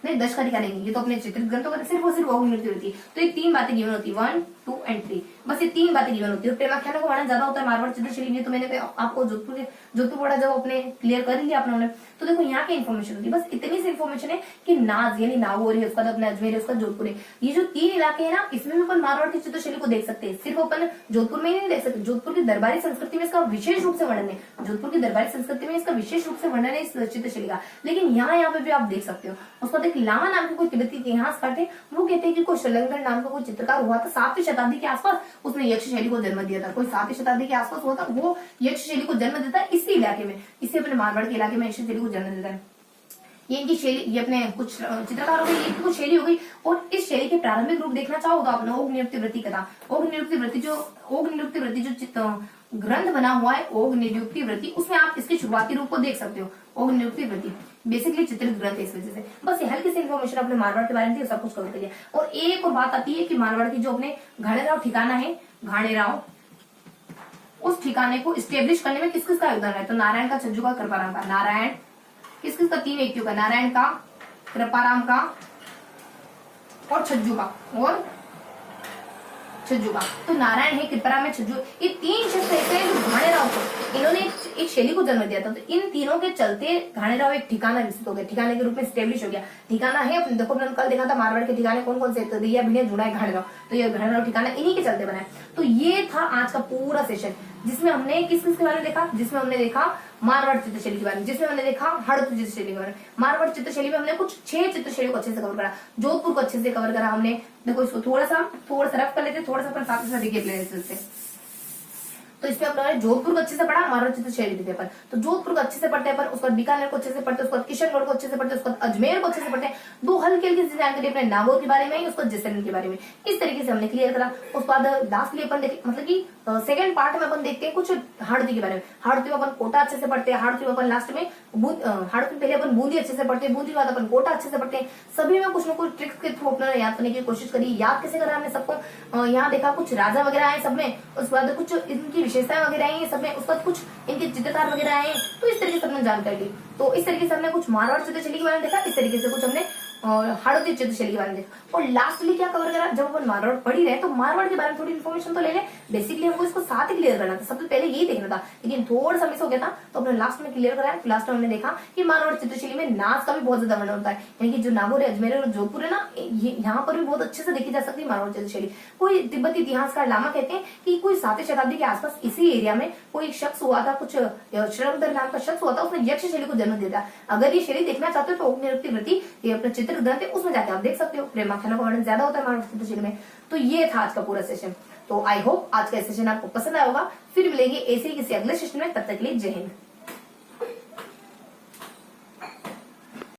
Speaker 1: नहीं दशकारी का नहीं, ये तो अपने चित्रित ग्रंथों का सिर्फ और सिर्फ ओघ निरुक्ति वृत्ति। तो ये 3 बातें गिवन होती है, 1, 2 and 3, बस ये 3 बातें गिवन होती है। और प्रेमाख्यानों का वर्णन ज्यादा होता है मारवाड़ चित्रशैली में। तो मैंने आपको जोधपुर पढ़ा जब अपने क्लियर कर लिया अपने, तो देखो यहाँ की इन्फॉर्मेशन होती है, बस इतनी सी इन्फॉर्मेशन है कि नाज यानी नागौर है, उसका अपना अजमेर है, उसका जोधपुर है, ये जो 3 इलाके है ना, इसमें भी अपन मारवाड़ की चित्रशैली को देख सकते हैं। सिर्फ अपन जोधपुर में ही नहीं देख सकते, जोधपुर की दरबारी संस्कृति में इसका विशेष रूप से वर्णन है, जोधपुर की दरबारी संस्कृति में इसका विशेष रूप से वर्णन है इस चित्रशैली का। लेकिन यहाँ पे भी आप देख सकते हो। उसको देख लामा नाम के कोई तिब्बती इतिहासकार थे, वो कहते हैं कि कोई श्रीलंकर नाम का कोई चित्रकार हुआ था 7वीं शताब्दी के आसपास, उसने यक्ष शैली को जन्म दिया था। कोई 7वीं शताब्दी के आसपास हुआ था, वो यक्ष शैली को जन्म देता है इसी इलाके में, इसी अपने मारवाड़ के इलाके में यक्ष शैली को जन्म देता है। ये इनकी शैली, ये अपने कुछ चित्रकार हो गई, ये कुछ शैली हो गई। और इस शैली के प्रारंभिक रूप देखना चाहो तो आपने ओघ निरुक्ति वृत्ति कथा, ओघ निरुक्ति वृत्ति जो ग्रंथ बना हुआ है ओघ निरुक्ति वृत्ति, उसमें आप इसके शुरुआती रूप को देख सकते हो। ओघ निरुक्ति वृत्ति बेसिकली चित्रित ग्रंथ है, इस वजह से बस ये हल्की सी इन्फॉर्मेशन अपने मारवाड़ के बारे में थी, सब कुछ कवर कर लिया। और एक और बात आती है कि मारवाड़ की जो अपने घाणेराव ठिकाना है, घाणेराव, उस ठिकाने को स्टेब्लिश करने में किस किस का योगदान है? तो नारायण का, छज्जू का, कृपाराम का। नारायण किस किस का? 3 व्यक्तियों का, नारायण का, कृपाराम का और छज्जू का, और छज्जू का। तो नारायण है, कृपाराम है, छज्जू, ये 3 शख्स ऐसे हैं जो घाणेराव को, इन्होंने एक शैली को जन्म दिया था। तो इन तीनों के चलते घाणेराव एक ठिकाना विकसित हो गया, ठिकाने के रूप में स्टेब्लिश हो गया। ठिकाना है, देखो मैंने कल देखा था मारवाड़ के ठिकाने कौन कौन से, तो रिया भिड़े जुड़ा है घाणेराव, तो ये घाणेराव ठिकाना इन्हीं के चलते बना है। तो ये था आज का पूरा सेशन, जिसमें हमने किस किस के बारे में देखा, जिसमें हमने देखा मारवाड़ चित्रशैली के बारे में, जिसमें हमने देखा हड़प्पा चित्रशैली के बारे में। मारवाड़ चित्रशैली में हमने कुछ 6 चित्रशैली को अच्छे से कवर करा, जोधपुर को अच्छे से कवर करा हमने। देखो इसको थोड़ा सा रफ कर लेते, थोड़ा सा अपन साथ साथ रिकेप ले लेते। तो इसमें अपने जोधपुर को अच्छे से पढ़ा, मारवाड़ चित्रशैली भी पर, तो जोधपुर को अच्छे से पढ़ते हैं पर, उसके बाद बीकानेर को अच्छे से पढ़ते हैं, उसके बाद किशनगढ़ को अच्छे से पढ़ते हैं, उसके बाद अजमेर को अच्छे से पढ़ते हैं। 2 हल्की हल्की सी जानकारी अपने नागौर के बारे में, उसको जैसलमेर के बारे में, इस तरीके से हमने क्लियर करा। उसके बाद लास्टली अपन देखे, मतलब कि सेकंड पार्ट में अपन देखते हैं कुछ हाड़ती के बारे में। हाड़ती में अपन कोटा अच्छे से पढ़ते हैं, हाड़ती में अपन लास्ट में हाड़ती पहले अपन बूंदी अच्छे से पढ़ते हैं, बूंदी के बाद अपन कोटा अच्छे से पढ़ते हैं। सभी में कुछ न कुछ ट्रिक्स के थ्रू अपने याद करने की कोशिश करी। याद कैसे करा हमने सबको, यहाँ देखा कुछ राजा वगैरह आए सब में, उसके बाद कुछ इनकी विशेषताएं वगैरह आई सब में, उसके बाद कुछ इनके चित्रकार वगैरह आए, तो इस तरीके से हमने जानकारी ली। तो इस तरीके से हमने कुछ मारवाड़ चित्रशैली के बारे में देखा, इस तरीके से कुछ हमने हाड़ौती चित्रशैली के बारे में देखा। और लास्टली क्या कवर करा, जब अपन मारवाड़ पढ़ी रहे तो मारवाड़ के बारे में थोड़ी इन्फॉर्मेशन तो ले ले, बेसिकली हमको इसको साथ ही क्लियर करना था, सबसे पहले यही देखना था, लेकिन थोड़ा सा मिस हो गया था, तो अपने लास्ट में क्लियर कराया। लास्ट में हमने देखा कि मारवाड़ चित्रशैली में नाच का भी बहुत ज्यादा वर्णन होता है, यानी कि जो नागौर है, अजमेर और जोधपुर है ना, यहाँ पर भी बहुत अच्छे से देखी जा सकती है मारवाड़ चित्रशैली। कोई तिब्बती इतिहासकार लामा कहते हैं कि कोई 7वीं शताब्दी के आसपास इसी एरिया में कोई शख्स हुआ था, कुछ श्रमधर नाम का शख्स हुआ था, उसने यक्ष शैली को जन्म दिया था। अगर ये शैली देखना चाहते हो तो ओघ निरुक्ति वृत्ति, ये अपना चित्र ग्रंथ है, उसमें जाके आप देख सकते हो। प्रेमाख्यानों का वर्णन ज्यादा होता है मारवाड़ चित्रशैली में। तो ये था आज का पूरा सेशन। तो आई होप आज का सेशन आपको पसंद आया होगा। फिर मिलेंगे ऐसे ही किसी अगले सेशन में, तब तक के लिए जय हिंद।